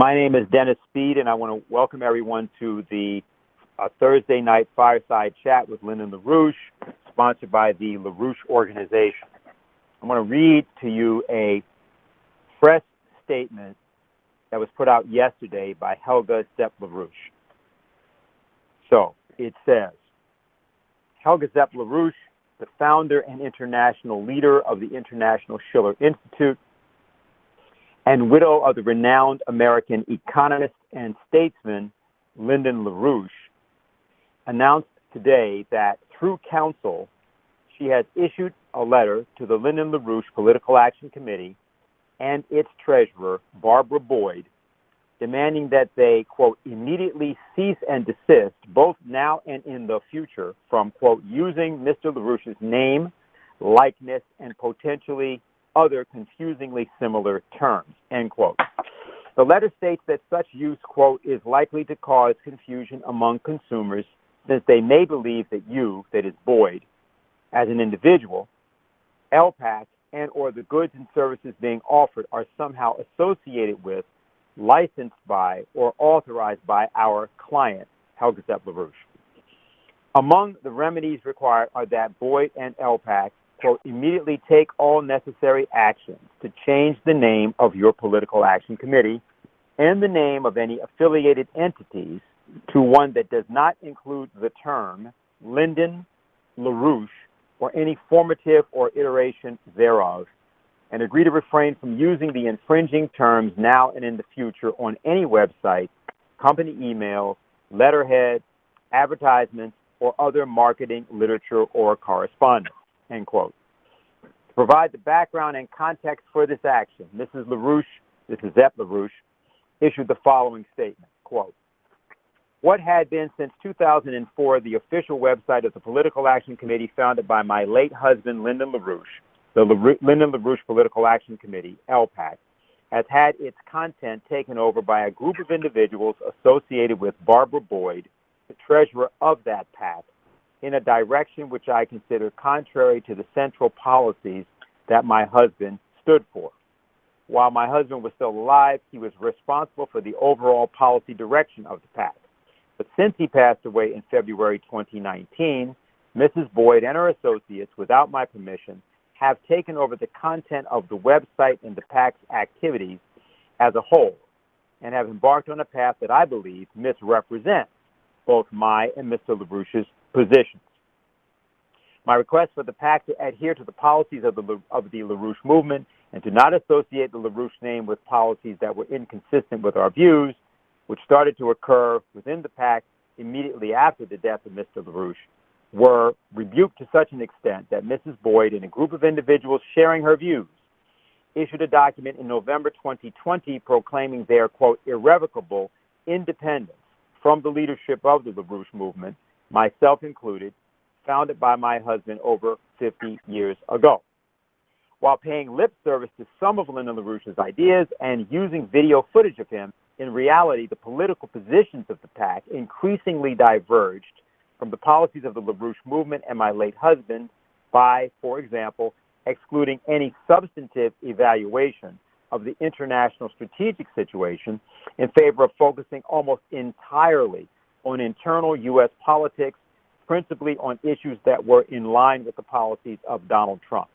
My name is Dennis Speed, and I want to welcome everyone to the Thursday night Fireside Chat with Lyndon and LaRouche, sponsored by the LaRouche organization. I want to read to you a press statement that was put out yesterday by Helga LaRouche. So it says, Helga LaRouche, the founder and international leader of the International Schiller Institute, and widow of the renowned American economist and statesman Lyndon LaRouche, announced today that through counsel, she has issued a letter to the Lyndon LaRouche Political Action Committee and its treasurer, Barbara Boyd, demanding that they, quote, immediately cease and desist, both now and in the future, from, quote, using Mr. LaRouche's name, likeness, and potentially other confusingly similar terms, end quote. The letter states that such use, quote, is likely to cause confusion among consumers since they may believe that you, that is Boyd, as an individual, LPAC, and or the goods and services being offered are somehow associated with, licensed by, or authorized by our client, Helga LaRouche. Among the remedies required are that Boyd and LPAC, quote, immediately take all necessary actions to change the name of your Political Action Committee and the name of any affiliated entities to one that does not include the term Lyndon, LaRouche, or any formative or iteration thereof, and agree to refrain from using the infringing terms now and in the future on any website, company emails, letterhead, advertisements, or other marketing, literature, or correspondence, end quote. To provide the background and context for this action, Mrs. LaRouche, this is Zep LaRouche, issued the following statement, quote, what had been since 2004 the official website of the Political Action Committee founded by my late husband, Lyndon LaRouche, the Lyndon LaRouche Political Action Committee, LPAC, has had its content taken over by a group of individuals associated with Barbara Boyd, the treasurer of that PAC, in a direction which I consider contrary to the central policies that my husband stood for. While my husband was still alive, he was responsible for the overall policy direction of the PAC. But since he passed away in February 2019, Mrs. Boyd and her associates, without my permission, have taken over the content of the website and the PAC's activities as a whole, and have embarked on a path that I believe misrepresents both my and Mr. LaRouche's positions. My request for the PAC to adhere to the policies of the LaRouche movement and to not associate the LaRouche name with policies that were inconsistent with our views, which started to occur within the PAC immediately after the death of Mr. LaRouche, were rebuked to such an extent that Mrs. Boyd and a group of individuals sharing her views issued a document in November 2020 proclaiming their, quote, irrevocable independence from the leadership of the LaRouche movement, myself included, founded by my husband over 50 years ago. While paying lip service to some of Lyndon LaRouche's ideas and using video footage of him, in reality, the political positions of the PAC increasingly diverged from the policies of the LaRouche movement and my late husband by, for example, excluding any substantive evaluation of the international strategic situation in favor of focusing almost entirely on internal U.S. politics, principally on issues that were in line with the policies of Donald Trump.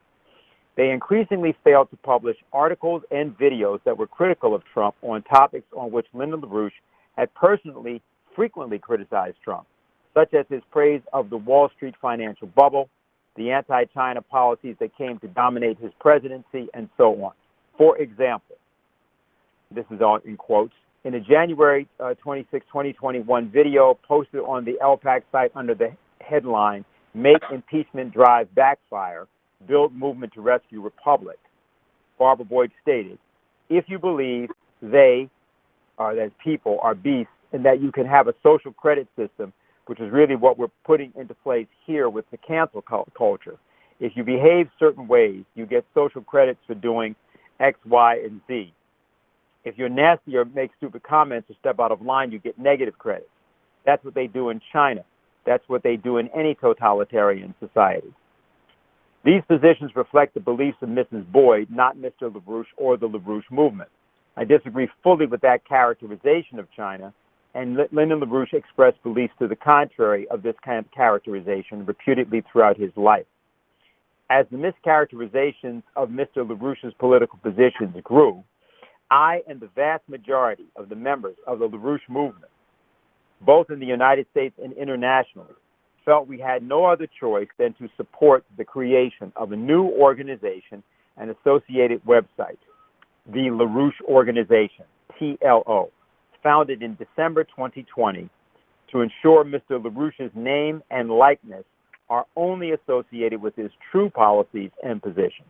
They increasingly failed to publish articles and videos that were critical of Trump on topics on which Lyndon LaRouche had personally frequently criticized Trump, such as his praise of the Wall Street financial bubble, the anti-China policies that came to dominate his presidency, and so on. For example, this is all in quotes, in a January 26, 2021 video posted on the LPAC site under the headline, Make Impeachment Drive Backfire, Build Movement to Rescue Republic, Barbara Boyd stated, if you believe they, that people, are beasts and that you can have a social credit system, which is really what we're putting into place here with the cancel culture. If you behave certain ways, you get social credits for doing X, Y, and Z. If you're nasty or make stupid comments or step out of line, you get negative credits. That's what they do in China. That's what they do in any totalitarian society. These positions reflect the beliefs of Mrs. Boyd, not Mr. LaRouche or the LaRouche movement. I disagree fully with that characterization of China, and Lyndon LaRouche expressed beliefs to the contrary of this kind of characterization reputedly throughout his life. As the mischaracterizations of Mr. LaRouche's political positions grew, I and the vast majority of the members of the LaRouche movement, both in the United States and internationally, felt we had no other choice than to support the creation of a new organization and associated website, the LaRouche Organization, TLO, founded in December 2020 to ensure Mr. LaRouche's name and likeness are only associated with his true policies and positions.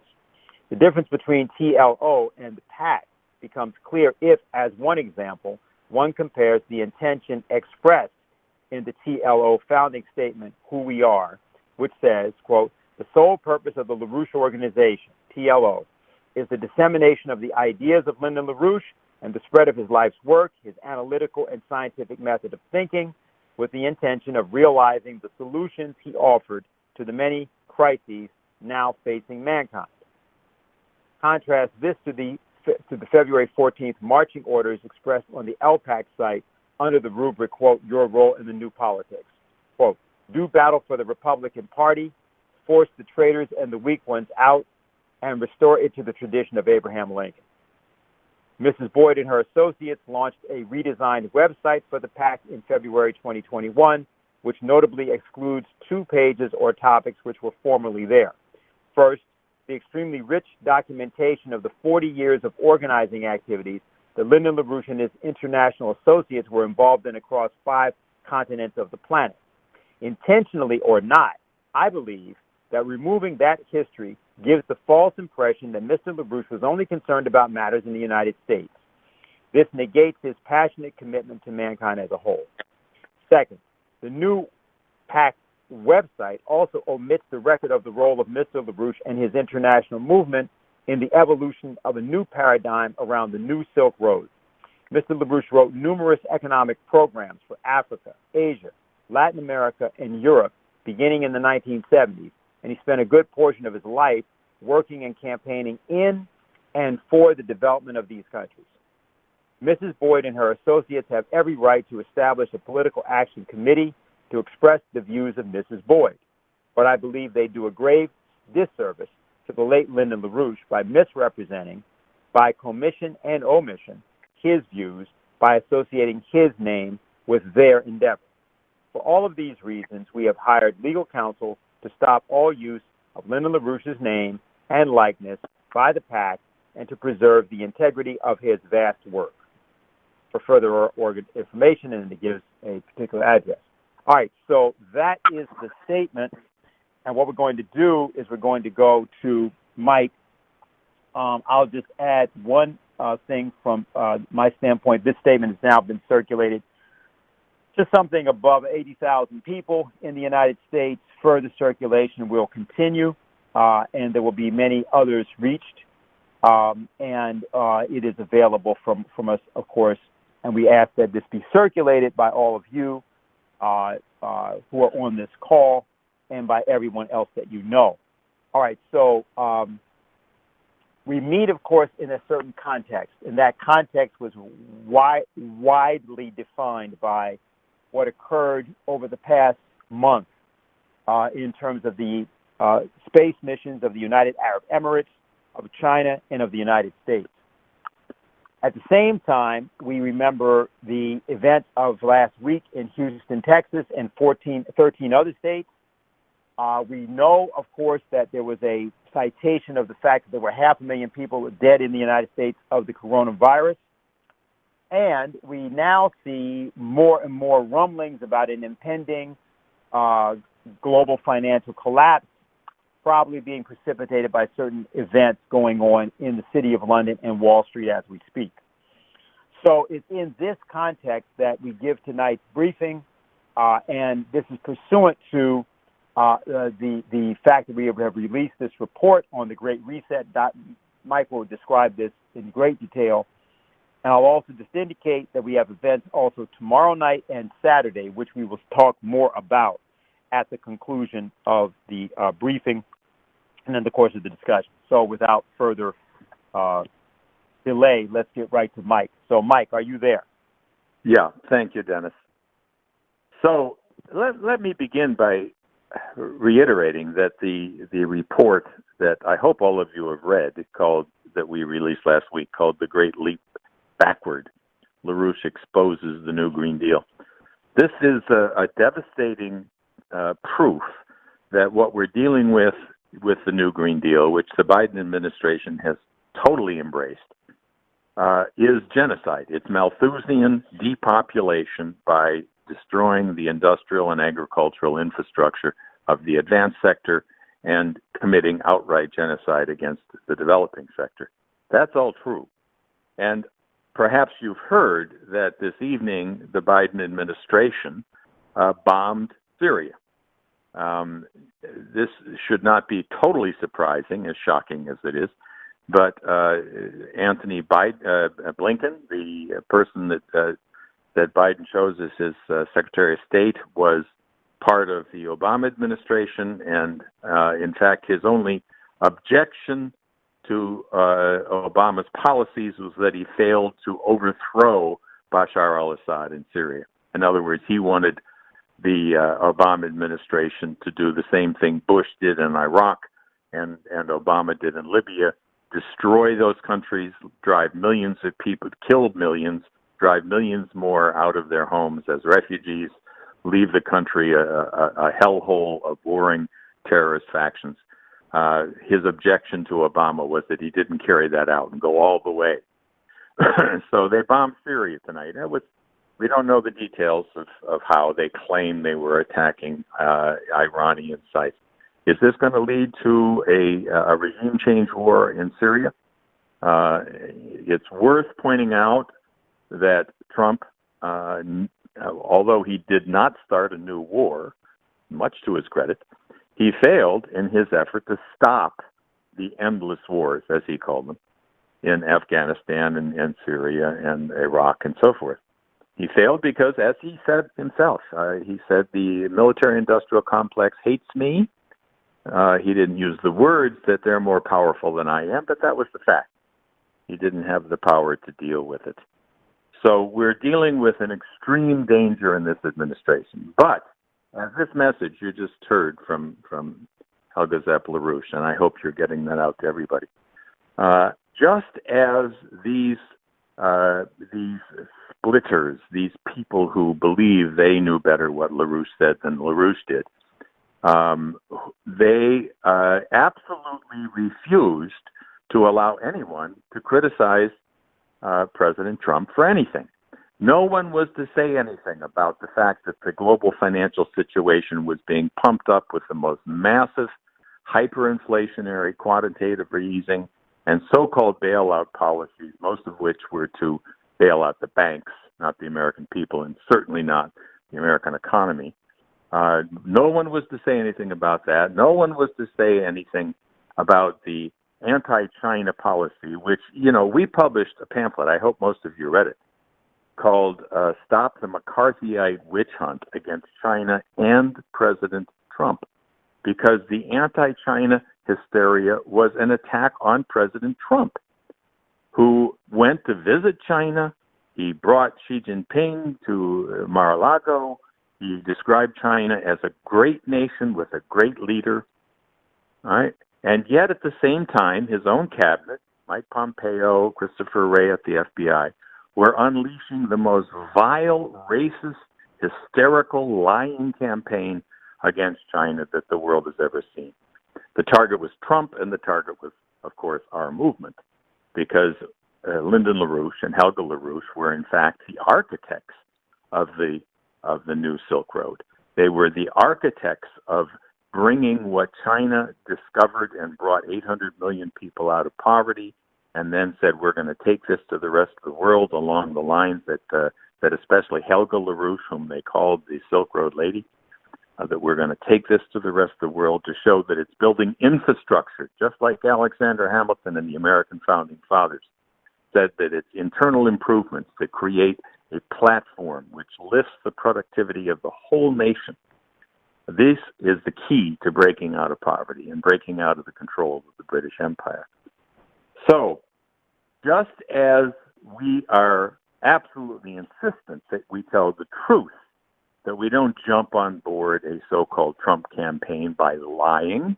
The difference between TLO and the PAC becomes clear if, as one example, one compares the intention expressed in the TLO founding statement, Who We Are, which says, quote, the sole purpose of the LaRouche Organization, TLO, is the dissemination of the ideas of Lyndon LaRouche and the spread of his life's work, his analytical and scientific method of thinking, with the intention of realizing the solutions he offered to the many crises now facing mankind. Contrast this to the February 14th marching orders expressed on the LPAC site under the rubric, quote, your role in the new politics. Quote, do battle for the Republican Party, force the traitors and the weak ones out, and restore it to the tradition of Abraham Lincoln. Mrs. Boyd and her associates launched a redesigned website for the PAC in February 2021, which notably excludes 2 pages or topics which were formerly there. First, the extremely rich documentation of the 40 years of organizing activities that Lyndon LaRouche and his international associates were involved in across 5 continents of the planet. Intentionally or not, I believe that removing that history gives the false impression that Mr. LaRouche was only concerned about matters in the United States. This negates his passionate commitment to mankind as a whole. Second, the new PAC website also omits the record of the role of Mr. LaRouche and his international movement in the evolution of a new paradigm around the New Silk Road. Mr. LaRouche wrote numerous economic programs for Africa, Asia, Latin America, and Europe beginning in the 1970s, and he spent a good portion of his life working and campaigning in and for the development of these countries. Mrs. Boyd and her associates have every right to establish a political action committee to express the views of Mrs. Boyd, but I believe they do a grave disservice to the late Lyndon LaRouche by misrepresenting, by commission and omission, his views by associating his name with their endeavor. For all of these reasons, we have hired legal counsel to stop all use of Lyndon LaRouche's name and likeness by the PAC and to preserve the integrity of his vast work. For further information, and it gives a particular address. All right, so that is the statement, and what we're going to do is we're going to go to Mike. I'll just add one thing from my standpoint. This statement has now been circulated to something above 80,000 people in the United States. Further circulation will continue, and there will be many others reached, and it is available from us, of course, and we ask that this be circulated by all of you who are on this call and by everyone else that you know. All right, so we meet, of course, in a certain context, and that context was widely defined by what occurred over the past month in terms of the space missions of the United Arab Emirates, of China, and of the United States. At the same time, we remember the events of last week in Houston, Texas, and 13 other states. We know, of course, that there was a citation of the fact that there were 500,000 people dead in the United States of the coronavirus. And we now see more and more rumblings about an impending global financial collapse, probably being precipitated by certain events going on in the city of London and Wall Street as we speak. So it's in this context that we give tonight's briefing, and this is pursuant to the fact that we have released this report on the Great Reset. Mike will describe this in great detail. And I'll also just indicate that we have events also tomorrow night and Saturday, which we will talk more about at the conclusion of the briefing and in the course of the discussion. So without further delay, let's get right to Mike. So, Mike, are you there? Yeah, thank you, Dennis. So let me begin by reiterating that the report that I hope all of you have read, that we released last week, called The Great Leap Backward, LaRouche Exposes the New Green Deal. This is a devastating proof that what we're dealing with the New Green Deal, which the Biden administration has totally embraced, is genocide. It's Malthusian depopulation by destroying the industrial and agricultural infrastructure of the advanced sector and committing outright genocide against the developing sector. That's all true. And perhaps you've heard that this evening the Biden administration bombed Syria. This should not be totally surprising, as shocking as it is, but Anthony Blinken, the person that Biden chose as his Secretary of State, was part of the Obama administration, and in fact, his only objection to Obama's policies was that he failed to overthrow Bashar al-Assad in Syria. In other words, he wanted the Obama administration to do the same thing Bush did in Iraq and Obama did in Libya, destroy those countries, drive millions of people, kill millions, drive millions more out of their homes as refugees, leave the country a hellhole of warring terrorist factions. His objection to Obama was that he didn't carry that out and go all the way. So they bombed Syria tonight. We don't know the details of how they claim they were attacking Iranian sites. Is this going to lead to a regime change war in Syria? It's worth pointing out that Trump, although he did not start a new war, much to his credit, he failed in his effort to stop the endless wars, as he called them, in Afghanistan and Syria and Iraq and so forth. He failed because, as he said himself, he said the military-industrial complex hates me. He didn't use the words that they're more powerful than I am, but that was the fact. He didn't have the power to deal with it. So we're dealing with an extreme danger in this administration. But as this message you just heard from Helga LaRouche, and I hope you're getting that out to everybody, just as these splitters, these people who believe they knew better what LaRouche said than LaRouche did, they absolutely refused to allow anyone to criticize President Trump for anything. No one was to say anything about the fact that the global financial situation was being pumped up with the most massive hyperinflationary quantitative easing and so-called bailout policies, most of which were to bail out the banks, not the American people, and certainly not the American economy. No one was to say anything about that. No one was to say anything about the anti-China policy, which, we published a pamphlet, I hope most of you read it, called Stop the McCarthyite Witch Hunt Against China and President Trump, because the anti-China hysteria was an attack on President Trump, who went to visit China. He brought Xi Jinping to Mar-a-Lago. He described China as a great nation with a great leader, all right? And yet at the same time, his own cabinet, Mike Pompeo, Christopher Wray at the FBI, were unleashing the most vile, racist, hysterical, lying campaign against China that the world has ever seen. The target was Trump, and the target was, of course, our movement, because Lyndon LaRouche and Helga LaRouche were, in fact, the architects of the new Silk Road. They were the architects of bringing what China discovered and brought 800 million people out of poverty, and then said, we're going to take this to the rest of the world along the lines that especially Helga LaRouche, whom they called the Silk Road Lady, that we're going to take this to the rest of the world to show that it's building infrastructure, just like Alexander Hamilton and the American founding fathers said that it's internal improvements that create a platform which lifts the productivity of the whole nation. This is the key to breaking out of poverty and breaking out of the control of the British Empire. So just as we are absolutely insistent that we tell the truth, that we don't jump on board a so-called Trump campaign by lying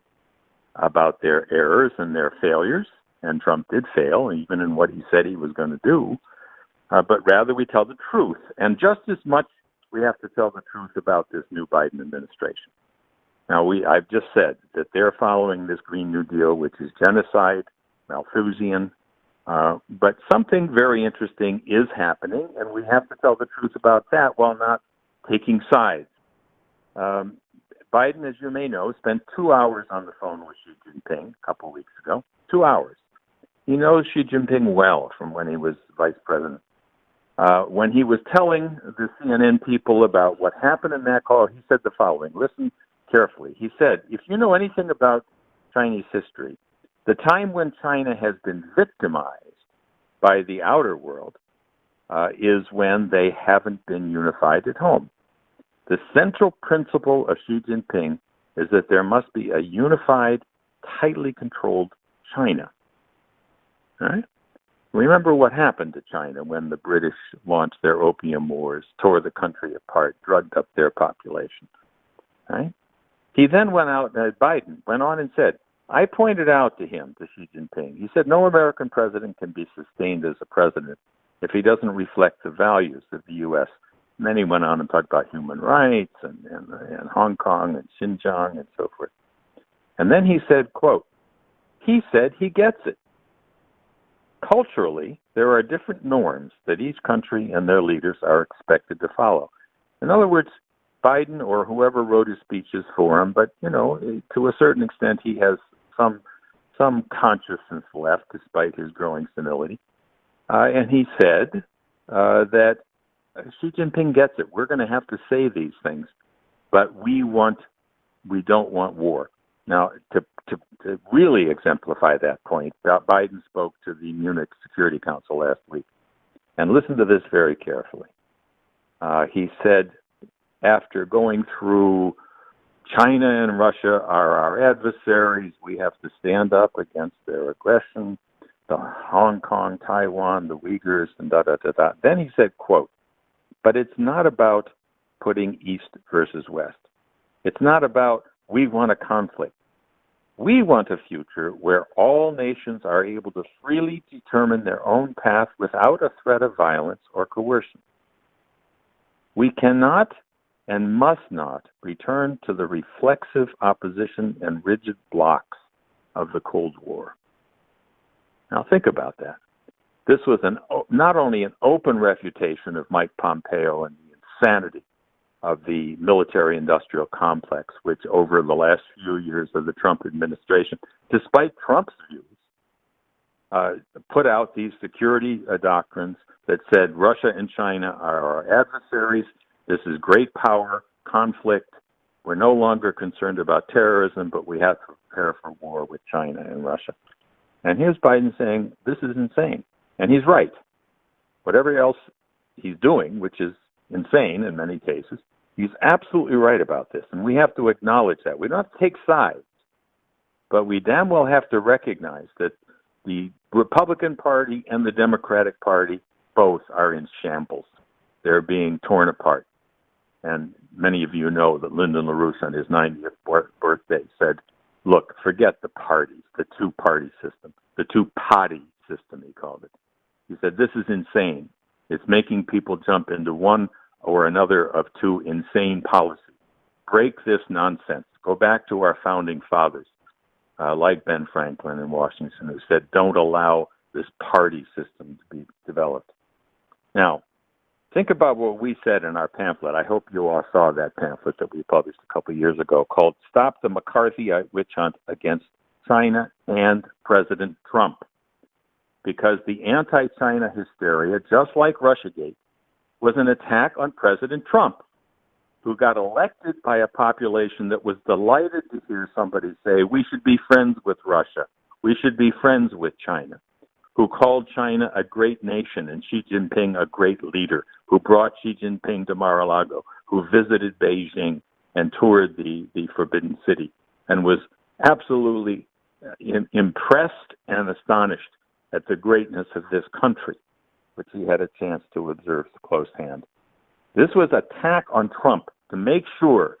about their errors and their failures, and Trump did fail, even in what he said he was going to do, but rather we tell the truth. And just as much we have to tell the truth about this new Biden administration. Now, I've just said that they're following this Green New Deal, which is genocide, Malthusian, but something very interesting is happening, and we have to tell the truth about that while not taking sides. Biden, as you may know, spent 2 hours on the phone with Xi Jinping a couple of weeks ago. 2 hours. He knows Xi Jinping well from when he was vice president. When he was telling the CNN people about what happened in that call, he said the following. Listen carefully. He said, if you know anything about Chinese history, the time when China has been victimized by the outer world is when they haven't been unified at home. The central principle of Xi Jinping is that there must be a unified, tightly controlled China. All right? Remember what happened to China when the British launched their opium wars, tore the country apart, drugged up their population. Right? He then went out, Biden went on and said, I pointed out to him, to Xi Jinping, he said, no American president can be sustained as a president if he doesn't reflect the values of the U.S. And then he went on and talked about human rights and Hong Kong and Xinjiang and so forth. And then he said, quote, he said he gets it. Culturally, there are different norms that each country and their leaders are expected to follow. In other words, Biden or whoever wrote his speeches for him, but, you know, to a certain extent, he has some consciousness left despite his growing senility. And he said that Xi Jinping gets it. We're going to have to say these things, but we don't want war. Now, to really exemplify that point, Biden spoke to the Munich Security Council last week. And listen to this very carefully. He said, after going through China and Russia are our adversaries, we have to stand up against their aggression, the Hong Kong, Taiwan, the Uyghurs, and da-da-da-da. Then he said, quote, but it's not about putting East versus West. It's not about we want a conflict. We want a future where all nations are able to freely determine their own path without a threat of violence or coercion. We cannot and must not return to the reflexive opposition and rigid blocks of the Cold War. Now think about that. This was not only an open refutation of Mike Pompeo and the insanity of the military-industrial complex, which over the last few years of the Trump administration, despite Trump's views, put out these security doctrines that said Russia and China are our adversaries. This is great power, conflict. We're no longer concerned about terrorism, but we have to prepare for war with China and Russia. And here's Biden saying, this is insane. And he's right. Whatever else he's doing, which is insane in many cases, he's absolutely right about this. And we have to acknowledge that. We don't have to take sides, but we damn well have to recognize that the Republican Party and the Democratic Party both are in shambles. They're being torn apart. And many of you know that Lyndon LaRouche on his 90th birthday said, look, forget the parties, the two-party system, the two-potty system, he called it. He said, this is insane. It's making people jump into one or another of two insane policies. Break this nonsense. Go back to our founding fathers, like Ben Franklin in Washington, who said, don't allow this party system to be developed. Now, think about what we said in our pamphlet. I hope you all saw that pamphlet that we published a couple of years ago called Stop the McCarthyite Witch Hunt Against China and President Trump. Because the anti-China hysteria, just like Russiagate, was an attack on President Trump, who got elected by a population that was delighted to hear somebody say, we should be friends with Russia. We should be friends with China, who called China a great nation and Xi Jinping a great leader, who brought Xi Jinping to Mar-a-Lago, who visited Beijing and toured the Forbidden City, and was absolutely impressed and astonished at the greatness of this country, which he had a chance to observe close hand. This was an attack on Trump to make sure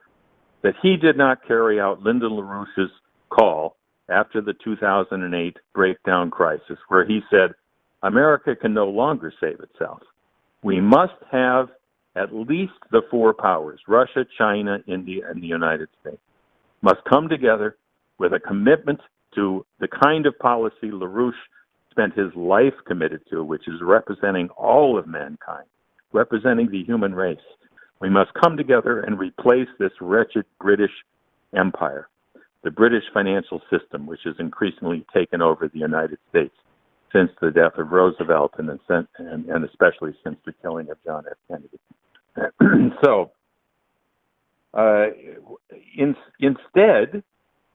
that he did not carry out Lyndon LaRouche's call after the 2008 breakdown crisis, where he said, America can no longer save itself. We must have at least the four powers, Russia, China, India, and the United States, must come together with a commitment to the kind of policy LaRouche spent his life committed to, which is representing all of mankind, representing the human race. We must come together and replace this wretched British empire, the British financial system, which has increasingly taken over the United States since the death of Roosevelt and especially since the killing of John F. Kennedy. So, instead,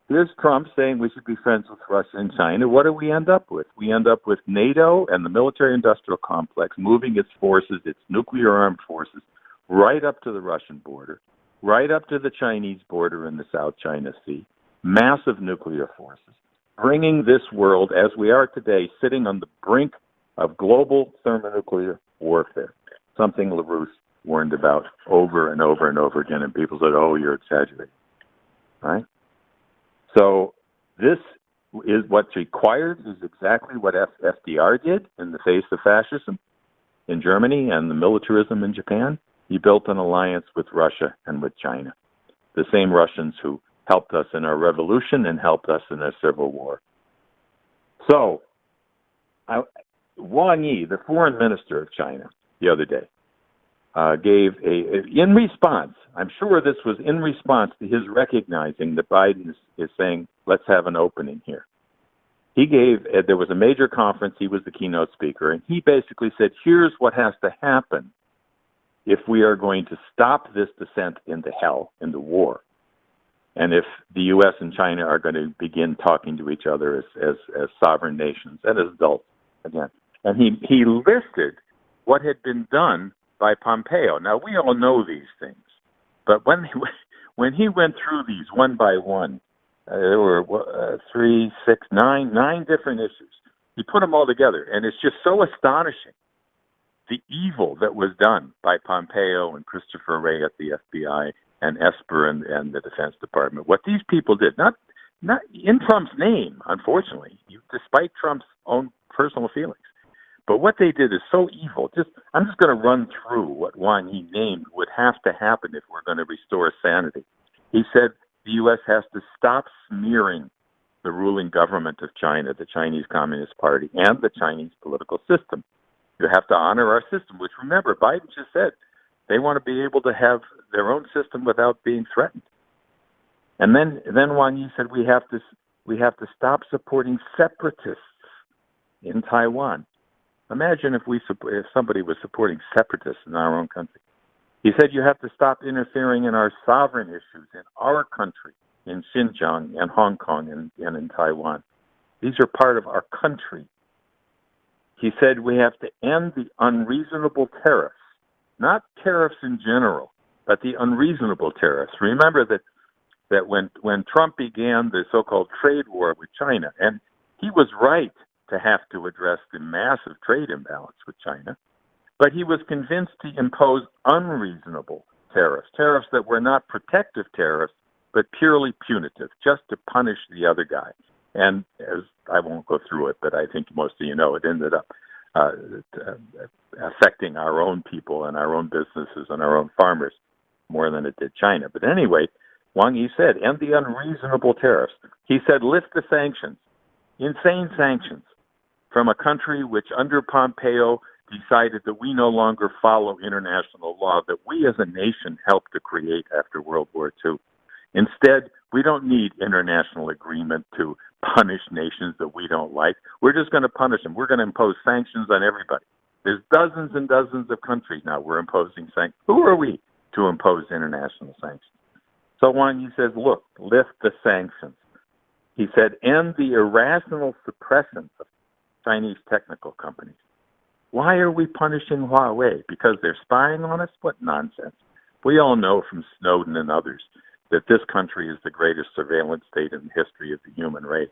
here's Trump saying we should be friends with Russia and China. What do we end up with? We end up with NATO and the military-industrial complex moving its forces, its nuclear-armed forces, right up to the Russian border, right up to the Chinese border in the South China Sea, massive nuclear forces, bringing this world, as we are today, sitting on the brink of global thermonuclear warfare, something LaRouche warned about over and over and over again, and people said, oh, you're exaggerating, right? So this is what's required is exactly what FDR did in the face of fascism in Germany and the militarism in Japan. He built an alliance with Russia and with China, the same Russians who helped us in our revolution and helped us in our civil war. So Wang Yi, the foreign minister of China, the other day, gave in response, I'm sure this was in response to his recognizing that Biden is saying, let's have an opening here. He gave, there was a major conference, he was the keynote speaker, and he basically said, here's what has to happen if we are going to stop this descent into hell, into war, and if the U.S. and China are going to begin talking to each other as sovereign nations and as adults again. And he listed what had been done by Pompeo. Now, we all know these things, but when he went through these one by one, there were 3, 6, 9 different issues. He put them all together, and it's just so astonishing, the evil that was done by Pompeo and Christopher Wray at the FBI and Esper and the Defense Department. What these people did, not in Trump's name, unfortunately, despite Trump's own personal feelings. But what they did is so evil. I'm just going to run through what Wang Yi named would have to happen if we're going to restore sanity. He said the U.S. has to stop smearing the ruling government of China, the Chinese Communist Party, and the Chinese political system. You have to honor our system, which, remember, Biden just said they want to be able to have their own system without being threatened. And then Wang Yi said we have to stop supporting separatists in Taiwan. Imagine if somebody was supporting separatists in our own country. He said you have to stop interfering in our sovereign issues in our country, in Xinjiang and Hong Kong and in Taiwan. These are part of our country. He said we have to end the unreasonable tariffs, not tariffs in general, but the unreasonable tariffs. Remember that when Trump began the so-called trade war with China, and he was right to have to address the massive trade imbalance with China, but he was convinced to impose unreasonable tariffs that were not protective tariffs, but purely punitive, just to punish the other guy. And as I won't go through it, but I think most of you know, it ended up affecting our own people and our own businesses and our own farmers more than it did China. But anyway, Wang Yi said, end the unreasonable tariffs. He said, lift the sanctions, insane sanctions, from a country which under Pompeo decided that we no longer follow international law that we as a nation helped to create after World War II. Instead, we don't need international agreement to punish nations that we don't like. We're just going to punish them. We're going to impose sanctions on everybody. There's dozens and dozens of countries now we're imposing sanctions. Who are we to impose international sanctions? So Wang Yi says, look, lift the sanctions. He said, end the irrational suppression of Chinese technical companies. Why are we punishing Huawei? Because they're spying on us? What nonsense. We all know from Snowden and others that this country is the greatest surveillance state in the history of the human race.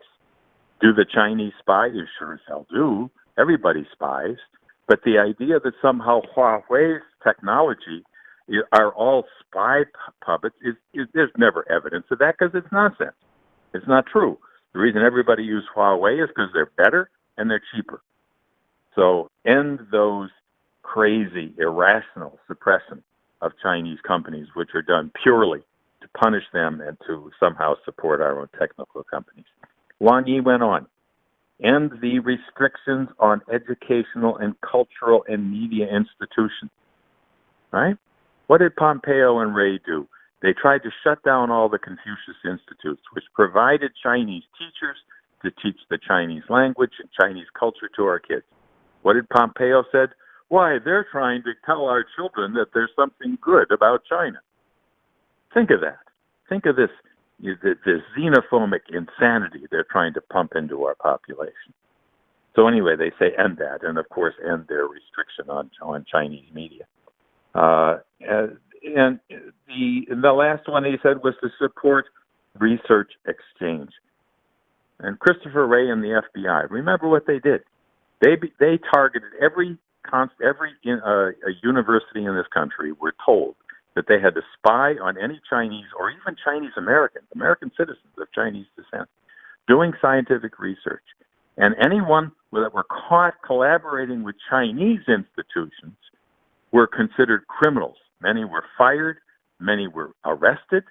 Do the Chinese spy? You sure as hell do. Everybody spies. But the idea that somehow Huawei's technology are all spy puppets there's never evidence of that, because it's nonsense. It's not true. The reason everybody uses Huawei is because they're better and they're cheaper. So end those crazy, irrational suppression of Chinese companies, which are done purely to punish them and to somehow support our own technical companies. Wang Yi went on. End the restrictions on educational and cultural and media institutions. Right? What did Pompeo and Ray do? They tried to shut down all the Confucius Institutes, which provided Chinese teachers to teach the Chinese language and Chinese culture to our kids. What did Pompeo said? Why, they're trying to tell our children that there's something good about China. Think of that. Think of this xenophobic insanity they're trying to pump into our population. So anyway, they say end that, and of course end their restriction on Chinese media. And the last one he said was to support research exchange. And Christopher Wray and the FBI, remember what they did? They targeted every university in this country were told that they had to spy on any Chinese or even Chinese American citizens of Chinese descent doing scientific research. And anyone that were caught collaborating with Chinese institutions were considered criminals. Many were fired, many were arrested,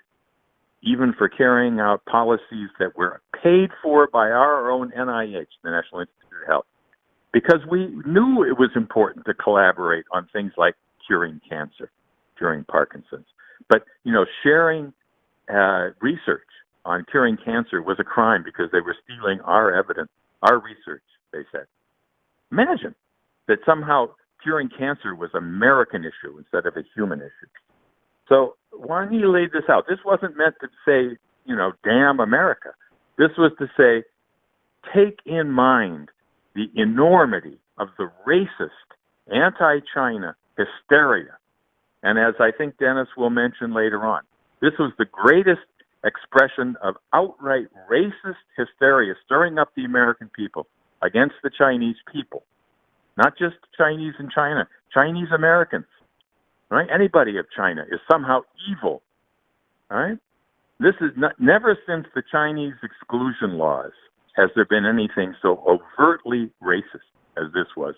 even for carrying out policies that were paid for by our own NIH, the National Institute of Health, because we knew it was important to collaborate on things like curing cancer, curing Parkinson's. But, sharing research on curing cancer was a crime because they were stealing our evidence, our research, they said. Imagine that somehow curing cancer was an American issue instead of a human issue. So Wang Yi laid this out. This wasn't meant to say, damn America. This was to say, take in mind the enormity of the racist, anti-China hysteria. And as I think Dennis will mention later on, this was the greatest expression of outright racist hysteria stirring up the American people against the Chinese people. Not just Chinese in China, Chinese Americans, right? Anybody of China is somehow evil, right? This is never since the Chinese exclusion laws has there been anything so overtly racist as this was,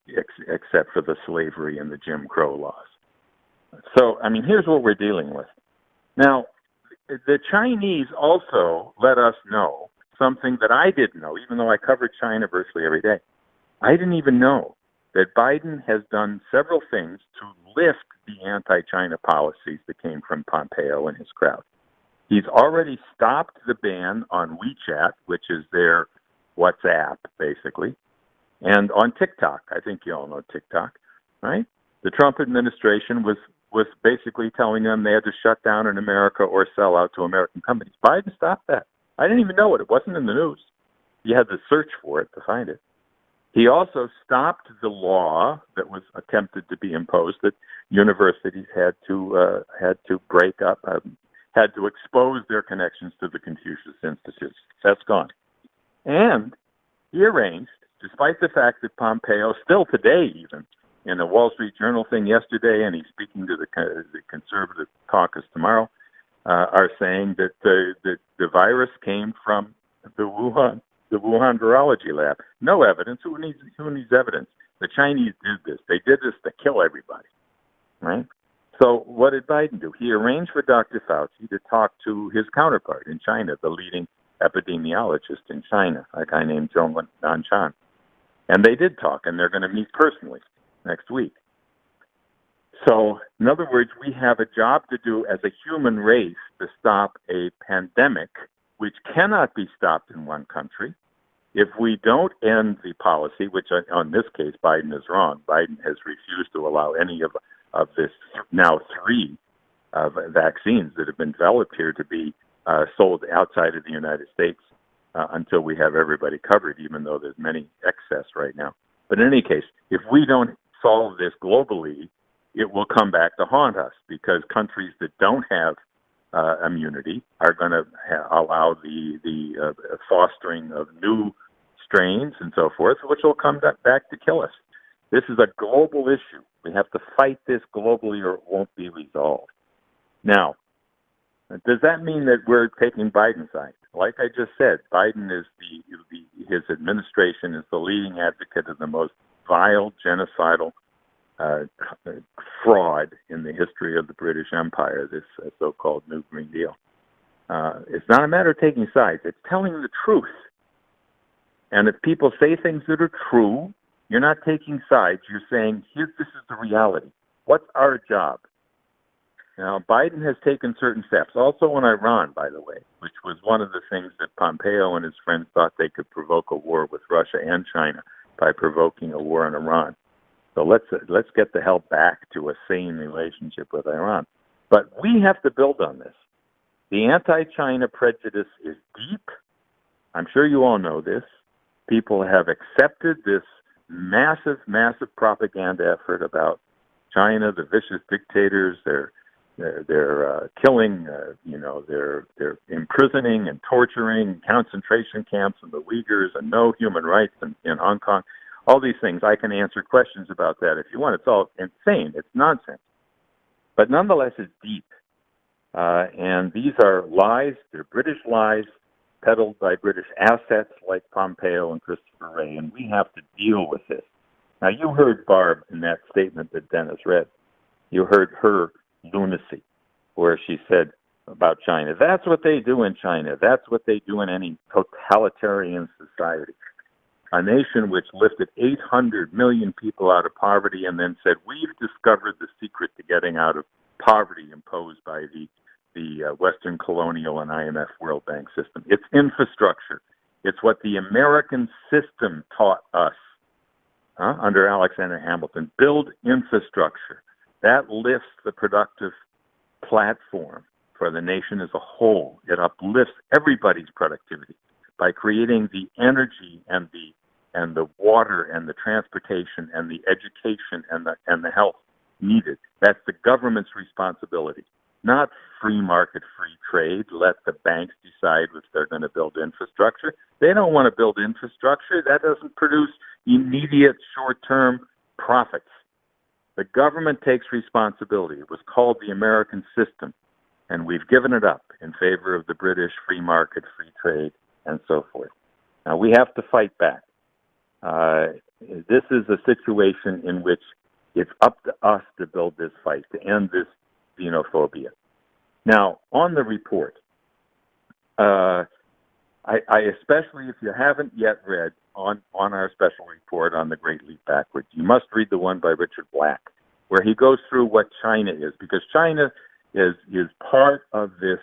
except for the slavery and the Jim Crow laws. So, here's what we're dealing with. Now, the Chinese also let us know something that I didn't know, even though I covered China virtually every day. I didn't even know that Biden has done several things to lift the anti-China policies that came from Pompeo and his crowd. He's already stopped the ban on WeChat, which is their WhatsApp, basically, and on TikTok. I think you all know TikTok, right? The Trump administration was basically telling them they had to shut down in America or sell out to American companies. Biden stopped that. I didn't even know it. It wasn't in the news. You had to search for it to find it. He also stopped the law that was attempted to be imposed that universities had to break up, had to expose their connections to the Confucius Institutes. That's gone. And he arranged, despite the fact that Pompeo, still today even, in a Wall Street Journal thing yesterday, and he's speaking to the conservative caucus tomorrow, are saying that the virus came from the Wuhan virology lab. No evidence. Who needs evidence? The Chinese did this. They did this to kill everybody, right? So what did Biden do? He arranged for Dr. Fauci to talk to his counterpart in China, the leading epidemiologist in China, a guy named Zhong Nanchan. And they did talk, and they're going to meet personally next week. So, in other words, we have a job to do as a human race to stop a pandemic which cannot be stopped in one country. If we don't end the policy, which on this case Biden is wrong, Biden has refused to allow any of this now 3 vaccines that have been developed here to be sold outside of the United States until we have everybody covered, even though there's many excess right now. But in any case, if we don't solve this globally, it will come back to haunt us because countries that don't have immunity are going to allow the fostering of new strains and so forth, which will come back to kill us. This is a global issue. We have to fight this globally or it won't be resolved. Now, does that mean that we're taking Biden's side? Like I just said, Biden is his administration is the leading advocate of the most vile, genocidal fraud in the history of the British Empire, this so-called New Green Deal. It's not a matter of taking sides. It's telling the truth. And if people say things that are true, you're not taking sides. You're saying, this is the reality. What's our job? Now, Biden has taken certain steps, also on Iran, by the way, which was one of the things that Pompeo and his friends thought they could provoke a war with Russia and China by provoking a war on Iran. So let's get the hell back to a sane relationship with Iran. But we have to build on this. The anti-China prejudice is deep. I'm sure you all know this. People have accepted this massive, massive propaganda effort about China, the vicious dictators. They're killing, they're imprisoning and torturing concentration camps in the Uyghurs and no human rights in Hong Kong. All these things, I can answer questions about that if you want. It's all insane. It's nonsense. But nonetheless, it's deep. And these are lies. They're British lies peddled by British assets like Pompeo and Christopher Wray, and we have to deal with this. Now, you heard Barb in that statement that Dennis read. You heard her lunacy, where she said about China, that's what they do in China. That's what they do in any totalitarian society. A nation which lifted 800 million people out of poverty and then said, we've discovered the secret to getting out of poverty imposed by the Western colonial and IMF World Bank system. It's infrastructure. It's what the American system taught us under Alexander Hamilton. Build infrastructure. That lifts the productive platform for the nation as a whole. It uplifts everybody's productivity by creating the energy and the water and the transportation and the education and the health needed. That's the government's responsibility, not free market, free trade. Let the banks decide if they're going to build infrastructure. They don't want to build infrastructure. That doesn't produce immediate short-term profits. The government takes responsibility. It was called the American system, and we've given it up in favor of the British free market, free trade, and so forth. Now, we have to fight back. This is a situation in which it's up to us to build this fight, to end this xenophobia. Now, on the report, I especially, if you haven't yet read on our special report on the Great Leap Backward, you must read the one by Richard Black, where he goes through what China is, because China is part of this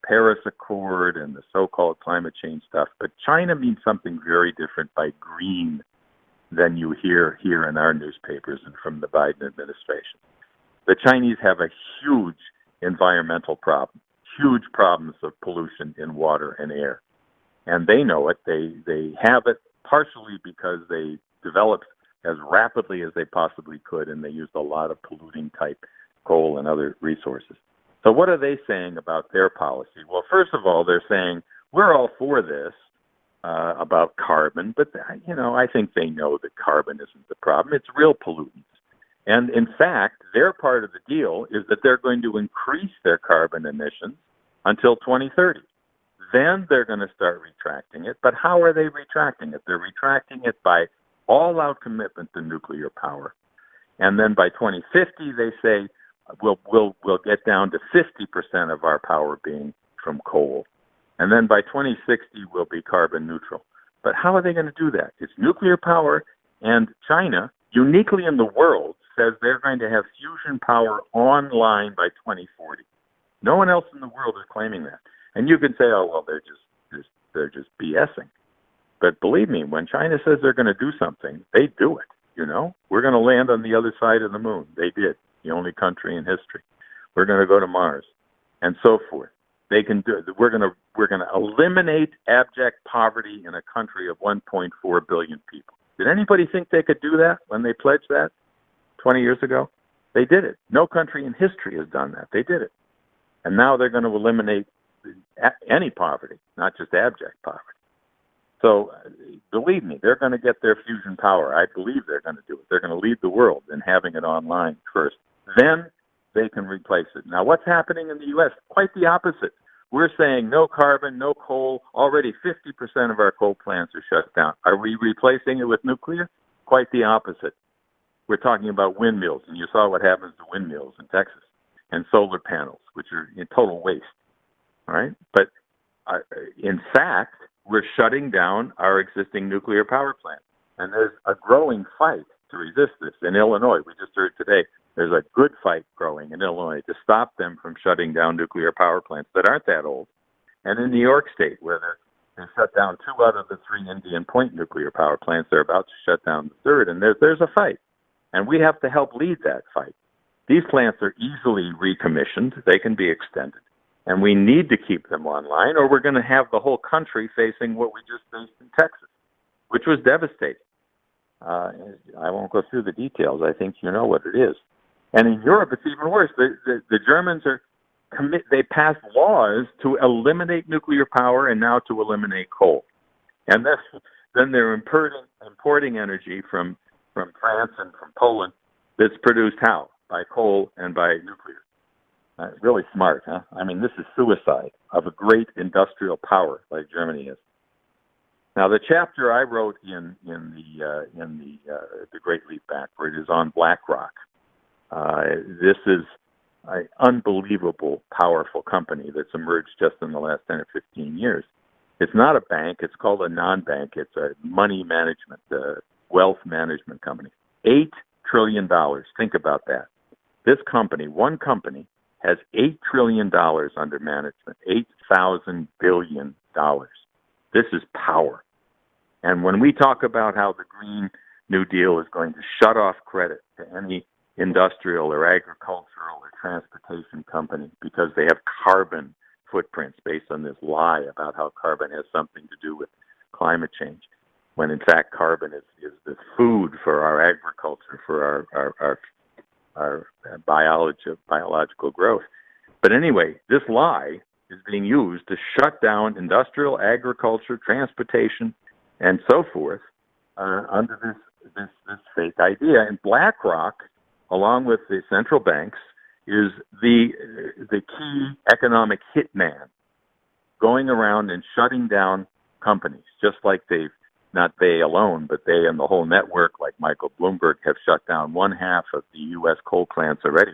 Paris Accord and the so-called climate change stuff. But China means something very different by green than you hear here in our newspapers and from the Biden administration. The Chinese have a huge environmental problem, huge problems of pollution in water and air. And they know it. They have it partially because they developed as rapidly as they possibly could, and they used a lot of polluting type coal and other resources. So what are they saying about their policy? Well, first of all, they're saying, we're all for this about carbon, but, I think they know that carbon isn't the problem. It's real pollutants. And in fact, their part of the deal is that they're going to increase their carbon emissions until 2030. Then they're going to start retracting it. But how are they retracting it? They're retracting it by all-out commitment to nuclear power. And then by 2050, they say, we'll get down to 50% of our power being from coal. And then by 2060, we'll be carbon neutral. But how are they going to do that? It's nuclear power, and China, uniquely in the world, says they're going to have fusion power online by 2040. No one else in the world is claiming that. And you can say, oh, well, they're just BSing. But believe me, when China says they're going to do something, they do it. We're going to land on the other side of the moon. They did, the only country in history. We're going to go to Mars, and so forth. They can do it. We're going to eliminate abject poverty in a country of 1.4 billion people. Did anybody think they could do that when they pledged that 20 years ago? They did it. No country in history has done that. They did it. And now they're going to eliminate any poverty, not just abject poverty. So believe me, they're going to get their fusion power. I believe they're going to do it. They're going to lead the world in having it online first. Then they can replace it. Now, what's happening in the U.S.? Quite the opposite. We're saying no carbon, no coal. Already 50% of our coal plants are shut down. Are we replacing it with nuclear? Quite the opposite. We're talking about windmills, and you saw what happens to windmills in Texas, and solar panels, which are in total waste. All right? But in fact, we're shutting down our existing nuclear power plant. And there's a growing fight to resist this. In Illinois, we just heard today, there's a good fight growing in Illinois to stop them from shutting down nuclear power plants that aren't that old. And in New York State, where they shut down 2 out of the 3 Indian Point nuclear power plants, they're about to shut down the 3rd. And there's a fight. And we have to help lead that fight. These plants are easily recommissioned. They can be extended. And we need to keep them online, or we're going to have the whole country facing what we just faced in Texas, which was devastating. I won't go through the details. I think you know what it is. And in Europe, it's even worse. The Germans they passed laws to eliminate nuclear power and now to eliminate coal. And then they're importing energy from France and from Poland that's produced how? By coal and by nuclear. Really smart, huh? I mean, this is suicide of a great industrial power like Germany is. Now, the chapter I wrote in the Great Leap Backward is on BlackRock. This is an unbelievable, powerful company that's emerged just in the last 10 or 15 years. It's not a bank. It's called a non-bank. It's a money management, wealth management company. $8 trillion. Think about that. This company, one company, has $8 trillion under management, $8,000 billion. This is power. And when we talk about how the Green New Deal is going to shut off credit to any industrial or agricultural or transportation company because they have carbon footprints based on this lie about how carbon has something to do with climate change, when in fact carbon is the food for our agriculture, for our biological growth. But anyway, this lie is being used to shut down industrial, agriculture, transportation, and so forth under this fake idea. And BlackRock, along with the central banks, is the key economic hitman going around and shutting down companies, just like they've, not they alone, but they and the whole network, like Michael Bloomberg, have shut down 1/2 of the U.S. coal plants already.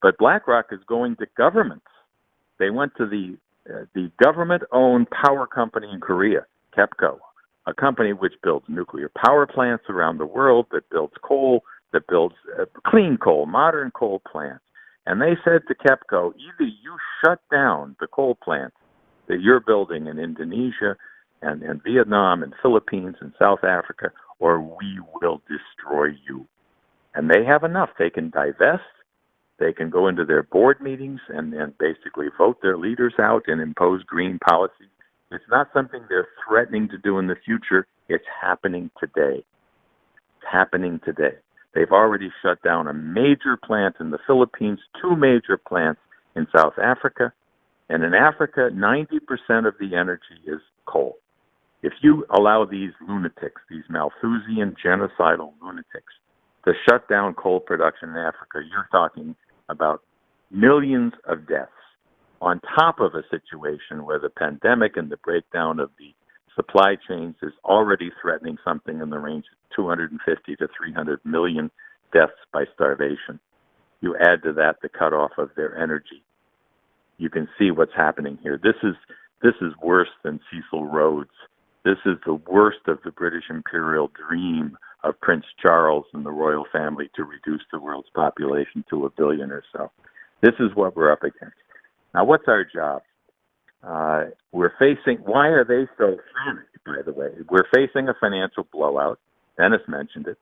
But BlackRock is going to governments. They went to the government-owned power company in Korea, KEPCO, a company which builds nuclear power plants around the world, that builds coal, that builds clean coal, modern coal plants. And they said to KEPCO, either you shut down the coal plants that you're building in Indonesia and Vietnam and Philippines and South Africa, or we will destroy you. And they have enough. They can divest. They can go into their board meetings and basically vote their leaders out and impose green policies. It's not something they're threatening to do in the future. It's happening today. It's happening today. They've already shut down a major plant in the Philippines, 2 major plants in South Africa. And in Africa, 90% of the energy is coal. If you allow these lunatics, these Malthusian genocidal lunatics, to shut down coal production in Africa, you're talking about millions of deaths on top of a situation where the pandemic and the breakdown of the supply chains is already threatening something in the range of 250 to 300 million deaths by starvation. You add to that the cutoff of their energy. You can see what's happening here. This is worse than Cecil Rhodes. This is the worst of the British imperial dream of Prince Charles and the royal family to reduce the world's population to 1 billion or so. This is what we're up against. Now, what's our job? We're facing, why are they so panicked, by the way? We're facing a financial blowout. Dennis mentioned it.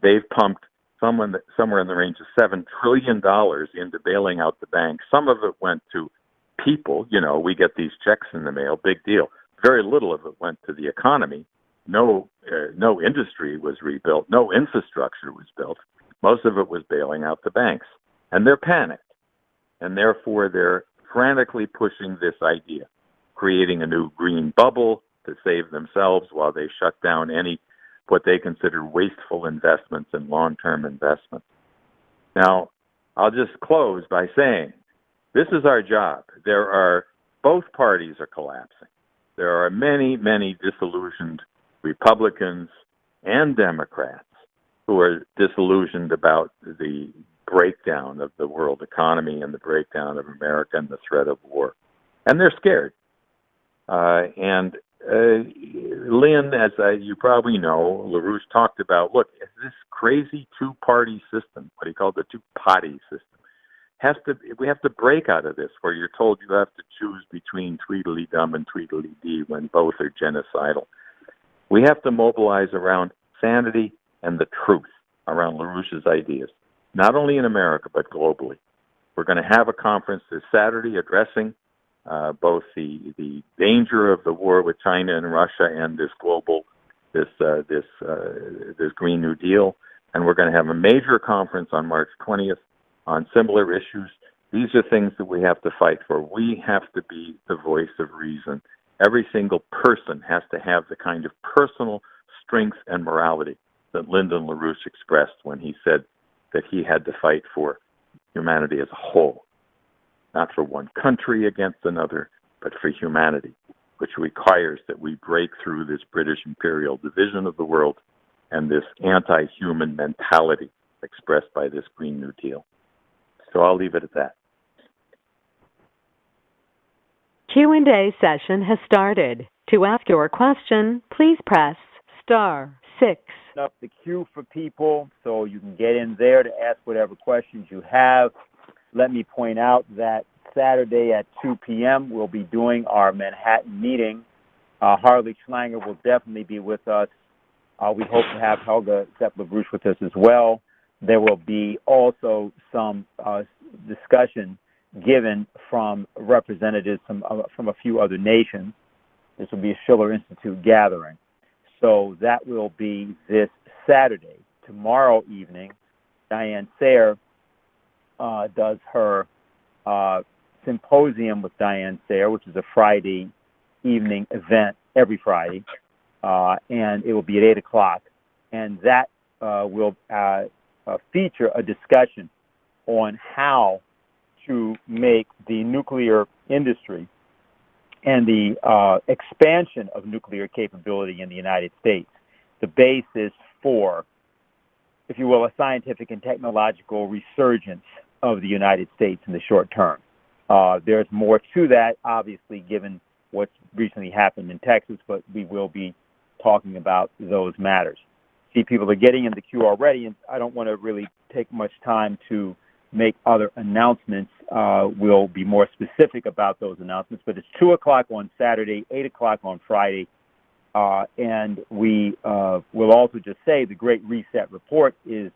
They've pumped somewhere in the range of $7 trillion into bailing out the banks. Some of it went to people. You know, we get these checks in the mail, big deal. Very little of it went to the economy. No industry was rebuilt. No infrastructure was built. Most of it was bailing out the banks. And they're panicked. And therefore, they're frantically pushing this idea, creating a new green bubble to save themselves while they shut down any what they consider wasteful investments and long-term investments. Now, I'll just close by saying this is our job. Both parties are collapsing. There are many, many disillusioned Republicans and Democrats who are disillusioned about the breakdown of the world economy and the breakdown of America and the threat of war. And they're scared. Lynn, as you probably know, LaRouche talked about, look, this crazy two-party system, what he called the two-party system, we have to break out of this where you're told you have to choose between Tweedledum and Tweedledee when both are genocidal. We have to mobilize around sanity and the truth around LaRouche's ideas, not only in America, but globally. We're going to have a conference this Saturday addressing both the danger of the war with China and Russia and this Green New Deal. And we're going to have a major conference on March 20th on similar issues. These are things that we have to fight for. We have to be the voice of reason. Every single person has to have the kind of personal strength and morality that Lyndon LaRouche expressed when he said that he had to fight for humanity as a whole, not for one country against another, but for humanity, which requires that we break through this British imperial division of the world and this anti-human mentality expressed by this Green New Deal. So I'll leave it at that. Q&A session has started. To ask your question, please press *6. Up the queue for people so you can get in there to ask whatever questions you have. Let me point out that Saturday at 2 p.m. we'll be doing our Manhattan meeting. Harley Schlanger will definitely be with us. We hope to have Helga LaRouche with us as well. There will be also some discussion given from representatives from a few other nations. This will be a Schiller Institute gathering. So that will be this Saturday. Tomorrow evening, Diane Sayre does her symposium with Diane Sayre, which is a Friday evening event every Friday, and it will be at 8 o'clock. And that will feature a discussion on how to make the nuclear industry and the expansion of nuclear capability in the United States the basis for, if you will, a scientific and technological resurgence of the United States in the short term. There's more to that, obviously, given what's recently happened in Texas, but we will be talking about those matters. See, people are getting in the queue already, and I don't want to really take much time to make other announcements. We'll be more specific about those announcements, but it's 2 o'clock on Saturday, 8 o'clock on Friday, and we will also just say the Great Reset Report is,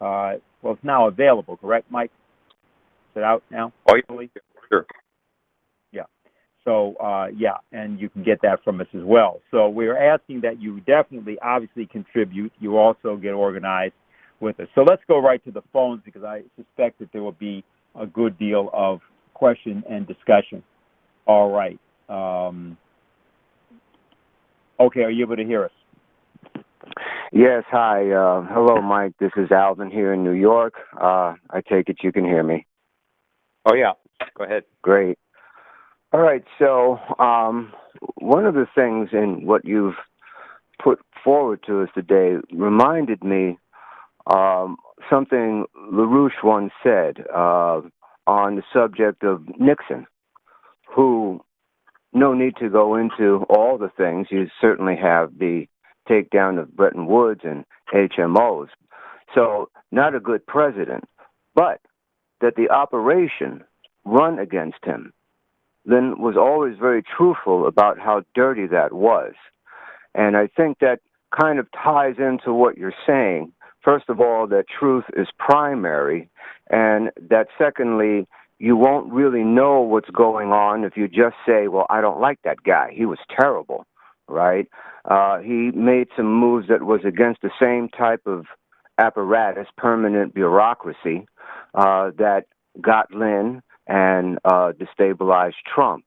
well, it's now available, correct, Mike? Is it out now? Oh, yeah. Sure. Yeah. So, yeah, and you can get that from us as well. So we're asking that you definitely, obviously, contribute. You also get organized with us. So let's go right to the phones because I suspect that there will be a good deal of question and discussion. All right. Okay, are you able to hear us? Yes, hi. Hello, Mike. This is Alvin here in New York. I take it you can hear me. Oh, yeah. Go ahead. Great. All right, so one of the things in what you've put forward to us today reminded me something LaRouche once said on the subject of Nixon, who, no need to go into all the things, you certainly have the takedown of Bretton Woods and HMOs, so not a good president, but that the operation run against him then was always very truthful about how dirty that was. And I think that kind of ties into what you're saying. First of all, that truth is primary, and that secondly, you won't really know what's going on if you just say, well, I don't like that guy. He was terrible, right? He made some moves that was against the same type of apparatus, permanent bureaucracy, that got Lynn and destabilize Trump.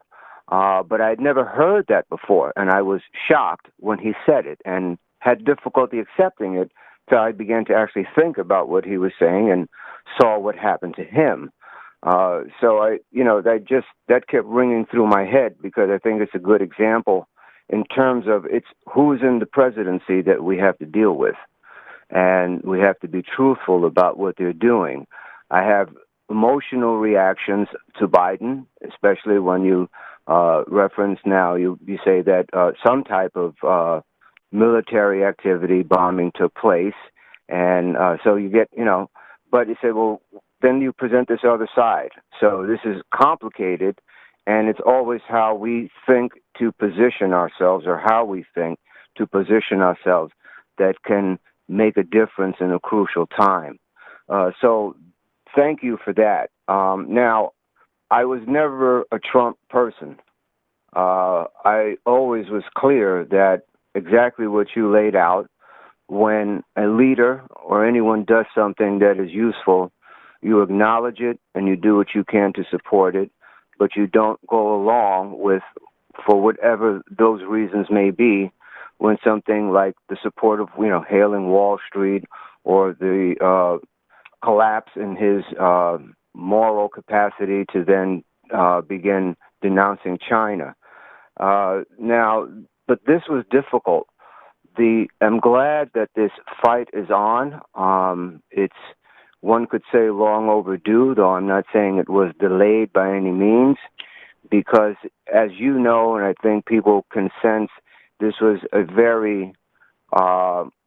But I'd never heard that before, and I was shocked when he said it and had difficulty accepting it till I began to actually think about what he was saying and saw what happened to him. So that kept ringing through my head because I think it's a good example in terms of it's who's in the presidency that we have to deal with. And we have to be truthful about what they're doing. I have emotional reactions to Biden, especially when you reference now, you say that some type of military activity, bombing took place. And so you get, but you say, well, then you present this other side. So this is complicated, and it's always how we think to position ourselves or how we think to position ourselves that can make a difference in a crucial time. So thank you for that. Now, I was never a Trump person. I always was clear that exactly what you laid out, when a leader or anyone does something that is useful, you acknowledge it and you do what you can to support it, but you don't go along with, for whatever those reasons may be, when something like the support of, hailing Wall Street or the collapse in his moral capacity to then begin denouncing China. But this was difficult. I'm glad that this fight is on. It's, one could say, long overdue, though I'm not saying it was delayed by any means, because as you know, and I think people can sense, this was a very,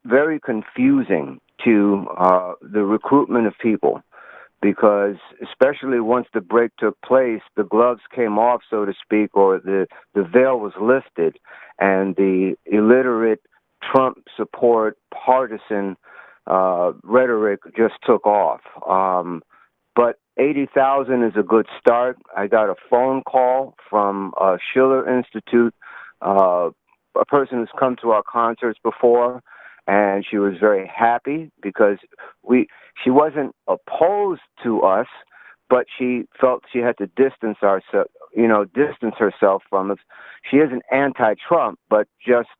very confusing to the recruitment of people, because especially once the break took place, the gloves came off, so to speak, or the veil was lifted, and the illiterate Trump support partisan rhetoric just took off. But 80,000 is a good start. I got a phone call from Schiller Institute, a person who's come to our concerts before, and she was very happy because she wasn't opposed to us, but she felt she had to distance herself from us. She isn't anti-Trump, but just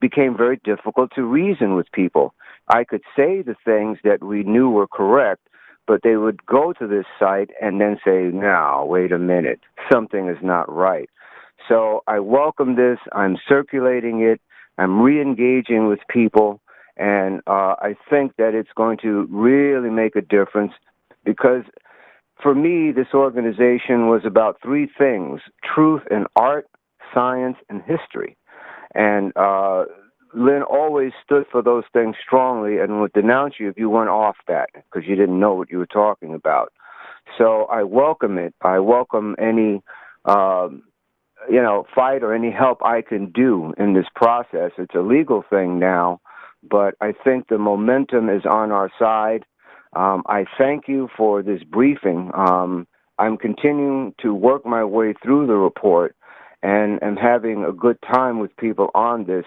became very difficult to reason with people. I could say the things that we knew were correct, but they would go to this site and then say, no, wait a minute, something is not right. So I welcome this. I'm circulating it. I'm re-engaging with people. And I think that it's going to really make a difference, because for me, this organization was about three things: truth and art, science, and history. And Lynn always stood for those things strongly and would denounce you if you went off that, because you didn't know what you were talking about. So I welcome it. I welcome any, fight or any help I can do in this process. It's a legal thing now, but I think the momentum is on our side. I thank you for this briefing. I'm continuing to work my way through the report, and am having a good time with people on this,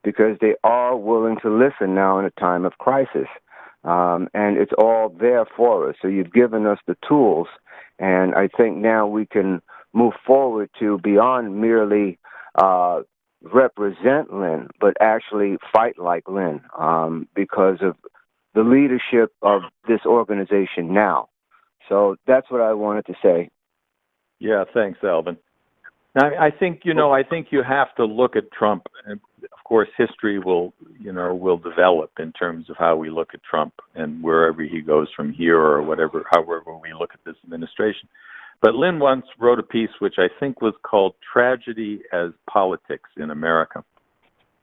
because they are willing to listen now in a time of crisis. And it's all there for us. So you've given us the tools, and I think now we can move forward to beyond merely represent Lynn, but actually fight like Lynn, because of the leadership of this organization now. So that's what I wanted to say. Yeah, thanks, Alvin. Now, I think you have to look at Trump, and of course, history will develop in terms of how we look at Trump and wherever he goes from here, or however we look at this administration. But Lynn once wrote a piece which I think was called "Tragedy as Politics in America."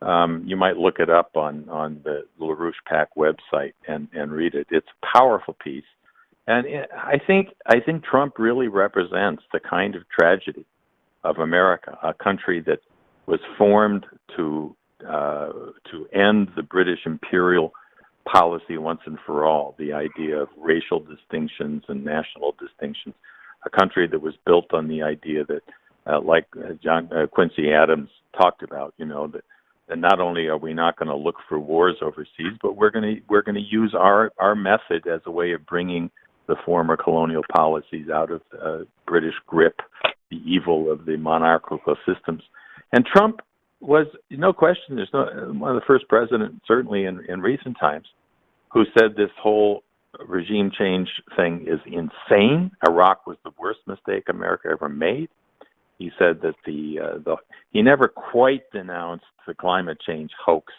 You might look it up on the LaRouche PAC website and read it. It's a powerful piece, and I think Trump really represents the kind of tragedy of America, a country that was formed to end the British imperial policy once and for all, the idea of racial distinctions and national distinctions, a country that was built on the idea that, like John Quincy Adams talked about, that not only are we not going to look for wars overseas, but we're going to use our method as a way of bringing the former colonial policies out of British grip, the evil of the monarchical systems. And Trump was, no question, one of the first presidents, certainly in recent times, who said this whole regime change thing is insane. Iraq was the worst mistake America ever made. He said that he never quite denounced the climate change hoax.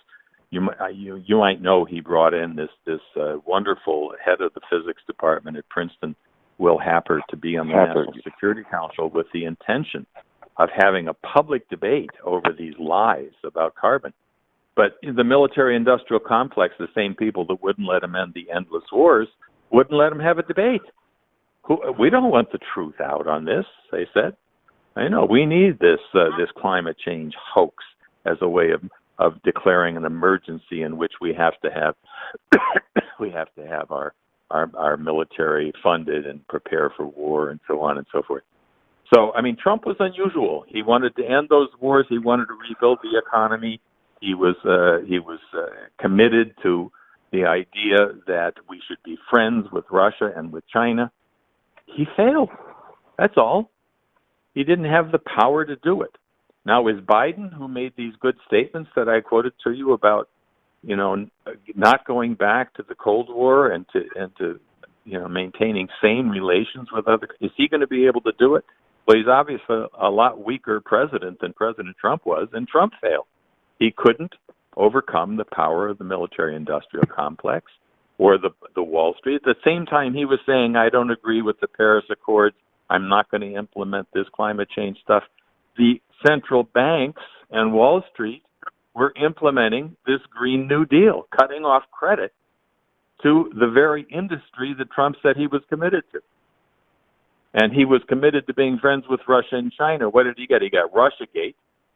You might know he brought in this wonderful head of the physics department at Princeton, Will Happer, to be on the National Security Council with the intention of having a public debate over these lies about carbon. But in the military-industrial complex, the same people that wouldn't let him end the endless wars wouldn't let him have a debate. We don't want the truth out on this, they said. I know we need this climate change hoax as a way of declaring an emergency in which we have to have our military funded and prepare for war and so on and so forth. So, I mean, Trump was unusual. He wanted to end those wars. He wanted to rebuild the economy. He was committed to the idea that we should be friends with Russia and with China. He failed. That's all. He didn't have the power to do it. Now, is Biden, who made these good statements that I quoted to you about, not going back to the Cold War and to maintaining sane relations with other, is he going to be able to do it? Well, he's obviously a lot weaker president than President Trump was, and Trump failed. He couldn't overcome the power of the military-industrial complex or the Wall Street. At the same time, he was saying, I don't agree with the Paris Accords. I'm not going to implement this climate change stuff. The central banks and Wall Street were implementing this Green New Deal, cutting off credit to the very industry that Trump said he was committed to. And he was committed to being friends with Russia and China. What did he get? He got Russiagate,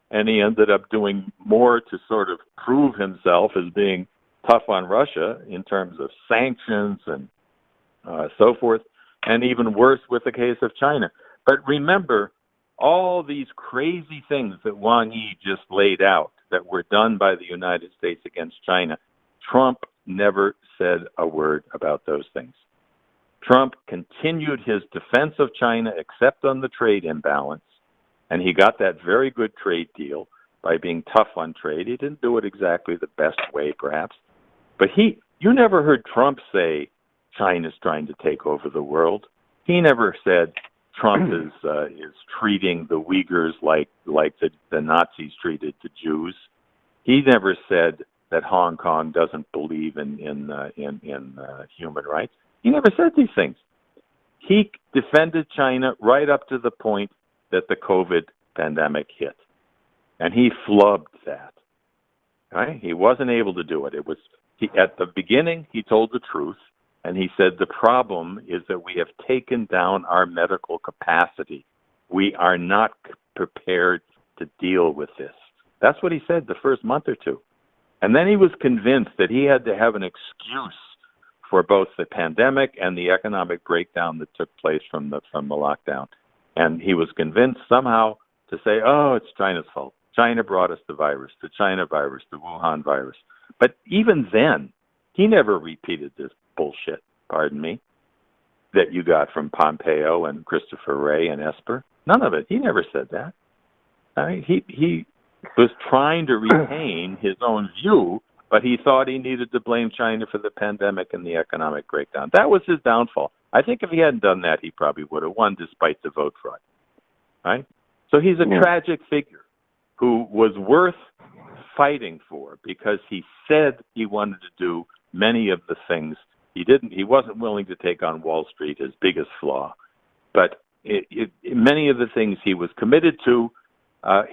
and he ended up doing more to sort of prove himself as being tough on Russia in terms of sanctions and so forth, and even worse with the case of China. But remember, all these crazy things that Wang Yi just laid out that were done by the United States against China, Trump never said a word about those things. Trump continued his defense of China except on the trade imbalance, and he got that very good trade deal by being tough on trade. He didn't do it exactly the best way, perhaps, but you never heard Trump say China's trying to take over the world. He never said Trump is treating the Uyghurs like the Nazis treated the Jews. He never said that Hong Kong doesn't believe in human rights. He never said these things. He defended China right up to the point that the COVID pandemic hit, and he flubbed that. Right? He wasn't able to do it. At the beginning, he told the truth, and he said the problem is that we have taken down our medical capacity. We are not prepared to deal with this. That's what he said the first month or two. And then he was convinced that he had to have an excuse for both the pandemic and the economic breakdown that took place from the lockdown. And he was convinced somehow to say, oh, it's China's fault. China brought us the virus, the China virus, the Wuhan virus. But even then, he never repeated this bullshit, pardon me, that you got from Pompeo and Christopher Wray and Esper. None of it. He never said that. He was trying to retain his own view, but he thought he needed to blame China for the pandemic and the economic breakdown. That was his downfall. I think if he hadn't done that, he probably would have won despite the vote fraud. Right? So he's a tragic figure who was worth fighting for because he said he wanted to do many of the things he didn't. He wasn't willing to take on Wall Street, his biggest flaw. But many of the things he was committed to,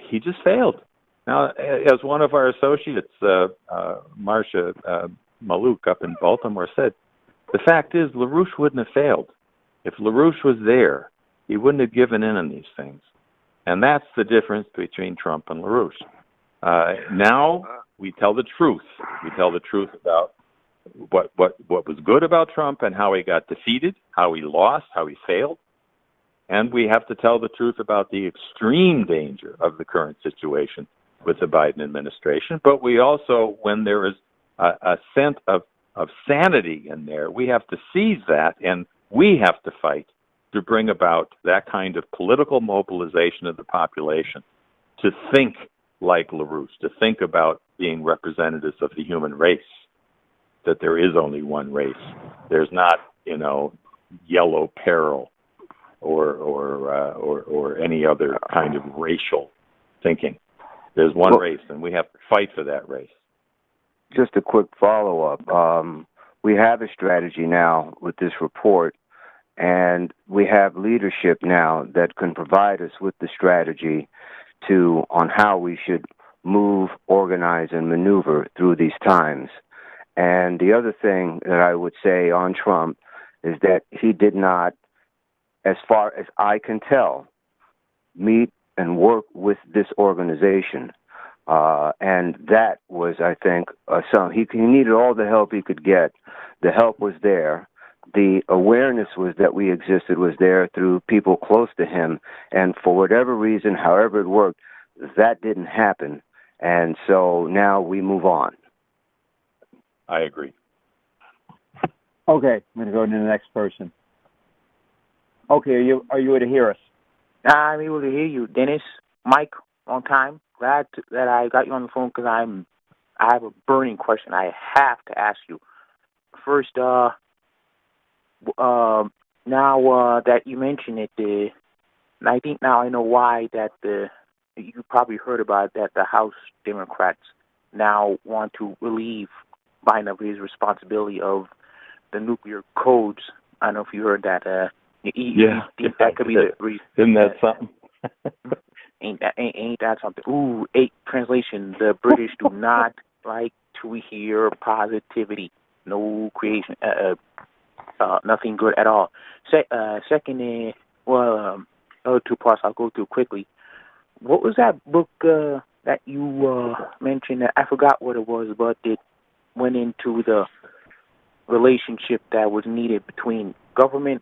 he just failed. Now, as one of our associates, Marcia Maluk up in Baltimore said, the fact is LaRouche wouldn't have failed. If LaRouche was there, he wouldn't have given in on these things. And that's the difference between Trump and LaRouche. Now we tell the truth. We tell the truth about what was good about Trump and how he got defeated, how he lost, how he failed. And we have to tell the truth about the extreme danger of the current situation with the Biden administration. But we also, when there is a scent of sanity in there, we have to seize that and We have to fight to bring about that kind of political mobilization of the population to think like LaRouche, to think about being representatives of the human race, that there is only one race. There's not, yellow peril or any other kind of racial thinking. There's one race, and we have to fight for that race. Just a quick follow-up. We have a strategy now with this report, and we have leadership now that can provide us with the strategy on how we should move, organize, and maneuver through these times. And the other thing that I would say on Trump is that he did not, as far as I can tell, meet and work with this organization. And that was, I think, he needed all the help he could get. The help was there. The awareness was that we existed was there through people close to him. And for whatever reason, however it worked, that didn't happen. And so now we move on. I agree. Okay, I'm going to go to the next person. Okay, are you able to hear us? I'm able to hear you, Dennis. Mike, long time. Glad that I got you on the phone because I have a burning question I have to ask you. First, now that you mentioned it, and I think now I know why that you probably heard about that the House Democrats now want to relieve Biden of his responsibility of the nuclear codes. I don't know if you heard that. That could be the reason. Isn't that something? Ain't that something? Ooh, translation. The British do not like to hear positivity. No creation. Nothing good at all. Second, other two parts I'll go through quickly. What was that book that you mentioned? I forgot what it was, but it went into the relationship that was needed between government,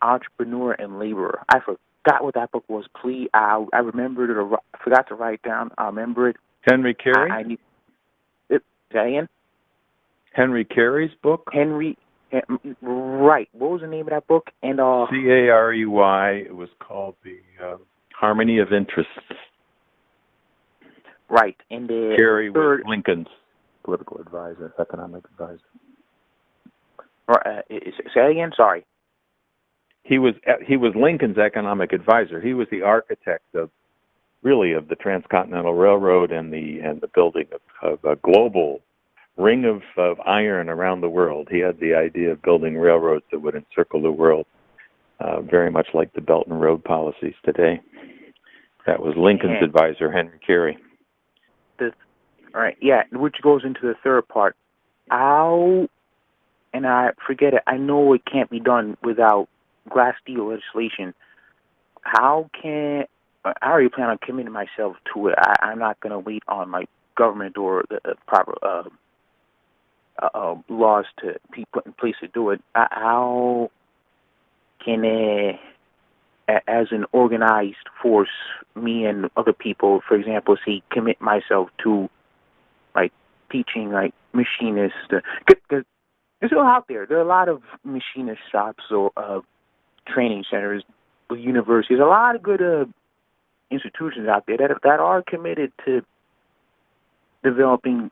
entrepreneur, and laborer. I forgot what that book was. Please, I remembered it. I forgot to write it down. I remember it. Henry Carey? I need it. Say again? Henry Carey's book? Right. What was the name of that book? And Carey. It was called The Harmony of Interests. Right. And Carey was Lincoln's political advisor, economic advisor. Say again? Sorry. He was Lincoln's economic advisor. He was the architect of the Transcontinental Railroad and the building of a global ring of iron around the world. He had the idea of building railroads that would encircle the world, very much like the Belt and Road policies today. That was Lincoln's advisor, Henry Carey. All right, yeah, which goes into the third part. How, and I forget it, I know it can't be done without Glass-Steagall legislation. How I already plan on committing myself to it. I'm not going to wait on my government or the proper laws to be put in place to do it. How can, as an organized force, me and other people, for example, commit myself to, like, teaching, like, machinists? Because it's all out there. There are a lot of machinist shops or training centers, universities, a lot of good institutions out there that are committed to developing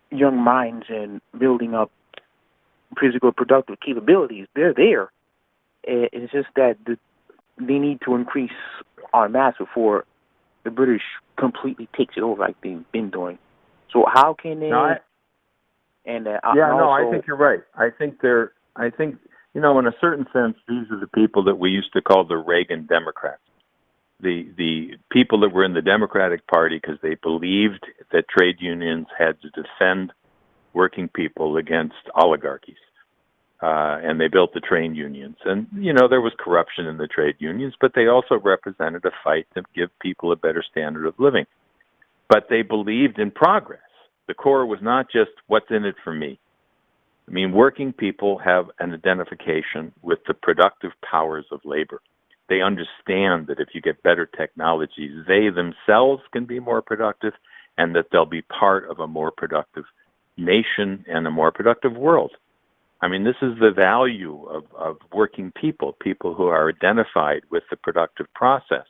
young minds and building up physical productive capabilities. They're there. It's just that they need to increase en masse before the British completely takes it over like they've been doing. So how can they? I think you're right. I think in a certain sense, these are the people that we used to call the Reagan Democrats. The people that were in the Democratic Party because they believed that trade unions had to defend working people against oligarchies. And they built the trade unions. And, there was corruption in the trade unions, but they also represented a fight to give people a better standard of living. But they believed in progress. The core was not just what's in it for me. I mean, working people have an identification with the productive powers of labor. They understand that if you get better technologies, they themselves can be more productive and that they'll be part of a more productive nation and a more productive world. I mean, this is the value of working people, people who are identified with the productive process.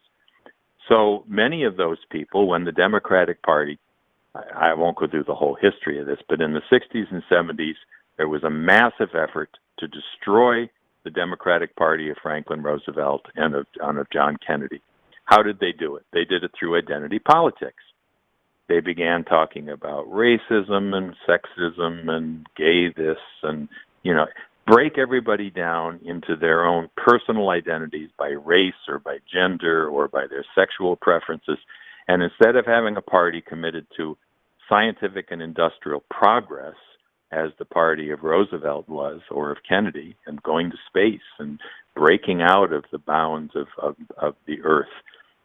So many of those people, when the Democratic Party, I won't go through the whole history of this, but in the 60s and 70s, there was a massive effort to destroy the Democratic Party of Franklin Roosevelt and of John Kennedy. How did they do it? They did it through identity politics. They began talking about racism and sexism and gay this and, break everybody down into their own personal identities by race or by gender or by their sexual preferences. And instead of having a party committed to scientific and industrial progress, as the party of Roosevelt was, or of Kennedy, and going to space and breaking out of the bounds of the earth.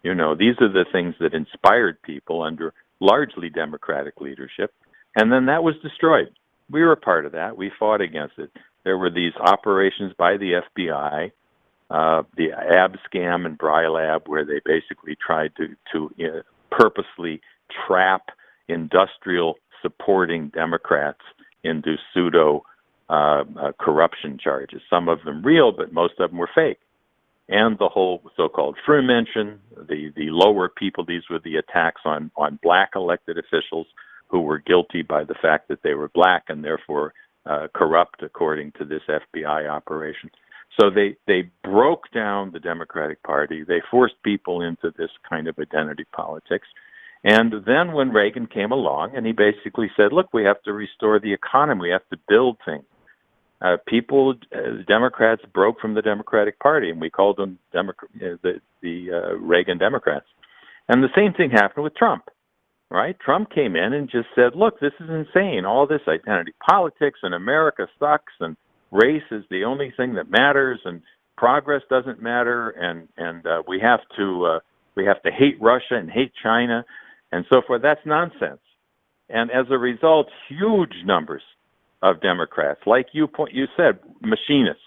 These are the things that inspired people under largely Democratic leadership, and then that was destroyed. We were a part of that. We fought against it. There were these operations by the FBI, the AB scam and Brylab, where they basically tried to purposely trap industrial supporting Democrats into pseudo corruption charges. Some of them real, but most of them were fake. And the whole so-called Freemention, the lower people, these were the attacks on black elected officials who were guilty by the fact that they were black and therefore corrupt according to this FBI operation. So they broke down the Democratic Party. They forced people into this kind of identity politics. And then when Reagan came along and he basically said, look, we have to restore the economy. We have to build things. Democrats broke from the Democratic Party, and we called them the Reagan Democrats. And the same thing happened with Trump, right? Trump came in and just said, look, this is insane. All this identity politics and America sucks and race is the only thing that matters and progress doesn't matter and we have to hate Russia and hate China and so forth. That's nonsense. And as a result, huge numbers of Democrats, like you said, machinists,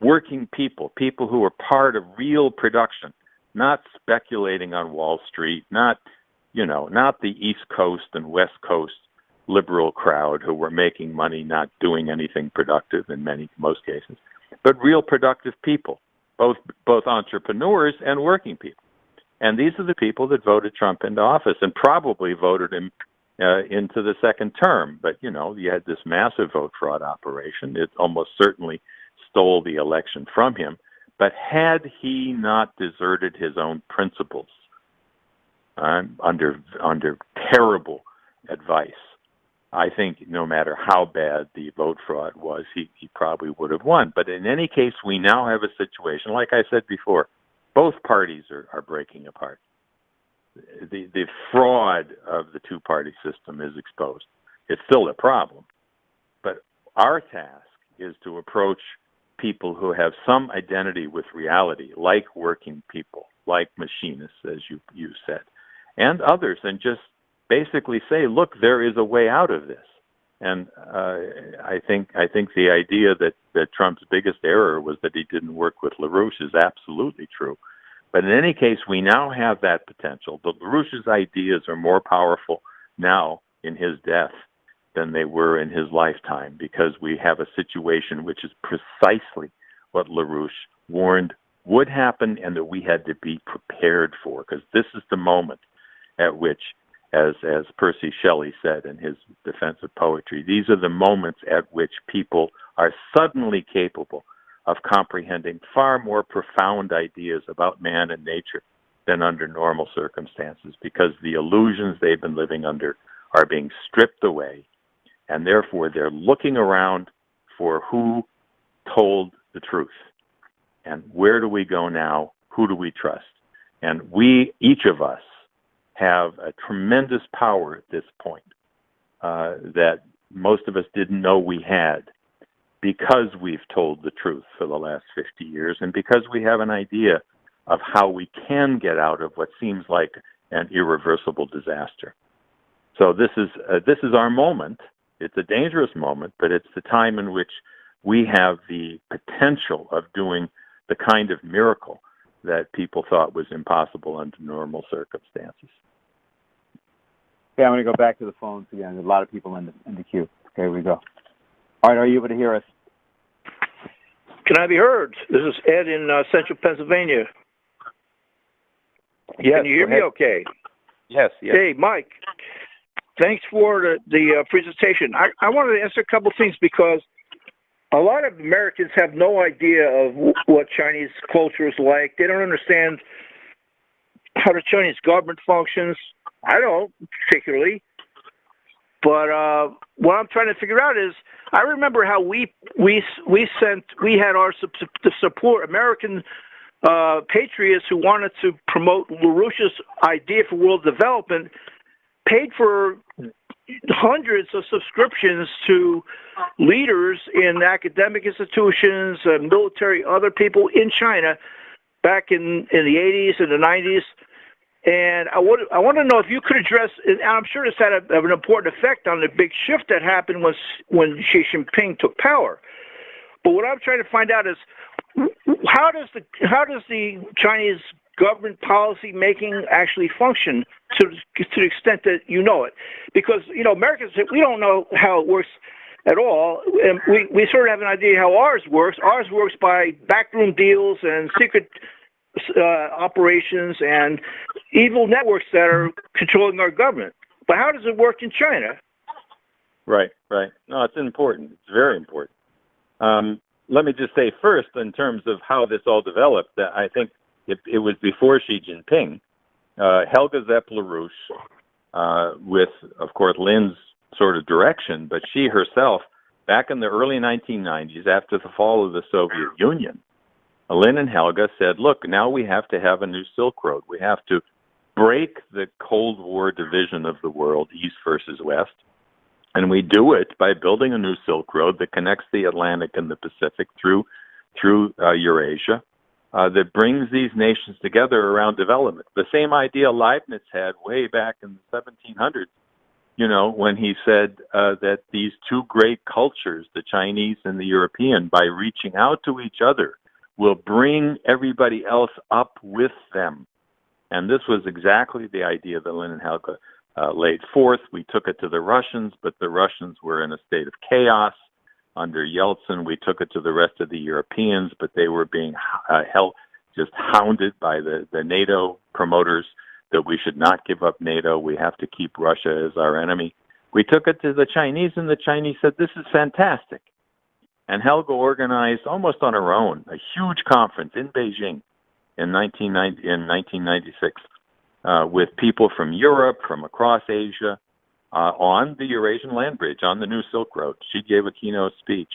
working people, people who are part of real production, not speculating on Wall Street, not the East Coast and West Coast liberal crowd who were making money, not doing anything productive in most cases, but real productive people, both entrepreneurs and working people. And these are the people that voted Trump into office and probably voted him into the second term. But, you had this massive vote fraud operation. It almost certainly stole the election from him. But had he not deserted his own principles under terrible advice, I think no matter how bad the vote fraud was, he probably would have won. But in any case, we now have a situation, like I said before, both parties are breaking apart. The fraud of the two-party system is exposed. It's still a problem. But our task is to approach people who have some identity with reality, like working people, like machinists, as you said, and others, and just basically say, look, there is a way out of this. And I think the idea that Trump's biggest error was that he didn't work with LaRouche is absolutely true. But in any case, we now have that potential. But LaRouche's ideas are more powerful now in his death than they were in his lifetime, because we have a situation which is precisely what LaRouche warned would happen and that we had to be prepared for, because this is the moment at which, as Percy Shelley said in his Defense of Poetry, these are the moments at which people are suddenly capable of comprehending far more profound ideas about man and nature than under normal circumstances, because the illusions they've been living under are being stripped away, and therefore they're looking around for who told the truth. And where do we go now? Who do we trust? And each of us, have a tremendous power at this point that most of us didn't know we had, because we've told the truth for the last 50 years and because we have an idea of how we can get out of what seems like an irreversible disaster. So this is our moment. It's a dangerous moment, but it's the time in which we have the potential of doing the kind of miracle that people thought was impossible under normal circumstances. Okay, I'm going to go back to the phones again. There's a lot of people in the queue. Okay, here we go. All right, are you able to hear us, Can I be heard? This is Ed in central Pennsylvania. Yes, can you hear me okay? Yes. Hey, Mike. Thanks for the presentation. I wanted to answer a couple things because a lot of Americans have no idea of what Chinese culture is like. They don't understand how the Chinese government functions. I don't particularly. But what I'm trying to figure out is, I remember how we had our support American patriots who wanted to promote LaRouche's idea for world development, paid for hundreds of subscriptions to leaders in academic institutions, military, other people in China back in the 80s and the 90s. And I want to know if you could address, and I'm sure this had an important effect on the big shift that happened when Xi Jinping took power. But what I'm trying to find out is how does the Chinese government policy making actually function to the extent that you know it? Because Americans, we don't know how it works at all, and we sort of have an idea how ours works. Ours works by backroom deals and secret operations and evil networks that are controlling our government. But how does it work in China? Right. No, it's important. It's very important. Let me just say first, in terms of how this all developed, that I think it was before Xi Jinping. Helga LaRouche, with, of course, Lynn's sort of direction, but she herself, back in the early 1990s, after the fall of the Soviet Union, Lynn and Helga said, look, now we have to have a new Silk Road. We have to break the Cold War division of the world, East versus West. And we do it by building a new Silk Road that connects the Atlantic and the Pacific through Eurasia, that brings these nations together around development. The same idea Leibniz had way back in the 1700s, when he said that these two great cultures, the Chinese and the European, by reaching out to each other, will bring everybody else up with them. And this was exactly the idea that Lynn and Helga laid forth. We took it to the Russians, but the Russians were in a state of chaos. Under Yeltsin, we took it to the rest of the Europeans, but they were being just hounded by the NATO promoters that we should not give up NATO. We have to keep Russia as our enemy. We took it to the Chinese, and the Chinese said, this is fantastic. And Helga organized, almost on her own, a huge conference in Beijing in 1996 with people from Europe, from across Asia, on the Eurasian land bridge, on the new Silk Road. She gave a keynote speech.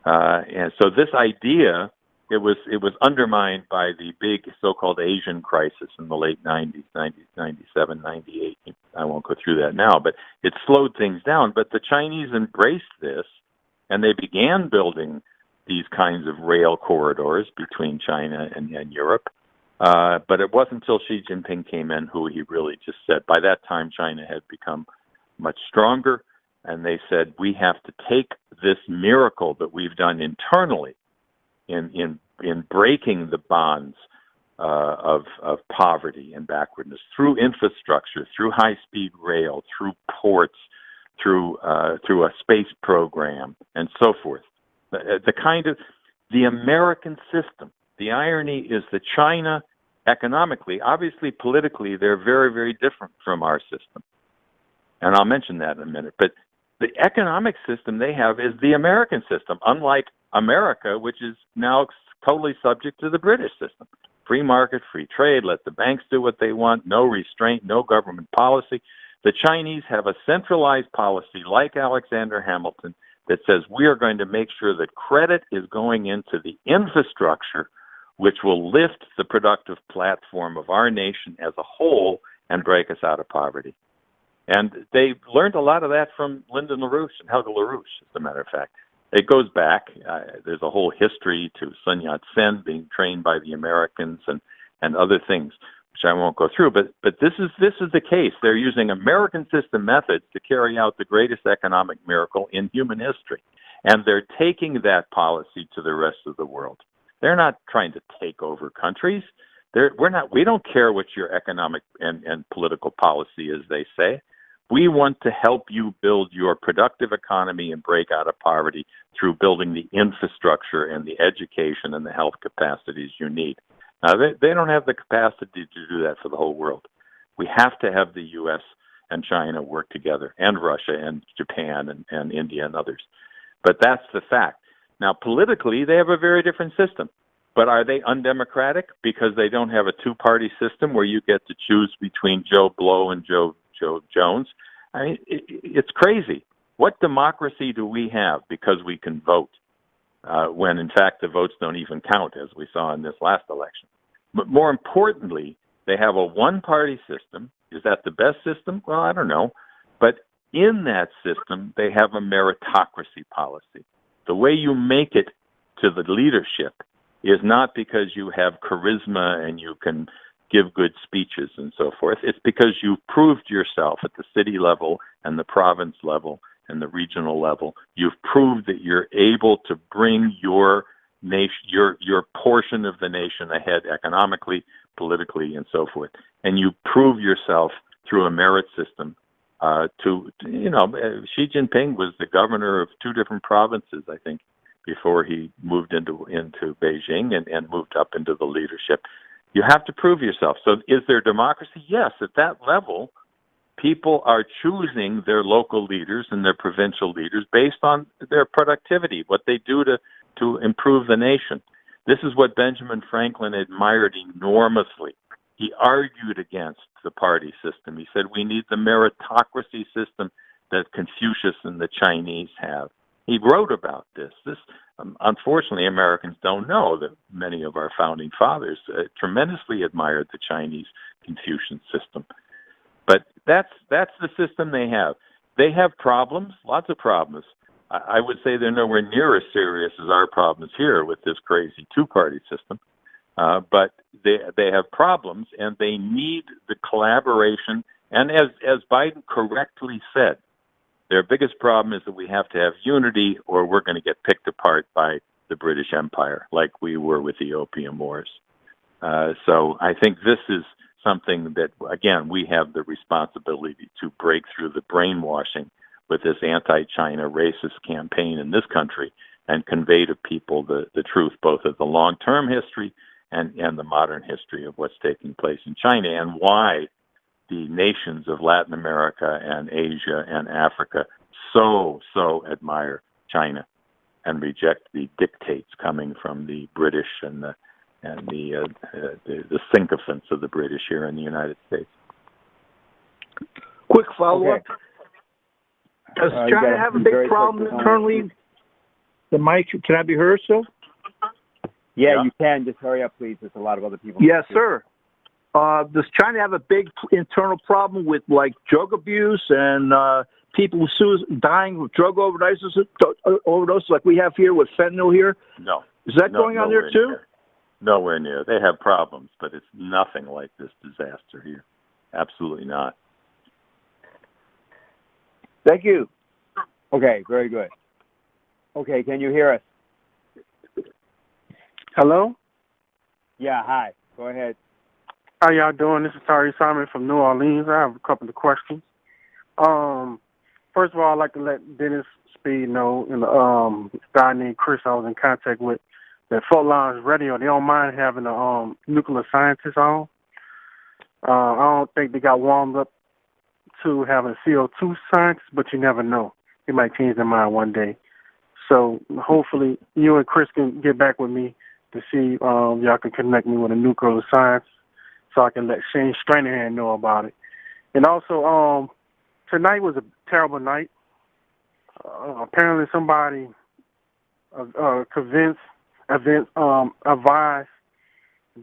And so this idea, it was undermined by the big so-called Asian crisis in the late 90s, 97, 98. I won't go through that now, but it slowed things down. But the Chinese embraced this, and they began building these kinds of rail corridors between China and Europe. But it wasn't until Xi Jinping came in who he really just said, by that time China had become much stronger, and they said, we have to take this miracle that we've done internally in breaking the bonds of poverty and backwardness through infrastructure, through high-speed rail, through ports, through a space program, and so forth. The American system. The irony is that China, economically, obviously politically, they're very, very different from our system. And I'll mention that in a minute. But the economic system they have is the American system, unlike America, which is now totally subject to the British system. Free market, free trade, let the banks do what they want, no restraint, no government policy. The Chinese have a centralized policy like Alexander Hamilton that says we are going to make sure that credit is going into the infrastructure which will lift the productive platform of our nation as a whole and break us out of poverty. And they learned a lot of that from Lyndon LaRouche and Helga LaRouche, as a matter of fact. It goes back. There's a whole history to Sun Yat-sen being trained by the Americans and other things, which I won't go through. But this is the case. They're using American system methods to carry out the greatest economic miracle in human history. And they're taking that policy to the rest of the world. They're not trying to take over countries. We don't care what your economic and political policy is, they say. We want to help you build your productive economy and break out of poverty through building the infrastructure and the education and the health capacities you need. Now, they don't have the capacity to do that for the whole world. We have to have the U.S. and China work together, and Russia and Japan and India and others. But that's the fact. Now, politically, they have a very different system. But are they undemocratic because they don't have a two-party system where you get to choose between Joe Blow and Joe Jones? I mean, it's crazy. What democracy do we have because we can vote when, in fact, the votes don't even count, as we saw in this last election? But more importantly, they have a one-party system. Is that the best system? Well, I don't know. But in that system, they have a meritocracy policy. The way you make it to the leadership is not because you have charisma and you can give good speeches and so forth. It's because you've proved yourself at the city level and the province level and the regional level. You've proved that you're able to bring your nation, your portion of the nation ahead economically, politically, and so forth. And you prove yourself through a merit system. Xi Jinping was the governor of 2 different provinces, I think, before he moved into Beijing and moved up into the leadership. You have to prove yourself. So is there democracy? Yes. At that level, people are choosing their local leaders and their provincial leaders based on their productivity, what they do to improve the nation. This is what Benjamin Franklin admired enormously. He argued against the party system. He said, we need the meritocracy system that Confucius and the Chinese have. He wrote about this. Unfortunately, Americans don't know that many of our founding fathers tremendously admired the Chinese Confucian system. But that's the system they have. They have problems, lots of problems. I would say they're nowhere near as serious as our problems here with this crazy two-party system. But they have problems, and they need the collaboration. And as Biden correctly said, their biggest problem is that we have to have unity or we're going to get picked apart by the British Empire, like we were with the Opium Wars. So I think this is something that, again, we have the responsibility to break through the brainwashing with this anti-China racist campaign in this country and convey to people the truth, both of the long-term history and the modern history of what's taking place in China and why the nations of Latin America and Asia and Africa so admire China and reject the dictates coming from the British and the sycophants of the British here in the United States. Quick follow-up. Okay. Does China have a big problem internally? The mic, can I be heard, sir? Yeah, you can. Just hurry up, please. There's a lot of other people. Yes, sir. Does China have a big internal problem with, like, drug abuse and people dying with drug overdoses like we have here with fentanyl here? No. Is that going on there, too? Nowhere near. They have problems, but it's nothing like this disaster here. Absolutely not. Thank you. Okay, very good. Okay, can you hear us? Hello? Yeah, hi. Go ahead. How y'all doing? This is Tari Simon from New Orleans. I have a couple of questions. First of all, I'd like to let Dennis Speed know, and a guy named Chris I was in contact with, that Fort Lawrence Radio, they don't mind having a nuclear scientist on. I don't think they got warmed up to having CO2 scientists, but you never know. They might change their mind one day. So hopefully you and Chris can get back with me to see y'all can connect me with a nuclear science so I can let Shane Stranahan know about it. And also, tonight was a terrible night. Apparently somebody advised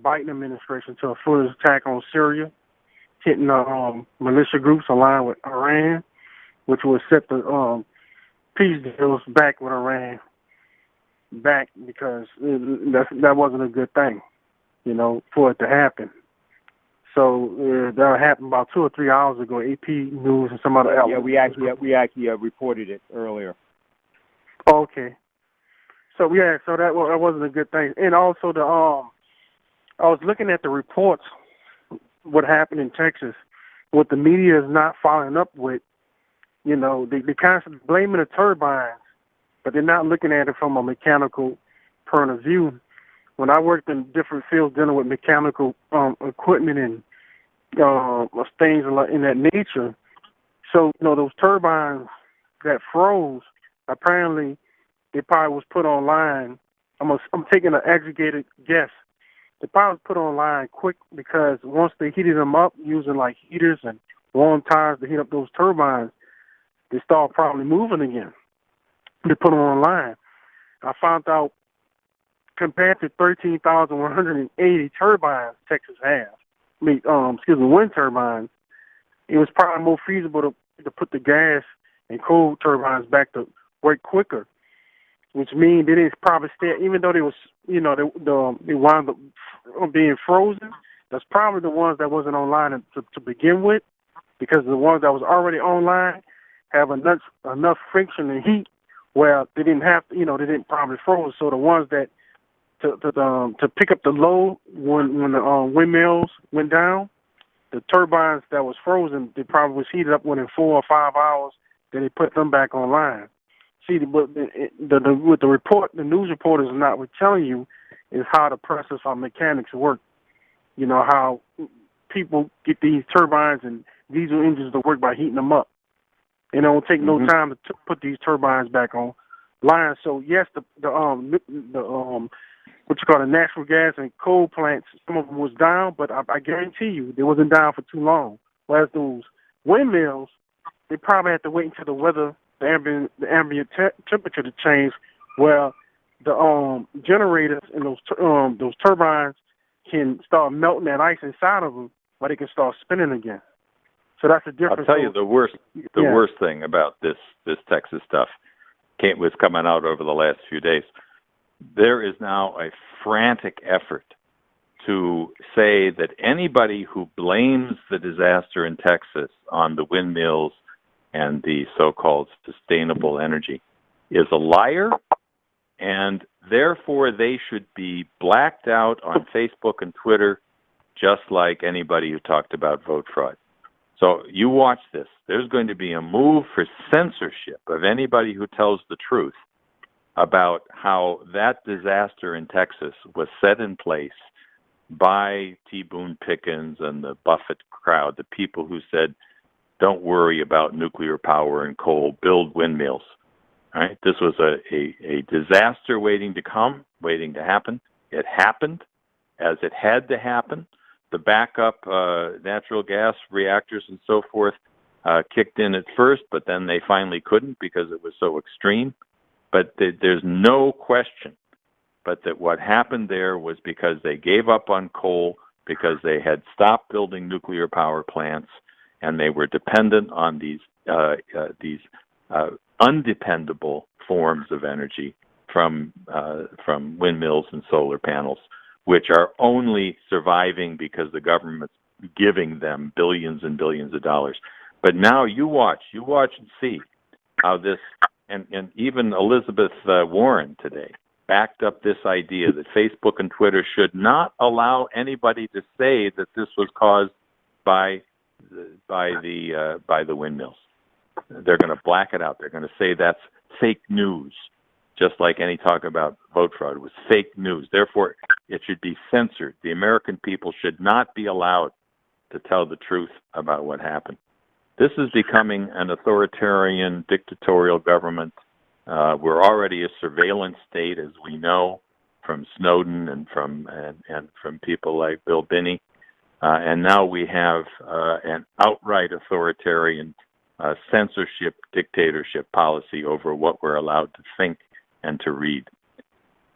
Biden administration to a foolish attack on Syria, hitting militia groups aligned with Iran, which would set the peace deals back with Iran back, because that wasn't a good thing, for it to happen. So that happened about 2 or 3 hours ago. AP News and some other outlets. Yeah, we actually reported it earlier. Okay. So that wasn't a good thing. And also I was looking at the reports, what happened in Texas, what the media is not following up with You know, they constantly blaming the turbines, but they're not looking at it from a mechanical point of view. When I worked in different fields dealing with mechanical equipment and things in that nature, so, you know, those turbines that froze, apparently they probably was put online. I'm taking an aggregated guess. They probably was put online quick because once they heated them up using like heaters and warm tires to heat up those turbines, they start probably moving again. They put them online. I found out compared to 13,180 turbines Texas has, wind turbines, it was probably more feasible to put the gas and coal turbines back to work quicker, which means they didn't probably stay, even though they was, you know, they wound up being frozen. That's probably the ones that wasn't online to begin with, because the ones that was already online have enough friction and heat where they didn't have to, you know, they didn't probably froze. So the ones that to pick up the load when the windmills went down, the turbines that was frozen, they probably was heated up within 4 or 5 hours. Then they put them back online. See, with the report, the news reporters are not telling you is how the process of mechanics work. You know, how people get these turbines and diesel engines to work by heating them up. It don't take no time to put these turbines back on line. So yes, the what you call the natural gas and coal plants, some of them was down, but I guarantee you they wasn't down for too long. Whereas those windmills, they probably had to wait until the ambient temperature to change, where the generators and those turbines can start melting that ice inside of them, where they can start spinning again. So that's the difference. I'll tell you the worst thing about this Texas stuff was coming out over the last few days. There is now a frantic effort to say that anybody who blames the disaster in Texas on the windmills and the so-called sustainable energy is a liar, and therefore they should be blacked out on Facebook and Twitter, just like anybody who talked about vote fraud. So you watch this. There's going to be a move for censorship of anybody who tells the truth about how that disaster in Texas was set in place by T. Boone Pickens and the Buffett crowd, the people who said, don't worry about nuclear power and coal, build windmills. All right? This was a disaster waiting to come, waiting to happen. It happened as it had to happen. The backup natural gas reactors and so forth kicked in at first, but then they finally couldn't because it was so extreme. But there's no question but that what happened there was because they gave up on coal, because they had stopped building nuclear power plants, and they were dependent on these undependable forms of energy from windmills and solar panels, which are only surviving because the government's giving them billions and billions of dollars. But now you watch and see how this, and even Elizabeth Warren today backed up this idea that Facebook and Twitter should not allow anybody to say that this was caused by the windmills. They're going to black it out. They're going to say that's fake news, just like any talk about vote fraud was fake news. Therefore, it should be censored. The American people should not be allowed to tell the truth about what happened. This is becoming an authoritarian, dictatorial government. We're already a surveillance state, as we know, from Snowden and from people like Bill Binney. And now we have an outright authoritarian censorship, dictatorship policy over what we're allowed to think and to read.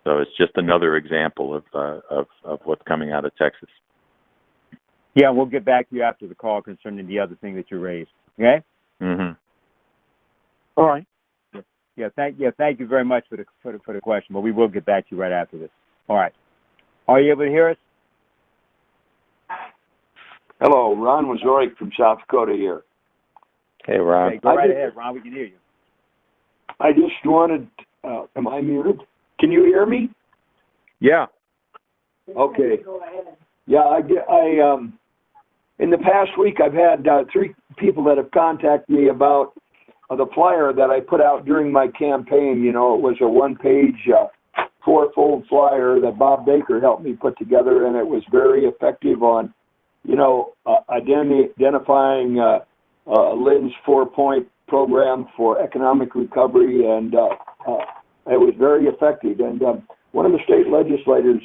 So it's just another example of what's coming out of Texas. Yeah, we'll get back to you after the call concerning the other thing that you raised. Okay? Mm-hmm. All right. Yeah, thank you very much for the question, but we will get back to you right after this. All right. Are you able to hear us? Hello, Ron Wazorik from South Dakota here. Hey, Ron. Okay, go right ahead, Ron. We can hear you. I just wanted, am I muted? Can you hear me? Yeah. Okay. Yeah, I in the past week I've had 3 people that have contacted me about the flyer that I put out during my campaign. You know, it was a one-page, four-fold flyer that Bob Baker helped me put together, and it was very effective on, you know, identifying Lynn's 4-point program for economic recovery, and it was very effective. And one of the state legislators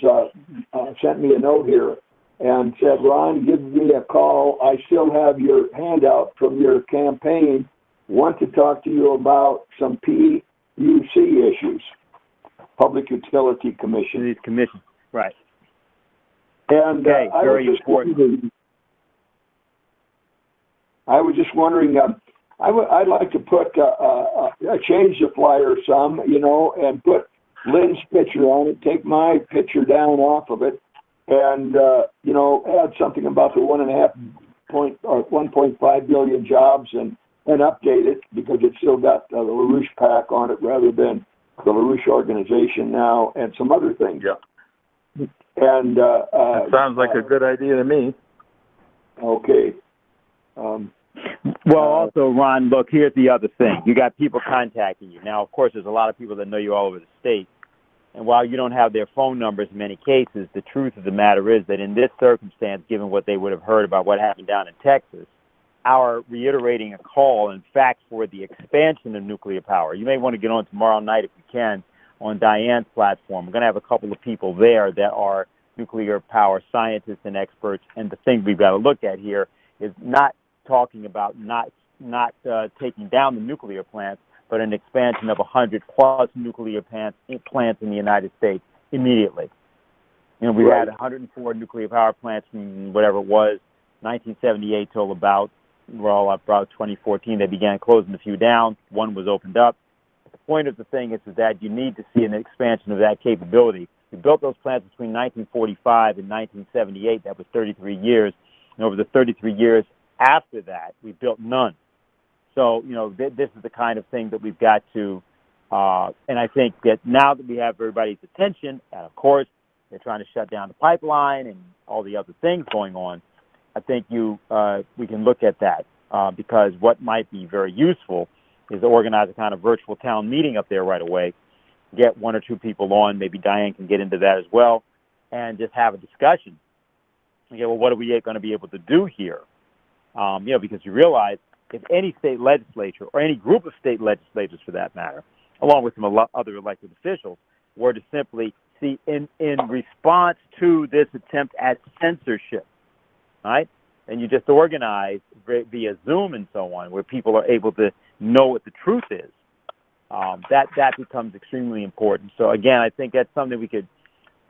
sent me a note here and said, Ron, give me a call. I still have your handout from your campaign. Want to talk to you about some PUC issues, Public Utility Commission. These commissions, right. And okay, very important. I was just wondering, I'd like to put, change the flyer some, you know, and put Lynn's picture on it, take my picture down off of it, and, you know, add something about the 1.5 billion jobs and update it, because it's still got the LaRouche PAC on it rather than the LaRouche organization now, and some other things. Yeah. And that sounds like a good idea to me. Okay. Well, also, Ron, look, here's the other thing. You got people contacting you. Now, of course, there's a lot of people that know you all over the state. And while you don't have their phone numbers in many cases, the truth of the matter is that in this circumstance, given what they would have heard about what happened down in Texas, our reiterating a call, in fact, for the expansion of nuclear power. You may want to get on tomorrow night, if you can, on Diane's platform. We're going to have a couple of people there that are nuclear power scientists and experts. And the thing we've got to look at here is not talking about not taking down the nuclear plants, but an expansion of 100+ nuclear plants in the United States immediately. You know, we had 104 nuclear power plants from whatever it was, 1978 till about 2014. They began closing a few down. One was opened up. The point of the thing is that you need to see an expansion of that capability. We built those plants between 1945 and 1978. That was 33 years. And over the 33 years after that, we built none. So, you know, this is the kind of thing that we've got to, and I think that now that we have everybody's attention, and of course, they're trying to shut down the pipeline and all the other things going on, I think we can look at that because what might be very useful is to organize a kind of virtual town meeting up there right away, get one or two people on, maybe Diane can get into that as well, and just have a discussion. Okay, well, what are we going to be able to do here? You know, because you realize if any state legislature or any group of state legislators for that matter, along with some other elected officials, were to simply see in response to this attempt at censorship, right? And you just organize via Zoom and so on, where people are able to know what the truth is. That becomes extremely important. So again, I think that's something we could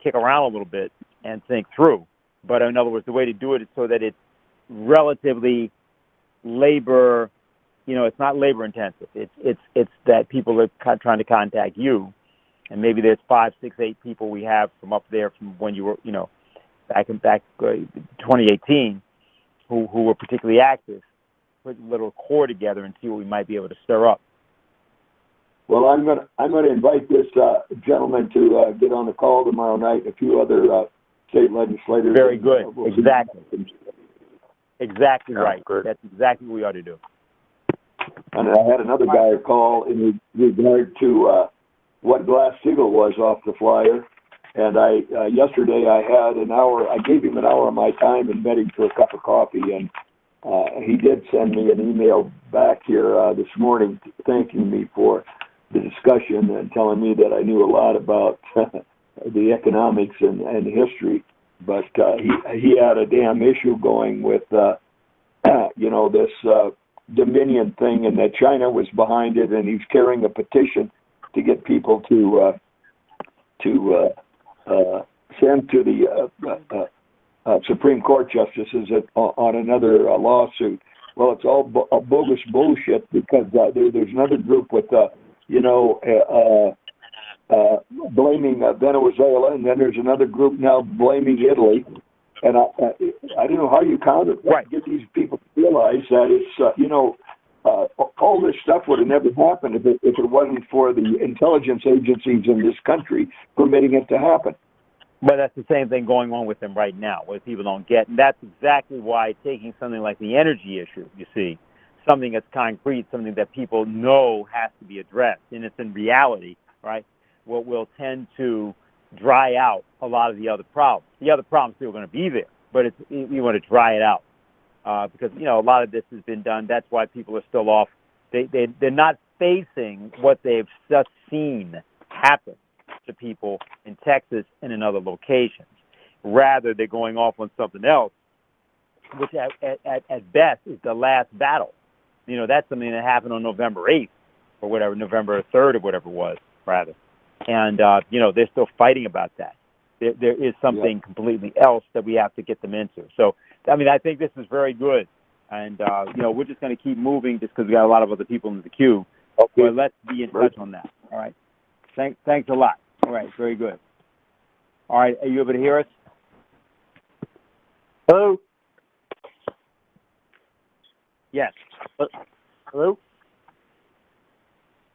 kick around a little bit and think through. But in other words, the way to do it is so that it's relatively labor, you know, it's not labor intensive. It's that people are trying to contact you, and maybe there's 5, 6, 8 people we have from up there from when you were, you know, back 2018, who were particularly active. Put a little core together and see what we might be able to stir up. Well, I'm gonna invite this gentleman to get on the call tomorrow night. A few other state legislators. Very good. Exactly right. Good. That's exactly what we ought to do. And I had another guy call in regard to what Glass-Steagall was off the flyer. And yesterday I had an hour. I gave him an hour of my time and met him for a cup of coffee. And he did send me an email back here this morning thanking me for the discussion and telling me that I knew a lot about the economics and history. But he had a damn issue going with, you know, this Dominion thing, and that China was behind it, and he's carrying a petition to get people to send to the Supreme Court justices on another lawsuit. Well, it's all bogus bullshit because there's another group with, you know, blaming Venezuela, and then there's another group now blaming Italy. And I don't know how you counter that. Get these people to realize that it's, you know, all this stuff would have never happened if it wasn't for the intelligence agencies in this country permitting it to happen. But that's the same thing going on with them right now, what people don't get. And that's exactly why taking something like the energy issue, you see, something that's concrete, something that people know has to be addressed, and it's in reality, right, what will tend to dry out a lot of the other problems. The other problems still going to be there, but you want to dry it out because, you know, a lot of this has been done. That's why people are still off. They're not facing what they've just seen happen to people in Texas and in other locations. Rather, they're going off on something else, which at best is the last battle. You know, that's something that happened on November 8th or whatever, November 3rd or whatever it was, rather. And, you know, they're still fighting about that. There is something completely else that we have to get them into. So, I mean, I think this is very good. And, you know, we're just going to keep moving just because we got a lot of other people in the queue. Okay. But let's be in touch on that. All right. Thanks a lot. All right. Very good. All right. Are you able to hear us? Hello? Yes. Hello?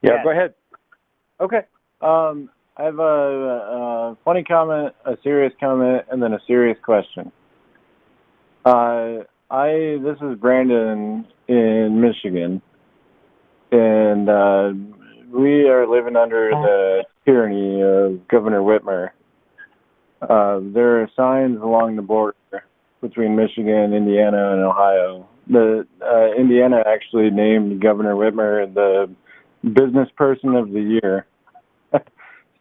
Yeah, go ahead. Okay. I have a funny comment, a serious comment, and then a serious question. This is Brandon in Michigan, and we are living under the tyranny of Governor Whitmer. There are signs along the border between Michigan, Indiana, and Ohio. Indiana actually named Governor Whitmer the Business Person of the Year.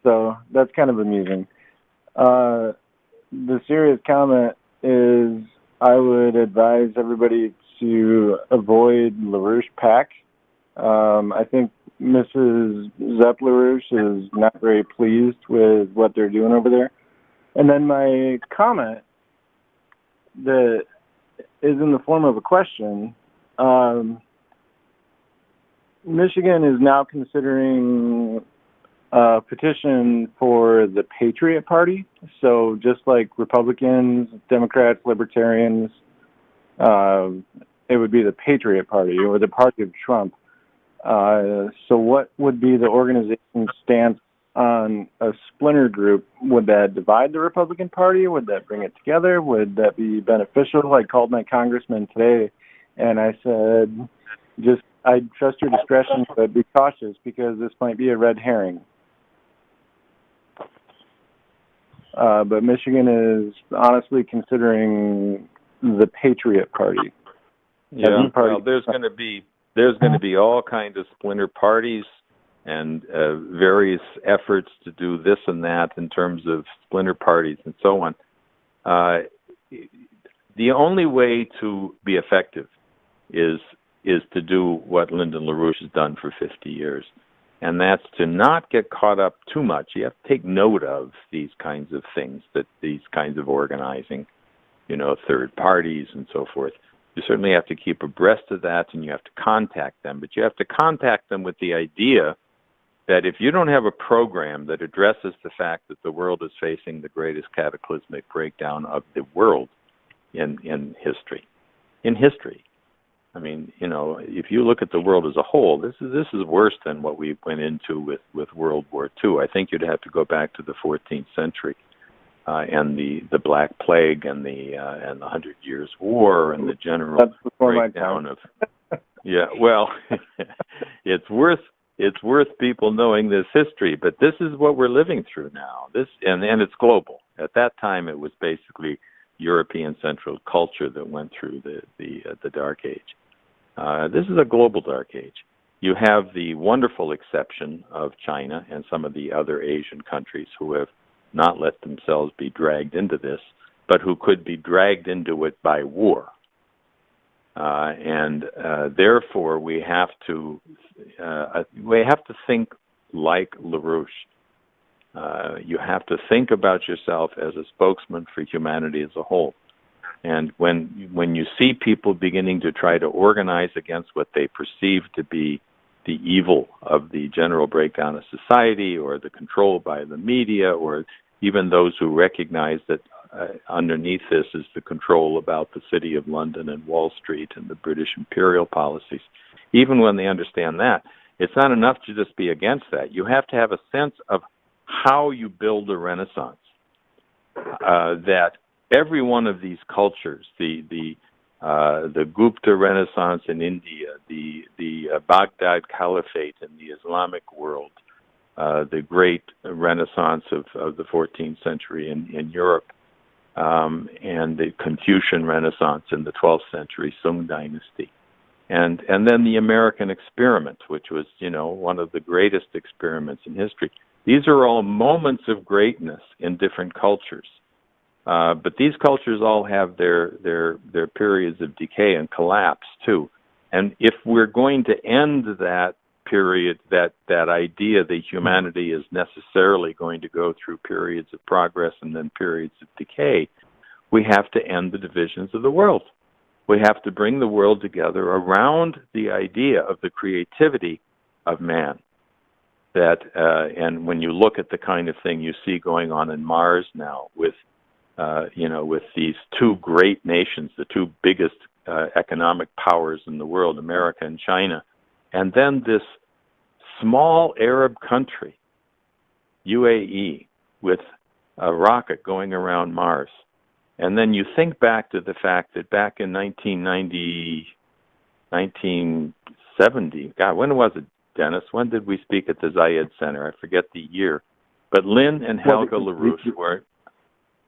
So that's kind of amusing. The serious comment is I would advise everybody to avoid LaRouche PAC. I think Mrs. Zepp LaRouche is not very pleased with what they're doing over there. And then my comment that is in the form of a question. Michigan is now considering a petition for the Patriot Party. So just like Republicans, Democrats, Libertarians, it would be the Patriot Party or the party of Trump. So what would be the organization's stance on a splinter group? Would that divide the Republican Party? Would that bring it together? Would that be beneficial? I called my congressman today and I said, I trust your discretion, but be cautious because this might be a red herring. But Michigan is honestly considering the Patriot Party. Yeah, well, there's going to be all kinds of splinter parties and various efforts to do this and that in terms of splinter parties and so on. The only way to be effective is to do what Lyndon LaRouche has done for 50 years, and that's to not get caught up too much. You have to take note of these kinds of things, that these kinds of organizing, you know, third parties and so forth. You certainly have to keep abreast of that, and you have to contact them, but you have to contact them with the idea that if you don't have a program that addresses the fact that the world is facing the greatest cataclysmic breakdown of the world in history. I mean, you know, if you look at the world as a whole, this is worse than what we went into with World War II. I think you'd have to go back to the 14th century and the Black Plague and the 100 Years' War and the general breakdown of. Yeah, well, it's worth people knowing this history, but this is what we're living through now. And it's global. At that time, it was basically European Central culture that went through the Dark Age. This is a global Dark Age. You have the wonderful exception of China and some of the other Asian countries who have not let themselves be dragged into this, but who could be dragged into it by war. And therefore, we have to think like LaRouche. You have to think about yourself as a spokesman for humanity as a whole. And when you see people beginning to try to organize against what they perceive to be the evil of the general breakdown of society, or the control by the media, or even those who recognize that underneath this is the control about the City of London and Wall Street and the British imperial policies, even when they understand that, it's not enough to just be against that. You have to have a sense of how you build a renaissance, that every one of these cultures, the the Gupta Renaissance in India, the Baghdad Caliphate in the Islamic world, the great Renaissance of the 14th century in Europe, and the Confucian Renaissance in the 12th century, Sung Dynasty. And then the American experiment, which was, one of the greatest experiments in history. These are all moments of greatness in different cultures. But these cultures all have their periods of decay and collapse too. And if we're going to end that period, that idea that humanity is necessarily going to go through periods of progress and then periods of decay, we have to end the divisions of the world. We have to bring the world together around the idea of the creativity of man. And when you look at the kind of thing you see going on in Mars now with these two great nations, the two biggest economic powers in the world, America and China, and then this small Arab country, UAE, with a rocket going around Mars. And then you think back to the fact that back in 1970, God, when was it, Dennis? When did we speak at the Zayed Center? I forget the year. But Lynn and Helga LaRouche were...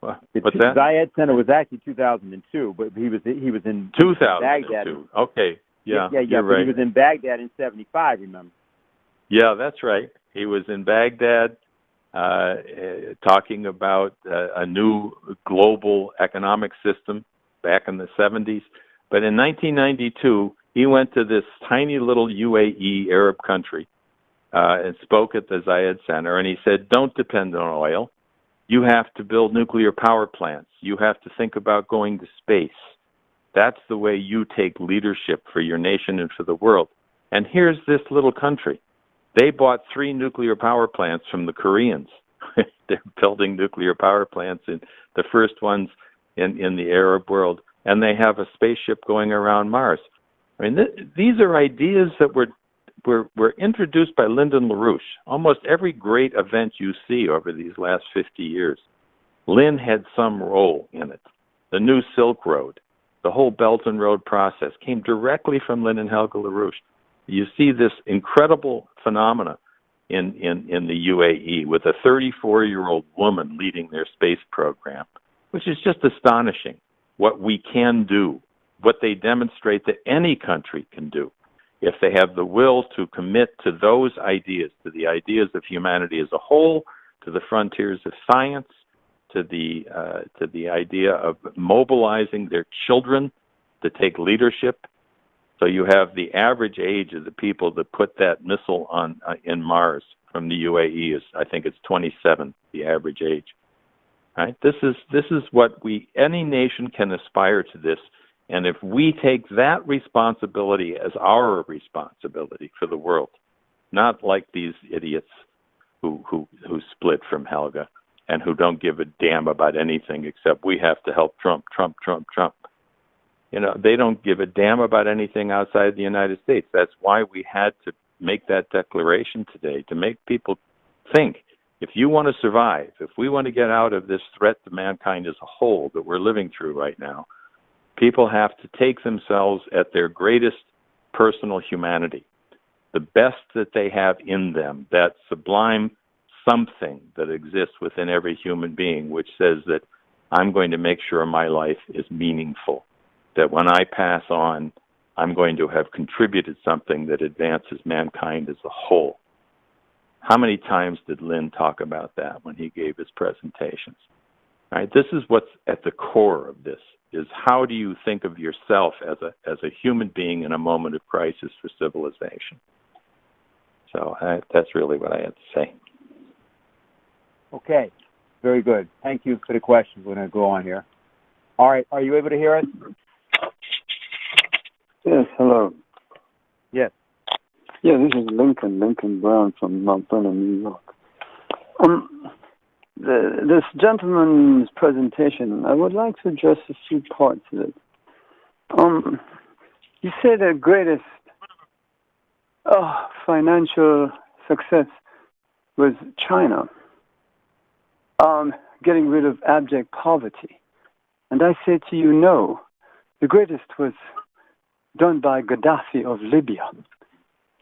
What's that? Zayed Center was actually 2002, but he was in 2002. Baghdad. Okay, yeah, you're right. He was in Baghdad in '75. Remember? Yeah, that's right. He was in Baghdad talking about a new global economic system back in the 70s. But in 1992, he went to this tiny little UAE Arab country and spoke at the Zayed Center, and he said, "Don't depend on oil. You have to build nuclear power plants. You have to think about going to space. That's the way you take leadership for your nation and for the world." And here's this little country. They bought 3 nuclear power plants from the Koreans. They're building nuclear power plants, in the first ones in the Arab world, and they have a spaceship going around Mars. I mean, these are ideas that were introduced by Lyndon LaRouche. Almost every great event you see over these last 50 years, Lynn had some role in it. The new Silk Road, the whole Belt and Road process came directly from Lynn and Helga LaRouche. You see this incredible phenomena in the UAE with a 34-year-old woman leading their space program, which is just astonishing what we can do, what they demonstrate that any country can do if they have the will to commit to those ideas, to the ideas of humanity as a whole, to the frontiers of science, to the idea of mobilizing their children to take leadership. So you have the average age of the people that put that missile on in Mars from the UAE is, I think it's 27, the average age. Right? This is what any nation can aspire to this. And if we take that responsibility as our responsibility for the world, not like these idiots who split from Helga and who don't give a damn about anything except we have to help Trump. They don't give a damn about anything outside the United States. That's why we had to make that declaration today, to make people think, if you want to survive, if we want to get out of this threat to mankind as a whole that we're living through right now, people have to take themselves at their greatest personal humanity, the best that they have in them, that sublime something that exists within every human being, which says that I'm going to make sure my life is meaningful, that when I pass on, I'm going to have contributed something that advances mankind as a whole. How many times did Lynn talk about that when he gave his presentations? Right? This is what's at the core of this, is how do you think of yourself as a human being in a moment of crisis for civilization? So that's really what I had to say. Okay, very good. Thank you for the question. We're going to go on here. All right, are you able to hear us? Yes, hello. Yes. Yeah, this is Lincoln Brown from Mount Vernon, New York. This gentleman's presentation, I would like to address a few parts of it. You say the greatest financial success was China, getting rid of abject poverty. And I say to you, no. The greatest was done by Gaddafi of Libya.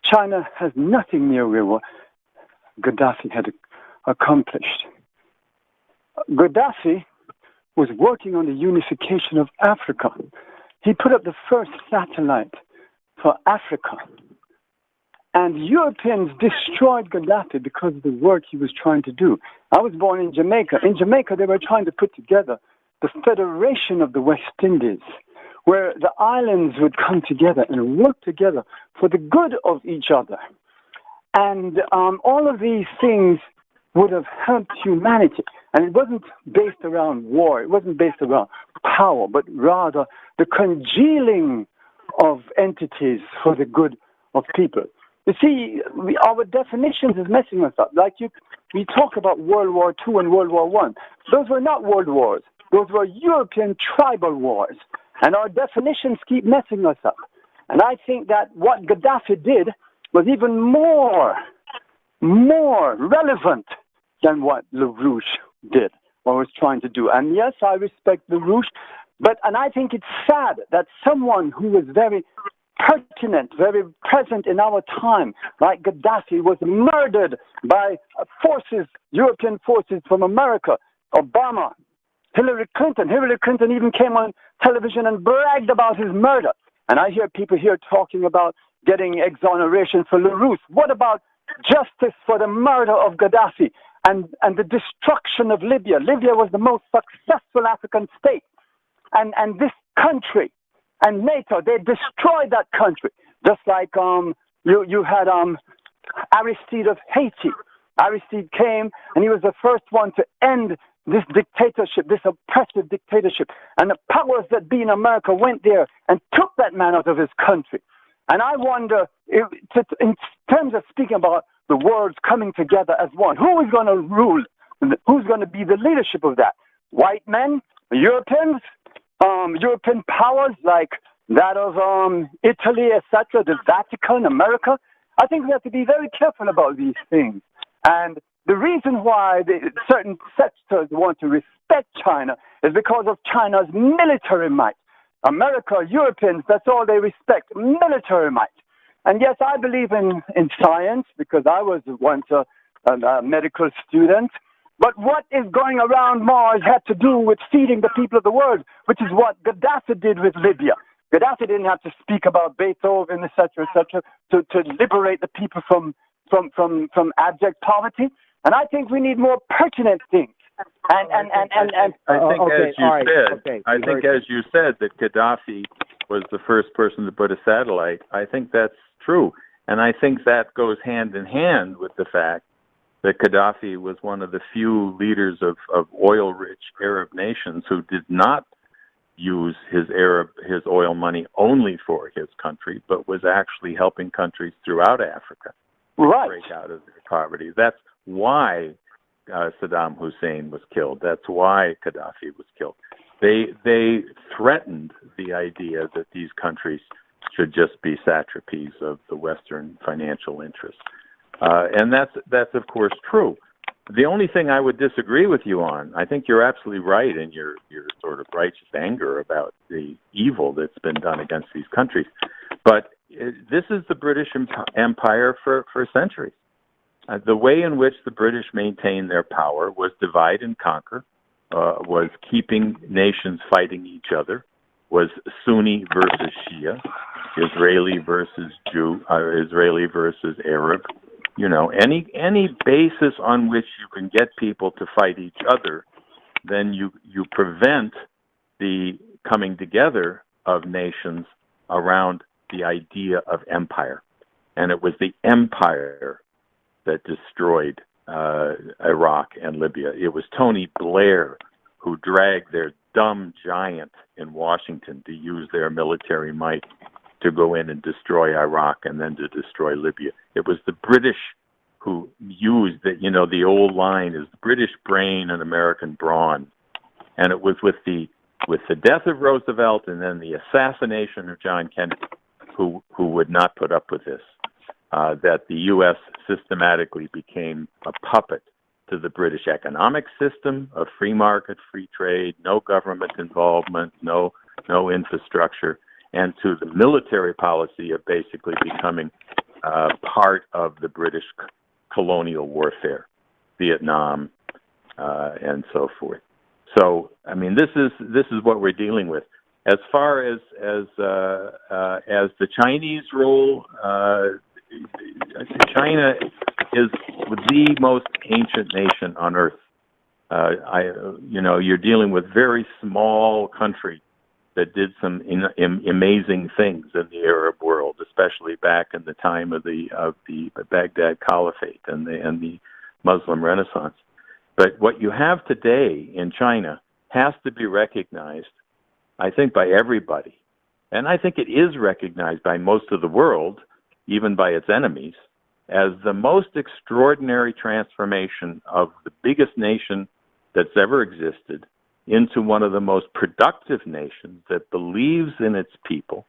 China has nothing near what Gaddafi had accomplished. Gaddafi was working on the unification of Africa. He put up the first satellite for Africa. And Europeans destroyed Gaddafi because of the work he was trying to do. I was born in Jamaica. In Jamaica, they were trying to put together the Federation of the West Indies, where the islands would come together and work together for the good of each other. And all of these things would have helped humanity. And it wasn't based around war. It wasn't based around power, but rather the congealing of entities for the good of people. You see, our definitions is messing us up. Like we talk about World War II and World War I. Those were not world wars. Those were European tribal wars. And our definitions keep messing us up. And I think that what Gaddafi did was even more relevant than what LaRouche did or was trying to do. And yes, I respect LaRouche, and I think it's sad that someone who was very pertinent, very present in our time, like Gaddafi, was murdered by forces, European forces from America, Obama, Hillary Clinton. Hillary Clinton even came on television and bragged about his murder. And I hear people here talking about getting exoneration for LaRouche. What about justice for the murder of Gaddafi and the destruction of Libya? Libya was the most successful African state. And this country and NATO, they destroyed that country. Just like you had Aristide of Haiti. Aristide came and he was the first one to end this dictatorship, this oppressive dictatorship. And the powers that be in America went there and took that man out of his country. And I wonder, in terms of speaking about the worlds coming together as one, who is going to rule? Who's going to be the leadership of that? White men? Europeans? European powers like that of Italy, etc., the Vatican, America? I think we have to be very careful about these things. And the reason why certain sectors want to respect China is because of China's military might. America, Europeans, that's all they respect, military might. And yes, I believe in science because I was once a medical student. But what is going around Mars had to do with feeding the people of the world, which is what Gaddafi did with Libya. Gaddafi didn't have to speak about Beethoven, etc., to liberate the people from abject poverty. And I think we need more pertinent things. I think, as you said, that Gaddafi was the first person to put a satellite. I think that's true, and I think that goes hand in hand with the fact that Gaddafi was one of the few leaders of oil-rich Arab nations who did not use his oil money only for his country, but was actually helping countries throughout Africa break out of their poverty. That's why Saddam Hussein was killed. That's why Gaddafi was killed. They threatened the idea that these countries should just be satrapies of the Western financial interests. And that's of course true. The only thing I would disagree with you on, I think you're absolutely right in your sort of righteous anger about the evil that's been done against these countries. But this is the British Empire for centuries. The way in which the British maintained their power was divide and conquer, was keeping nations fighting each other, was Sunni versus Shia, Israeli versus Jew, Israeli versus Arab. You know, any basis on which you can get people to fight each other, then you prevent the coming together of nations around the idea of empire. And it was the empire that destroyed Iraq and Libya. It was Tony Blair who dragged their dumb giant in Washington to use their military might to go in and destroy Iraq and then to destroy Libya. It was the British who used that, you know, the old line is British brain and American brawn. And it was with the death of Roosevelt and then the assassination of John Kennedy, who would not put up with this, that the U.S. systematically became a puppet to the British economic system of free market, free trade, no government involvement, no no infrastructure, and to the military policy of basically becoming part of the British colonial warfare, Vietnam, and so forth. So, I mean, this is what we're dealing with. As far as the Chinese role, China is the most ancient nation on earth. You're dealing with very small country that did some amazing things in the Arab world, especially back in the time of the Baghdad Caliphate and the Muslim Renaissance. But what you have today in China has to be recognized, I think, by everybody. And I think it is recognized by most of the world, even by its enemies, as the most extraordinary transformation of the biggest nation that's ever existed into one of the most productive nations that believes in its people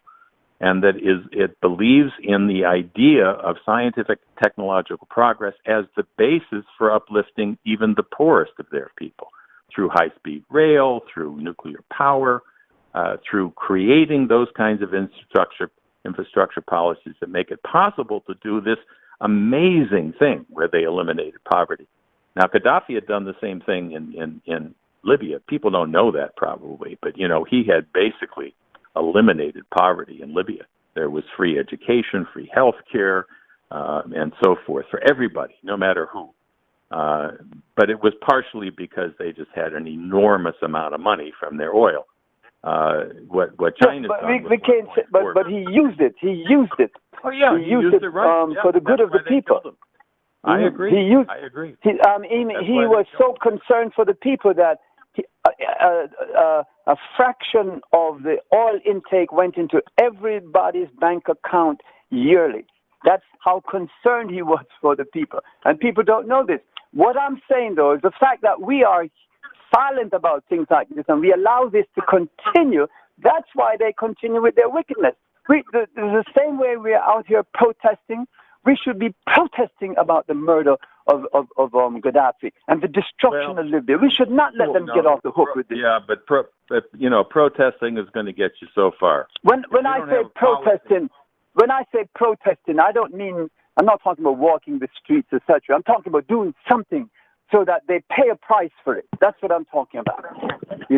and that it believes in the idea of scientific technological progress as the basis for uplifting even the poorest of their people through high-speed rail, through nuclear power, through creating those kinds of infrastructure policies that make it possible to do this amazing thing where they eliminated poverty. Now, Gaddafi had done the same thing in Libya. People don't know that probably, but, he had basically eliminated poverty in Libya. There was free education, free health care, and so forth for everybody, no matter who. But it was partially because they just had an enormous amount of money from their oil. What China's done we can't say, but he used it. He used it. Oh yeah, he used it right. for the good of the people. I agree. I agree. He was so concerned for the people that a fraction of the oil intake went into everybody's bank account yearly. That's how concerned he was for the people. And people don't know this. What I'm saying, though, is the fact that we are silent about things like this and we allow this to continue. That's why they continue with their wickedness. The same way we are out here protesting, we should be protesting about the murder of Gaddafi and the destruction of Libya. We should not let them get off the hook with this. Yeah, but protesting is going to get you so far. When I say protesting, I don't mean, I'm not talking about walking the streets, etc. I'm talking about doing something so that they pay a price for it. That's what I'm talking about. We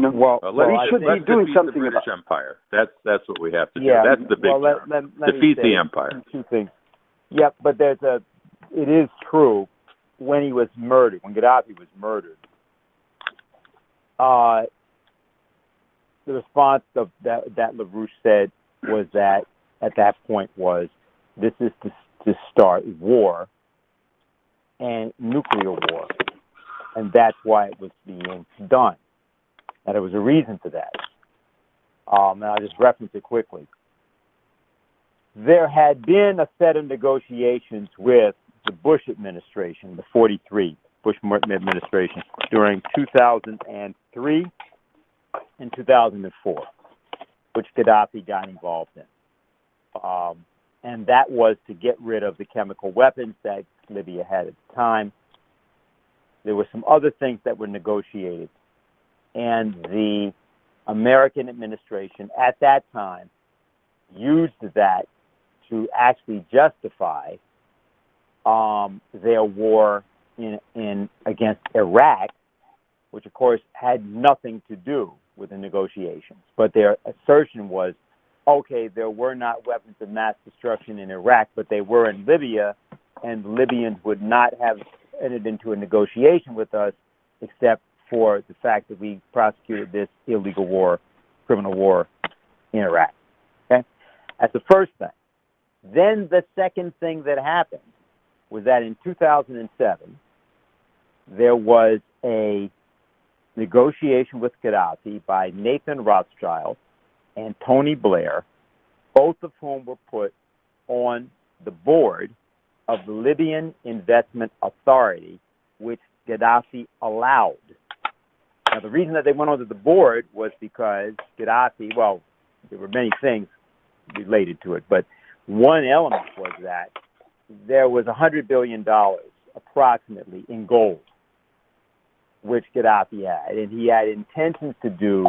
should be doing something about the British Empire. That's what we have to do. Yeah, that's the big defeat the empire. Two things. Yep, but it is true. When he was murdered, when Gaddafi was murdered, the response of that LaRouche said was that at that point was, this is to start war and nuclear war, and that's why it was being done. And there was a reason for that. And I'll just reference it quickly. There had been a set of negotiations with the Bush administration, the 43 Bush administration, during 2003 and 2004, which Gaddafi got involved in. And that was to get rid of the chemical weapons that Libya had at the time. There were some other things that were negotiated. And the American administration at that time used that to actually justify their war in against Iraq, which of course had nothing to do with the negotiations. But their assertion was, okay, there were not weapons of mass destruction in Iraq, but they were in Libya, and the Libyans would not have entered into a negotiation with us except for the fact that we prosecuted this illegal war, criminal war in Iraq. Okay? That's the first thing. Then the second thing that happened was that in 2007, there was a negotiation with Gaddafi by Nathan Rothschild and Tony Blair, both of whom were put on the board of the Libyan Investment Authority, which Gaddafi allowed. Now, the reason that they went onto the board was because Gaddafi, well, there were many things related to it, but one element was that there was $100 billion approximately in gold, which Gaddafi had, and he had intentions to do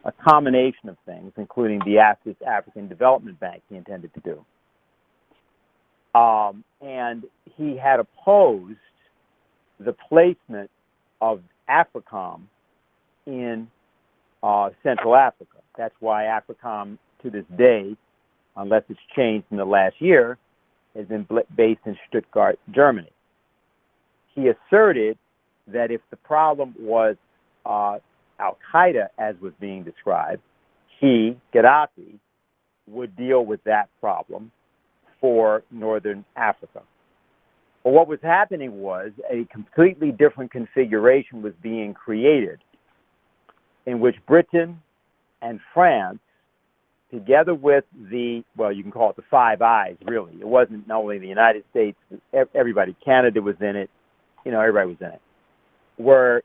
a combination of things. things, including the African Development Bank he intended to do. And he had opposed the placement of AFRICOM in Central Africa. That's why AFRICOM, to this day, unless it's changed in the last year, has been based in Stuttgart, Germany. He asserted that if the problem was Al-Qaeda, as was being described, he, Gaddafi, would deal with that problem for Northern Africa. But what was happening was a completely different configuration was being created in which Britain and France, together with the, well, you can call it the Five Eyes, really. It wasn't not only the United States, everybody, Canada was in it, everybody was in it, were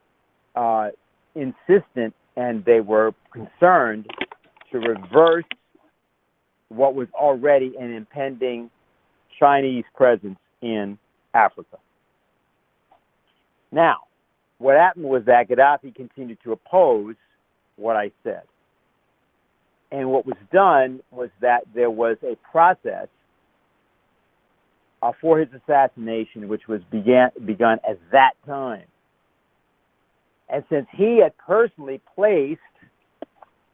insistent, and they were concerned to reverse what was already an impending Chinese presence in Africa. Now, what happened was that Gaddafi continued to oppose what I said. And what was done was that there was a process for his assassination, which was begun at that time. And since he had personally placed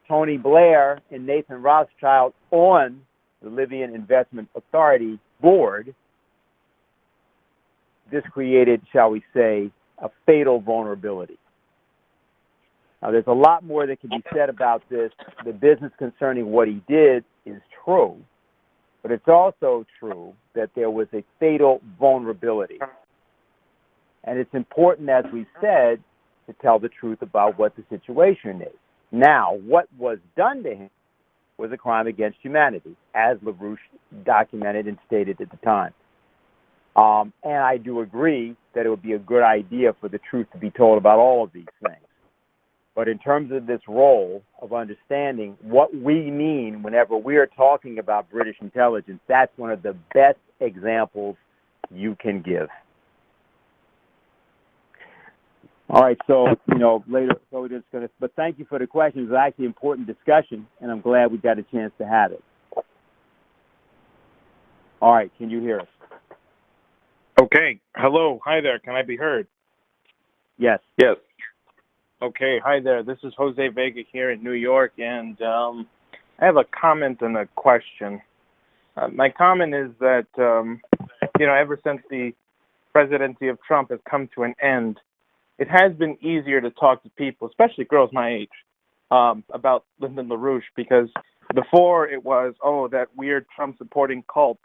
Tony Blair and Nathan Rothschild on the Libyan Investment Authority board, this created, shall we say, a fatal vulnerability. Now, there's a lot more that can be said about this. The business concerning what he did is true, but it's also true that there was a fatal vulnerability. And it's important, as we said, to tell the truth about what the situation is. Now, what was done to him was a crime against humanity, as LaRouche documented and stated at the time. And I do agree that it would be a good idea for the truth to be told about all of these things. But in terms of this role of understanding what we mean whenever we are talking about British intelligence, that's one of the best examples you can give. All right, so, later, so we're just going to, but thank you for the question. It was actually an important discussion, and I'm glad we got a chance to have it. All right, can you hear us? Okay. Hello. Hi there. Can I be heard? Yes. Yes. Okay. Hi there. This is Jose Vega here in New York, and I have a comment and a question. My comment is that, ever since the presidency of Trump has come to an end, it has been easier to talk to people, especially girls my age, about Lyndon LaRouche, because before it was, oh, that weird Trump-supporting cult.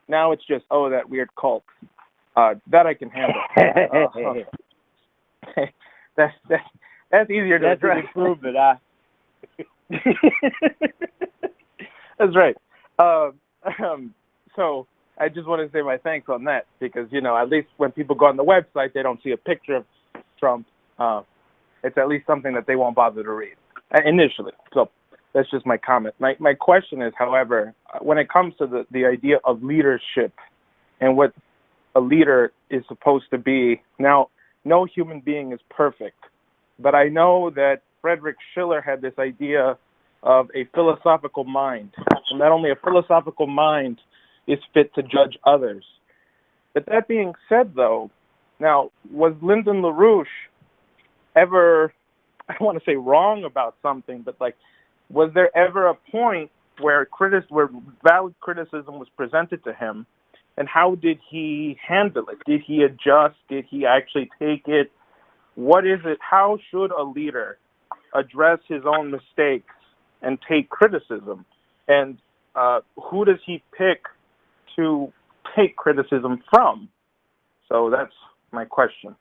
Now it's just, oh, that weird cult. That I can handle. That's easier to That's an improvement, That's right. So I just want to say my thanks on that, because, at least when people go on the website, they don't see a picture of Trump. It's at least something that they won't bother to read initially. So that's just my comment. My question is, however, when it comes to the idea of leadership and what a leader is supposed to be, now, no human being is perfect, but I know that Friedrich Schiller had this idea of a philosophical mind, and that only a philosophical mind is fit to judge others. But that being said, though, now, was Lyndon LaRouche ever, I don't want to say wrong about something, but was there ever a point where valid criticism was presented to him, and how did he handle it? Did he adjust? Did he actually take it? What is it? How should a leader address his own mistakes and take criticism? And who does he pick to take criticism from? So that's my question.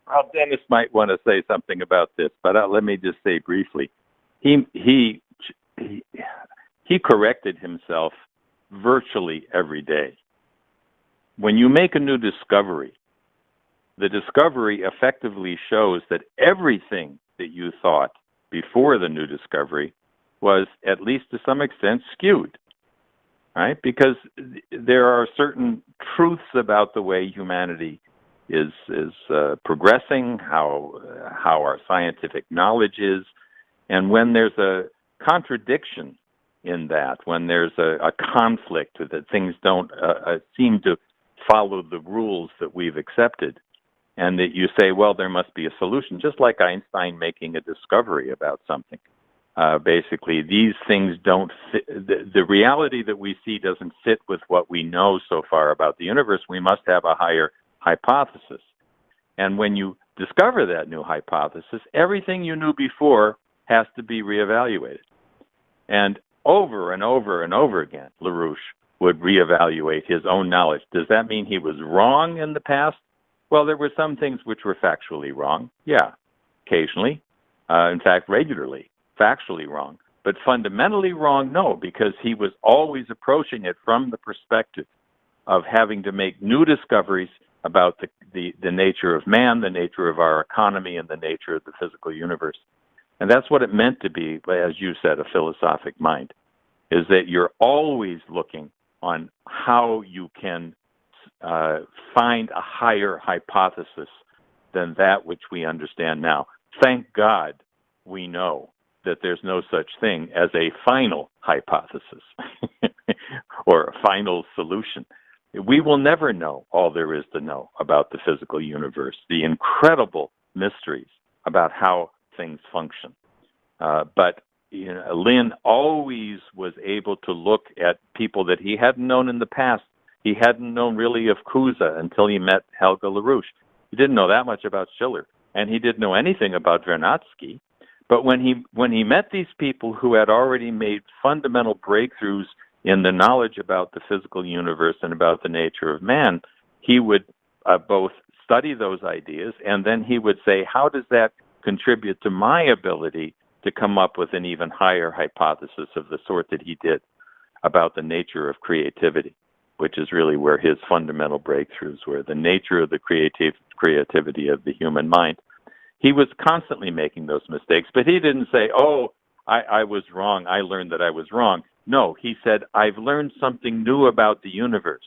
Well, Dennis might want to say something about this, but let me just say briefly. He corrected himself virtually every day. When you make a new discovery, the discovery effectively shows that everything that you thought before the new discovery was, at least to some extent, skewed, right? Because there are certain truths about the way humanity is progressing, how our scientific knowledge is, And when there's a contradiction in that, when there's a conflict, that things don't seem to follow the rules that we've accepted, and that you say, well, there must be a solution, just like Einstein making a discovery about something. Basically, these things don't fit. The reality that we see doesn't fit with what we know so far about the universe. We must have a higher hypothesis. And when you discover that new hypothesis, everything you knew before has to be reevaluated. And over and over and over again, LaRouche would reevaluate his own knowledge. Does that mean he was wrong in the past? Well, there were some things which were factually wrong. Yeah, occasionally. In fact, regularly, factually wrong. But fundamentally wrong, no, because he was always approaching it from the perspective of having to make new discoveries about the nature of man, the nature of our economy, and the nature of the physical universe. And that's what it meant to be, as you said, a philosophic mind, is that you're always looking on how you can find a higher hypothesis than that which we understand now. Thank God we know that there's no such thing as a final hypothesis or a final solution. We will never know all there is to know about the physical universe, the incredible mysteries about how things function. But Lynn always was able to look at people that he hadn't known in the past. He hadn't known really of Cusa until he met Helga LaRouche. He didn't know that much about Schiller, and he didn't know anything about Vernadsky. But when he met these people who had already made fundamental breakthroughs in the knowledge about the physical universe and about the nature of man, he would both study those ideas, and then he would say, how does that contribute to my ability to come up with an even higher hypothesis of the sort that he did about the nature of creativity, which is really where his fundamental breakthroughs were, the nature of the creativity of the human mind. He was constantly making those mistakes, but he didn't say, oh, I was wrong, I learned that I was wrong. No, he said, I've learned something new about the universe,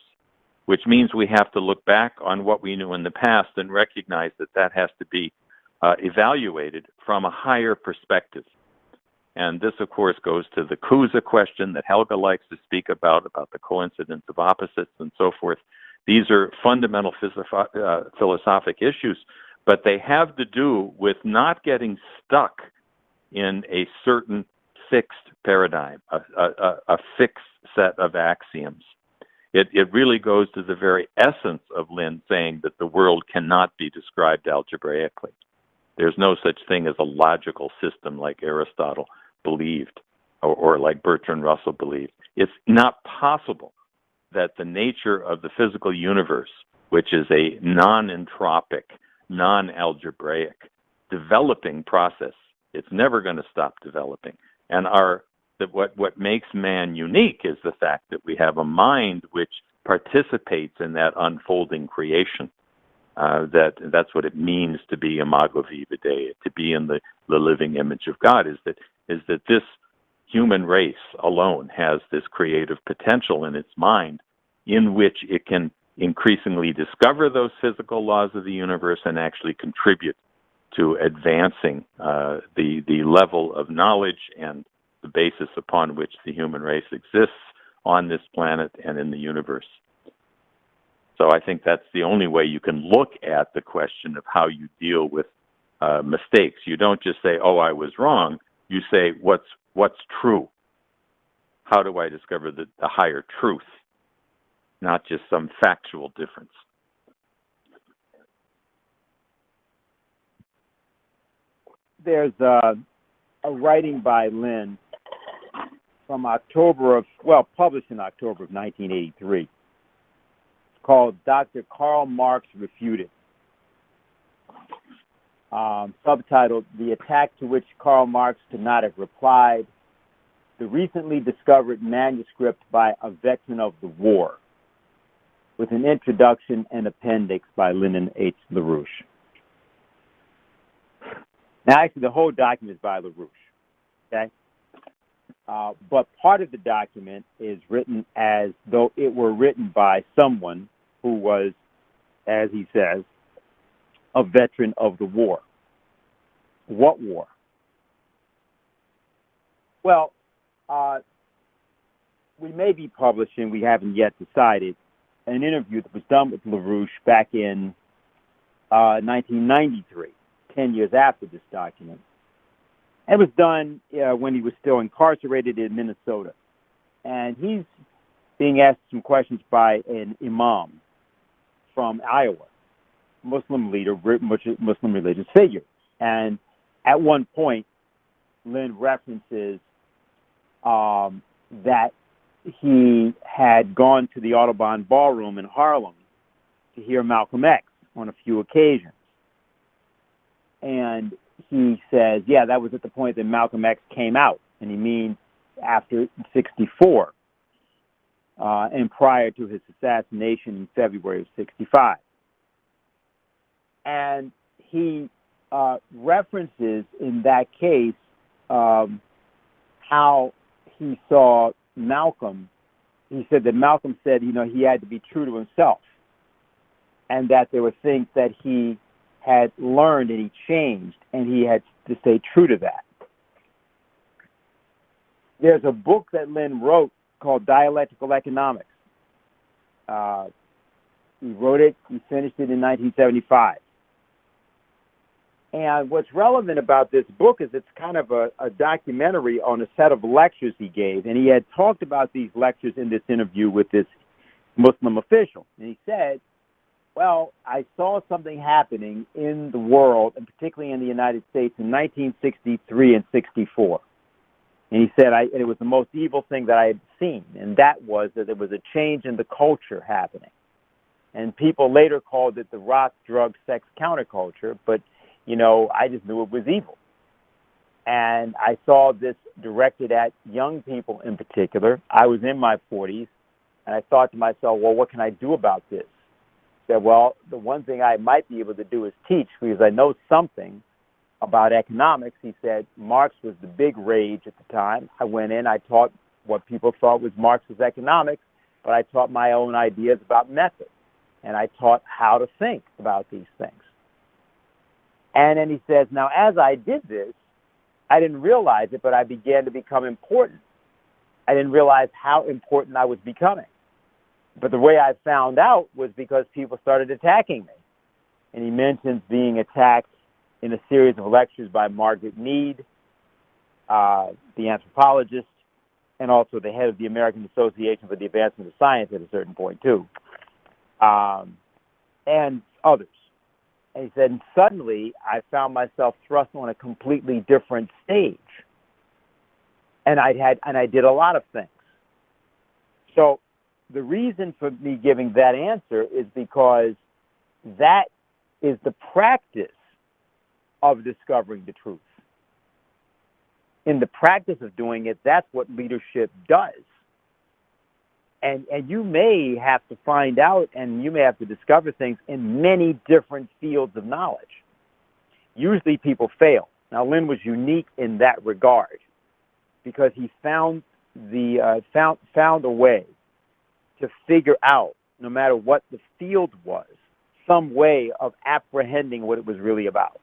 which means we have to look back on what we knew in the past and recognize that that has to be evaluated from a higher perspective. And this, of course, goes to the Cusa question that Helga likes to speak about the coincidence of opposites and so forth. These are fundamental philosophic issues, but they have to do with not getting stuck in a certain fixed paradigm, a fixed set of axioms. It really goes to the very essence of Lynn saying that the world cannot be described algebraically. There's no such thing as a logical system like Aristotle believed or like Bertrand Russell believed. It's not possible that the nature of the physical universe, which is a non-entropic, non-algebraic developing process, it's never going to stop developing. And what makes man unique is the fact that we have a mind which participates in that unfolding creation. That's what it means to be imago viva Dei, to be in the living image of God, is that this human race alone has this creative potential in its mind in which it can increasingly discover those physical laws of the universe and actually contribute to advancing the level of knowledge and the basis upon which the human race exists on this planet and in the universe. So I think that's the only way you can look at the question of how you deal with mistakes. You don't just say, oh, I was wrong. You say, what's true? How do I discover the higher truth, not just some factual difference? There's a writing by Lynn from published in October of 1983. It's called Dr. Karl Marx Refuted. Subtitled, The Attack to Which Karl Marx Could Not Have Replied, the recently discovered manuscript by a veteran of the war, with an introduction and appendix by Lyndon H. LaRouche. Now, actually, the whole document is by LaRouche, okay? But part of the document is written as though it were written by someone who was, as he says, a veteran of the war. What war? Well, we may be publishing, we haven't yet decided, an interview that was done with LaRouche back in 1993, 10 years after this document. It was done when he was still incarcerated in Minnesota. And he's being asked some questions by an imam from Iowa, Muslim leader, Muslim religious figure. And at one point, Lynn references that he had gone to the Audubon Ballroom in Harlem to hear Malcolm X on a few occasions. And he says, yeah, that was at the point that Malcolm X came out, and he means after 64, and prior to his assassination in February of 65. And he references in that case how he saw Malcolm. He said that Malcolm said, he had to be true to himself, and that there were things that he had learned and he changed, and he had to stay true to that. There's a book that Lynn wrote called Dialectical Economics. He wrote it, he finished it in 1975. And what's relevant about this book is it's kind of a documentary on a set of lectures he gave. And he had talked about these lectures in this interview with this Muslim official. And he said, well, I saw something happening in the world, and particularly in the United States, in 1963 and 64. And he said it was the most evil thing that I had seen, and that was that there was a change in the culture happening. And people later called it the rock, drug, sex counterculture, but, I just knew it was evil. And I saw this directed at young people in particular. I was in my 40s, and I thought to myself, well, what can I do about this? I said, well, the one thing I might be able to do is teach, because I know something about economics. He said Marx was the big rage at the time. I went in, I taught what people thought was Marxist economics, but I taught my own ideas about method, and I taught how to think about these things. And then he says, now as I did this, I didn't realize it, but I began to become important. I didn't realize how important I was becoming. But the way I found out was because people started attacking me. And he mentions being attacked in a series of lectures by Margaret Mead, the anthropologist, and also the head of the American Association for the Advancement of Science at a certain point, too, and others. And he said, and suddenly I found myself thrust on a completely different stage. And I did a lot of things. So the reason for me giving that answer is because that is the practice of discovering the truth. In the practice of doing it, that's what leadership does. And you may have to find out, and you may have to discover things in many different fields of knowledge. Usually people fail. Now, Lynn was unique in that regard because he found a way to figure out, no matter what the field was, some way of apprehending what it was really about.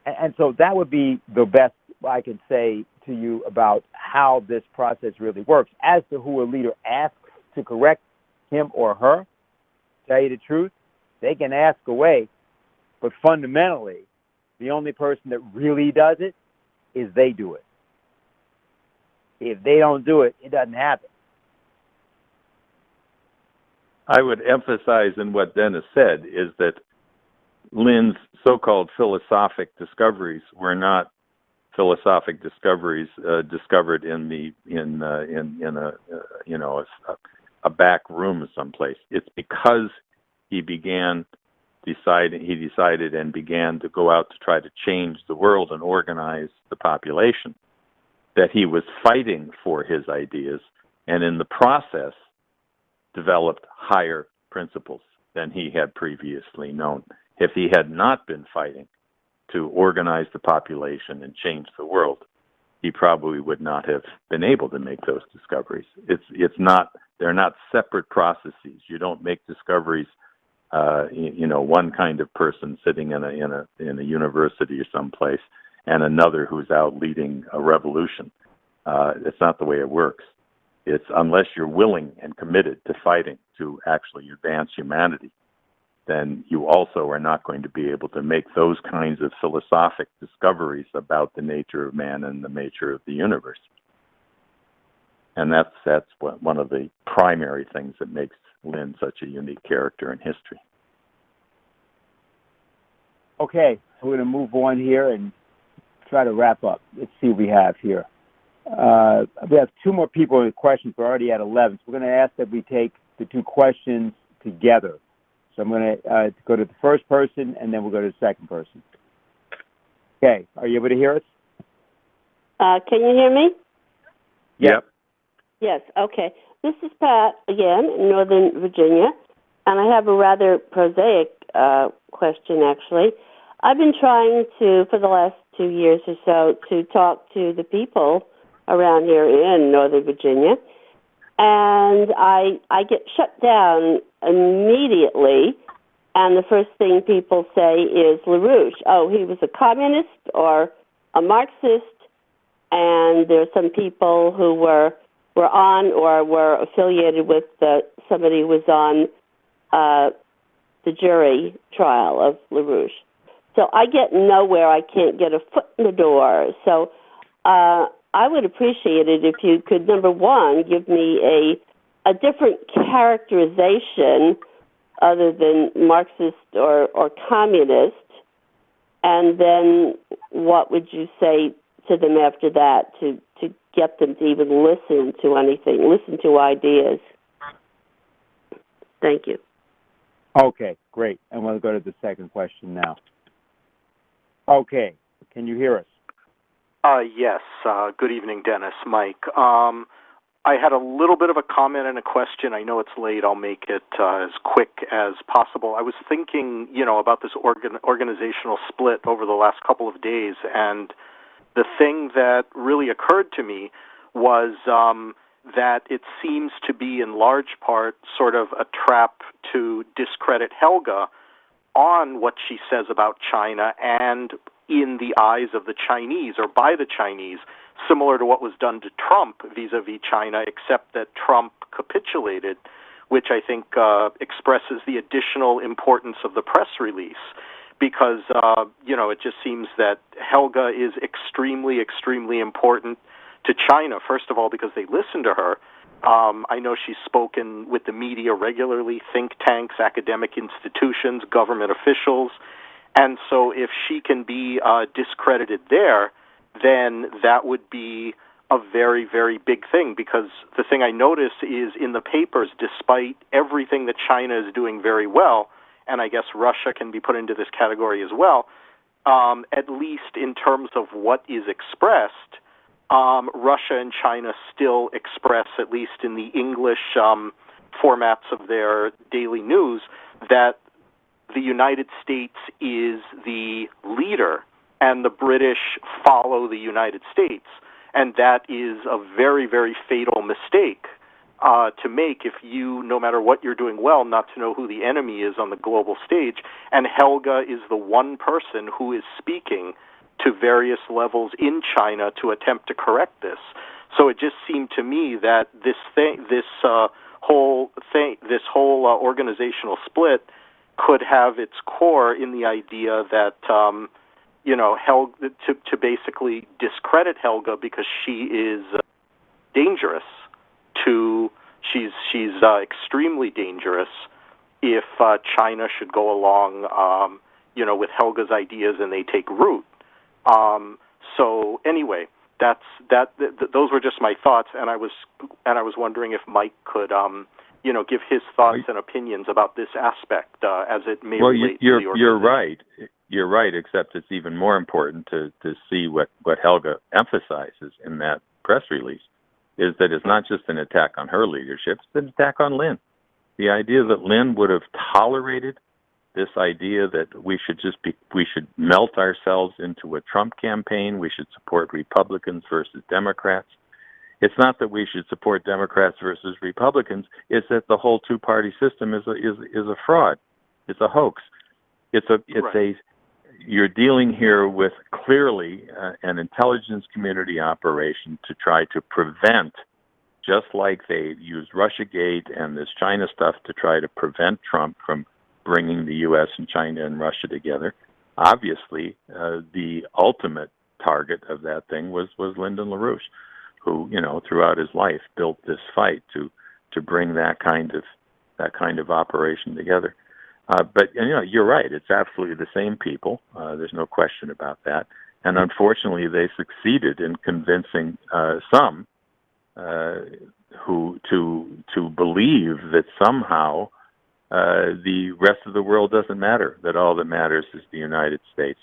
And so that would be the best I can say to you about how this process really works. As to who a leader asks to correct him or her, tell you the truth, they can ask away, but fundamentally, the only person that really does it is they do it. If they don't do it, it doesn't happen. I would emphasize in what Dennis said is that Lynn's so-called philosophic discoveries were not philosophic discoveries discovered in a back room someplace. It's because he decided and began to go out to try to change the world and organize the population, that he was fighting for his ideas, and in the process developed higher principles than he had previously known. If he had not been fighting to organize the population and change the world, he probably would not have been able to make those discoveries. They're not separate processes. You don't make discoveries, one kind of person sitting in a university or someplace, and another who's out leading a revolution. It's not the way it works. It's unless you're willing and committed to fighting to actually advance humanity, then you also are not going to be able to make those kinds of philosophic discoveries about the nature of man and the nature of the universe. And that's one of the primary things that makes Lynn such a unique character in history. Okay, we're going to move on here and try to wrap up. Let's see what we have here. We have two more people with questions. We're already at 11. So we're going to ask that we take the two questions together. So I'm going to go to the first person, and then we'll go to the second person. Okay, are you able to hear us? Can you hear me? Yep. Yes, okay. This is Pat again in Northern Virginia, and I have a rather prosaic question, actually. I've been trying to, for the last 2 years or so, to talk to the people around here in Northern Virginia, and I get shut down immediately, and the first thing people say is LaRouche. Oh, he was a communist or a Marxist, and there are some people who were on or were affiliated with somebody who was on the jury trial of LaRouche. So I get nowhere. I can't get a foot in the door. So I would appreciate it if you could, number one, give me a different characterization other than Marxist or communist, and then what would you say to them after that to get them to even listen to anything, listen to ideas? Thank you. Okay, great. And we'll go to the second question now. Okay, can you hear us? Yes. Good evening, Dennis. Mike. I had a little bit of a comment and a question. I know it's late. I'll make it as quick as possible. I was thinking, about this organizational split over the last couple of days, and the thing that really occurred to me was that it seems to be in large part sort of a trap to discredit Helga on what she says about China and in the eyes of the Chinese or by the Chinese, similar to what was done to Trump vis-a-vis China, except that Trump capitulated, which I think expresses the additional importance of the press release. Because, it just seems that Helga is extremely, extremely important to China, first of all, because they listen to her. I know she's spoken with the media regularly, think tanks, academic institutions, government officials. And so if she can be discredited there, then that would be a very, very big thing. Because the thing I notice is in the papers, despite everything that China is doing very well, and I guess Russia can be put into this category as well, at least in terms of what is expressed, Russia and China still express, at least in the English formats of their daily news, that the United States is the leader and the British follow the United States. And that is a very, very fatal mistake to make if you, no matter what you're doing well, not to know who the enemy is on the global stage. And Helga is the one person who is speaking to various levels in China to attempt to correct this. So it just seemed to me that this whole organizational split could have its core in the idea that Helga, to basically discredit Helga because she is dangerous. She's extremely dangerous if China should go along, with Helga's ideas and they take root. So anyway, those were just my thoughts, and I was wondering if Mike could, give his thoughts and opinions about this aspect as it may relate to the organization. You're right. You're right, except it's even more important to see what Helga emphasizes in that press release, is that it's not just an attack on her leadership, it's an attack on Lynn. The idea that Lynn would have tolerated this idea that we should melt ourselves into a Trump campaign, we should support Republicans versus Democrats. It's not that we should support Democrats versus Republicans, it's that the whole two-party system is a fraud. It's a hoax. It's a you're dealing here with clearly an intelligence community operation to try to prevent, just like they used Russiagate and this China stuff to try to prevent Trump from bringing the U.S. and China and Russia together. Obviously, the ultimate target of that thing was Lyndon LaRouche, who, throughout his life built this fight to bring that kind of operation together. But you're right. It's absolutely the same people. There's no question about that. And unfortunately, they succeeded in convincing some who to believe that somehow the rest of the world doesn't matter, that all that matters is the United States,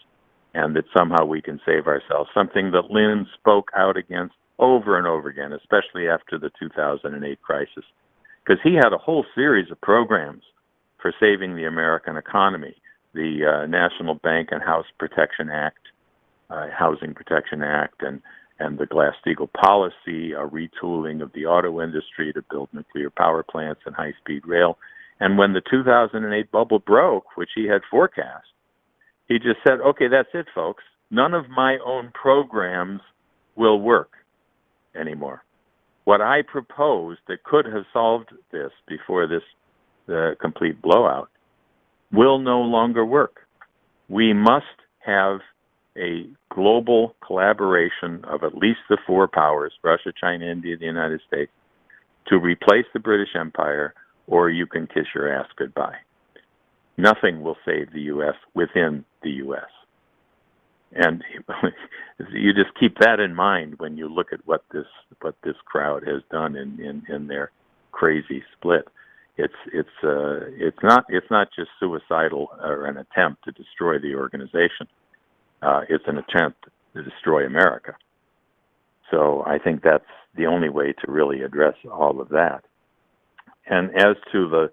and that somehow we can save ourselves, something that Lynn spoke out against over and over again, especially after the 2008 crisis, because he had a whole series of programs for saving the American economy, the National Bank and Housing Protection Act, and the Glass-Steagall policy, a retooling of the auto industry to build nuclear power plants and high-speed rail. And when the 2008 bubble broke, which he had forecast, he just said, okay, that's it, folks. None of my own programs will work anymore. What I proposed that could have solved this before the complete blowout will no longer work. We must have a global collaboration of at least the four powers, Russia, China, India, the United States, to replace the British Empire, or you can kiss your ass goodbye. Nothing will save the U.S. within the U.S. And you just keep that in mind when you look at what this crowd has done in their crazy split. It's not just suicidal or an attempt to destroy the organization. It's an attempt to destroy America. So I think that's the only way to really address all of that. And as to the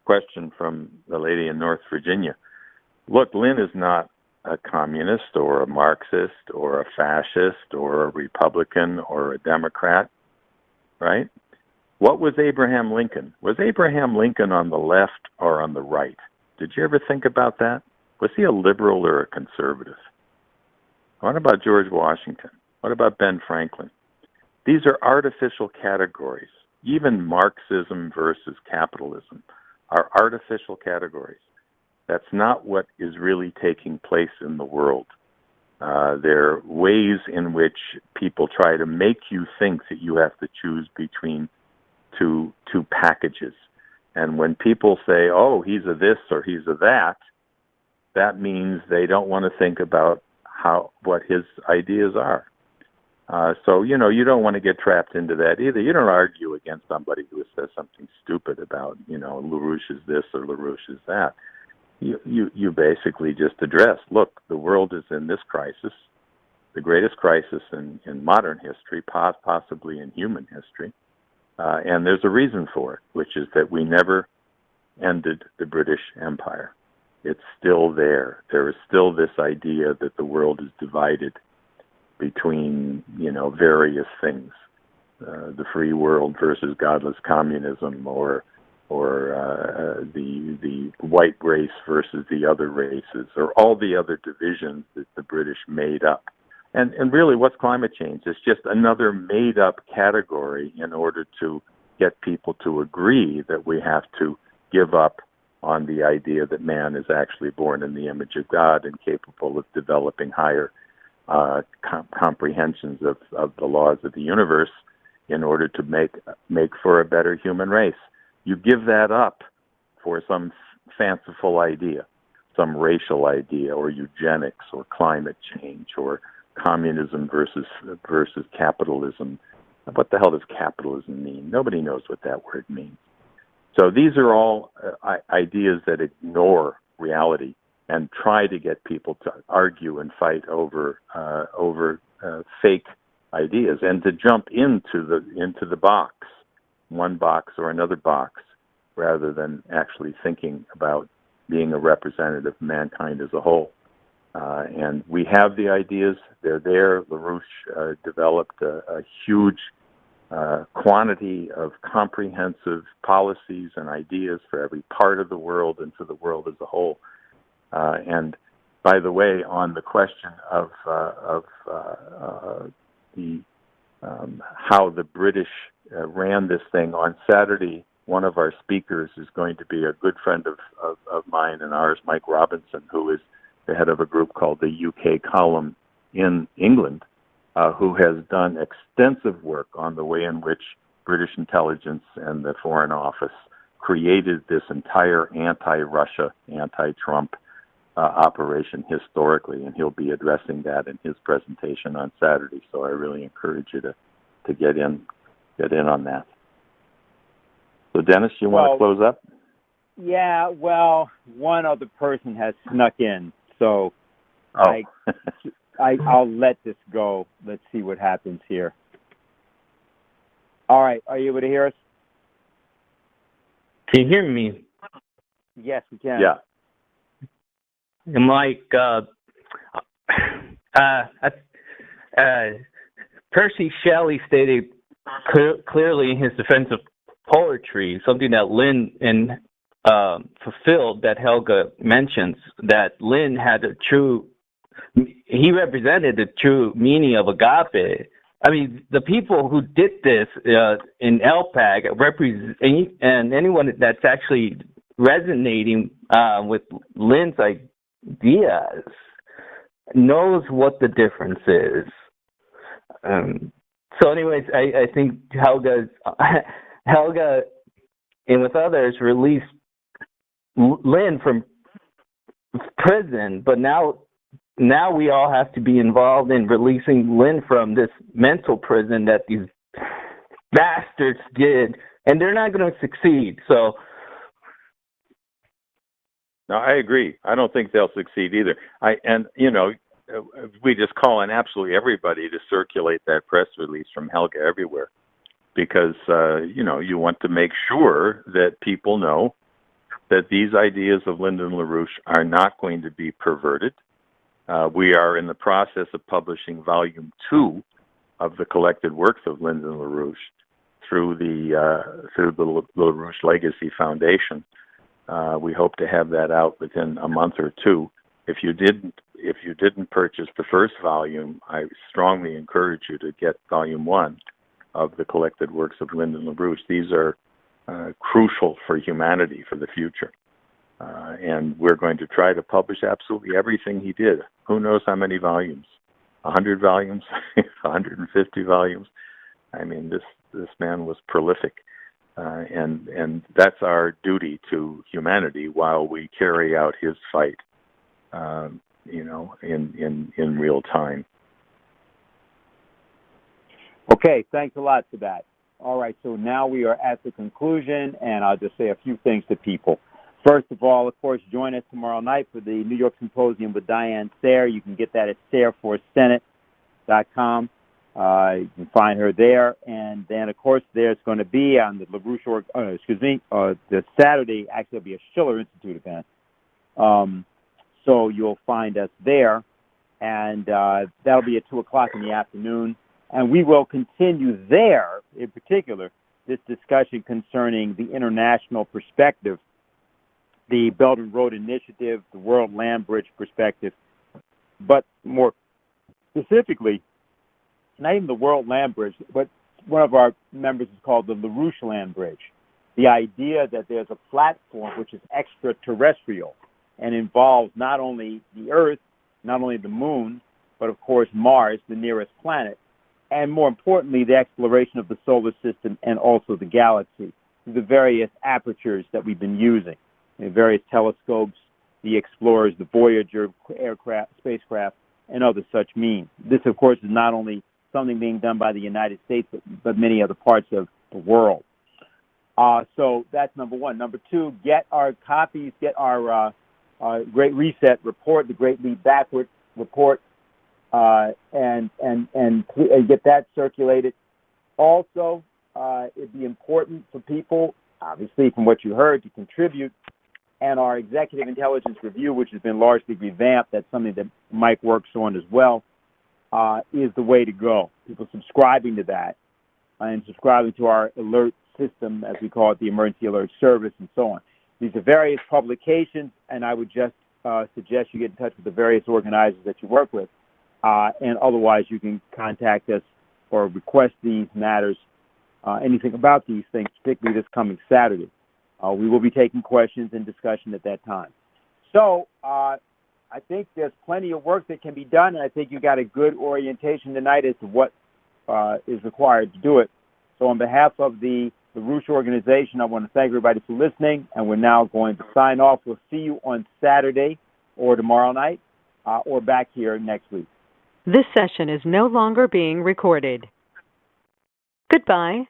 question from the lady in North Virginia, look, Lynn is not a communist or a Marxist or a fascist or a Republican or a Democrat, right? What was Abraham Lincoln? Was Abraham Lincoln on the left or on the right? Did you ever think about that? Was he a liberal or a conservative? What about George Washington? What about Ben Franklin? These are artificial categories. Even Marxism versus capitalism are artificial categories. That's not what is really taking place in the world. There are ways in which people try to make you think that you have to choose between two packages. And when people say, oh, he's a this or he's a that, that means they don't want to think about what his ideas are. So, you don't want to get trapped into that either. You don't argue against somebody who says something stupid about, LaRouche is this or LaRouche is that. You basically just address, look, the world is in this crisis, the greatest crisis in modern history, possibly in human history. And there's a reason for it, which is that we never ended the British Empire. It's still there. There is still this idea that the world is divided between, various things, the free world versus godless communism, or the white race versus the other races, or all the other divisions that the British made up. And really, what's climate change? It's just another made-up category in order to get people to agree that we have to give up on the idea that man is actually born in the image of God and capable of developing higher comprehensions of the laws of the universe in order to make for a better human race. You give that up for some fanciful idea, some racial idea, or eugenics, or climate change, or communism versus capitalism. What the hell does capitalism mean? Nobody knows what that word means. So these are all ideas that ignore reality and try to get people to argue and fight over fake ideas, and to jump into the box, one box or another box, rather than actually thinking about being a representative of mankind as a whole. And we have the ideas; they're there. LaRouche developed a huge quantity of comprehensive policies and ideas for every part of the world and for the world as a whole. And by the way, on the question of how the British ran this thing, on Saturday, one of our speakers is going to be a good friend of mine and ours, Mike Robinson, who is the head of a group called the UK Column in England, who has done extensive work on the way in which British intelligence and the Foreign Office created this entire anti-Russia, anti-Trump operation historically, and he'll be addressing that in his presentation on Saturday. So I really encourage you to get in on that. So Dennis, you want to close up? Yeah, well, one other person has snuck in, so I'll let this go. Let's see what happens here. All right, are you able to hear us? Can you hear me? Yes, we can. Yeah. And Mike, Percy Shelley stated clearly in his defense of poetry, something that Lynn fulfilled, that Helga mentions, that Lynn had he represented the true meaning of agape. I mean, the people who did this in LPAG represent, and anyone that's actually resonating with Lynn's ideas knows what the difference is. So anyways, I think Helga, and with others, released Lynn from prison, but now we all have to be involved in releasing Lynn from this mental prison that these bastards did, and they're not going to succeed. So, no, I agree. I don't think they'll succeed either. We just call on absolutely everybody to circulate that press release from Helga everywhere, because you want to make sure that people know that these ideas of Lyndon LaRouche are not going to be perverted. We are in the process of publishing Volume 2 of the collected works of Lyndon LaRouche through the LaRouche Legacy Foundation. We hope to have that out within a month or two. If you didn't purchase the first volume, I strongly encourage you to get Volume 1 of the collected works of Lyndon LaRouche. These are crucial for humanity for the future. And we're going to try to publish absolutely everything he did. Who knows how many volumes? 100 volumes? 150 volumes? I mean, this man was prolific. And that's our duty to humanity while we carry out his fight, in real time. Okay, thanks a lot for that. All right, so now we are at the conclusion, and I'll just say a few things to people. First of all, of course, join us tomorrow night for the New York Symposium with Diane Sayre. You can get that at SayreForSenate.com. You can find her there. And then, of course, there's going to be on the LaRouche, the Saturday, actually, it'll be a Schiller Institute event. So you'll find us there. And that'll be at 2 o'clock in the afternoon. And we will continue there, in particular, this discussion concerning the international perspective, the Belt and Road Initiative, the World Land Bridge perspective, but more specifically, not even the World Land Bridge, but one of our members is called the LaRouche Land Bridge. The idea that there's a platform which is extraterrestrial and involves not only the Earth, not only the Moon, but of course Mars, the nearest planet, and more importantly, the exploration of the solar system and also the galaxy through the various apertures that we've been using. Various telescopes, the explorers, the Voyager spacecraft, and other such means. This, of course, is not only something being done by the United States, but many other parts of the world. So that's number one. Number two, get our copies, get our Great Reset report, the Great Leap Backward report, and get that circulated. Also, it'd be important for people, obviously, from what you heard, to contribute. And our Executive Intelligence Review, which has been largely revamped, that's something that Mike works on as well, is the way to go. People subscribing to that and subscribing to our alert system, as we call it, the Emergency Alert Service, and so on. These are various publications, and I would just suggest you get in touch with the various organizers that you work with. And otherwise, you can contact us or request these matters, anything about these things, particularly this coming Saturday. We will be taking questions and discussion at that time. So I think there's plenty of work that can be done, and I think you got a good orientation tonight as to what is required to do it. So on behalf of the LaRouche organization, I want to thank everybody for listening, and we're now going to sign off. We'll see you on Saturday or tomorrow night or back here next week. This session is no longer being recorded. Goodbye.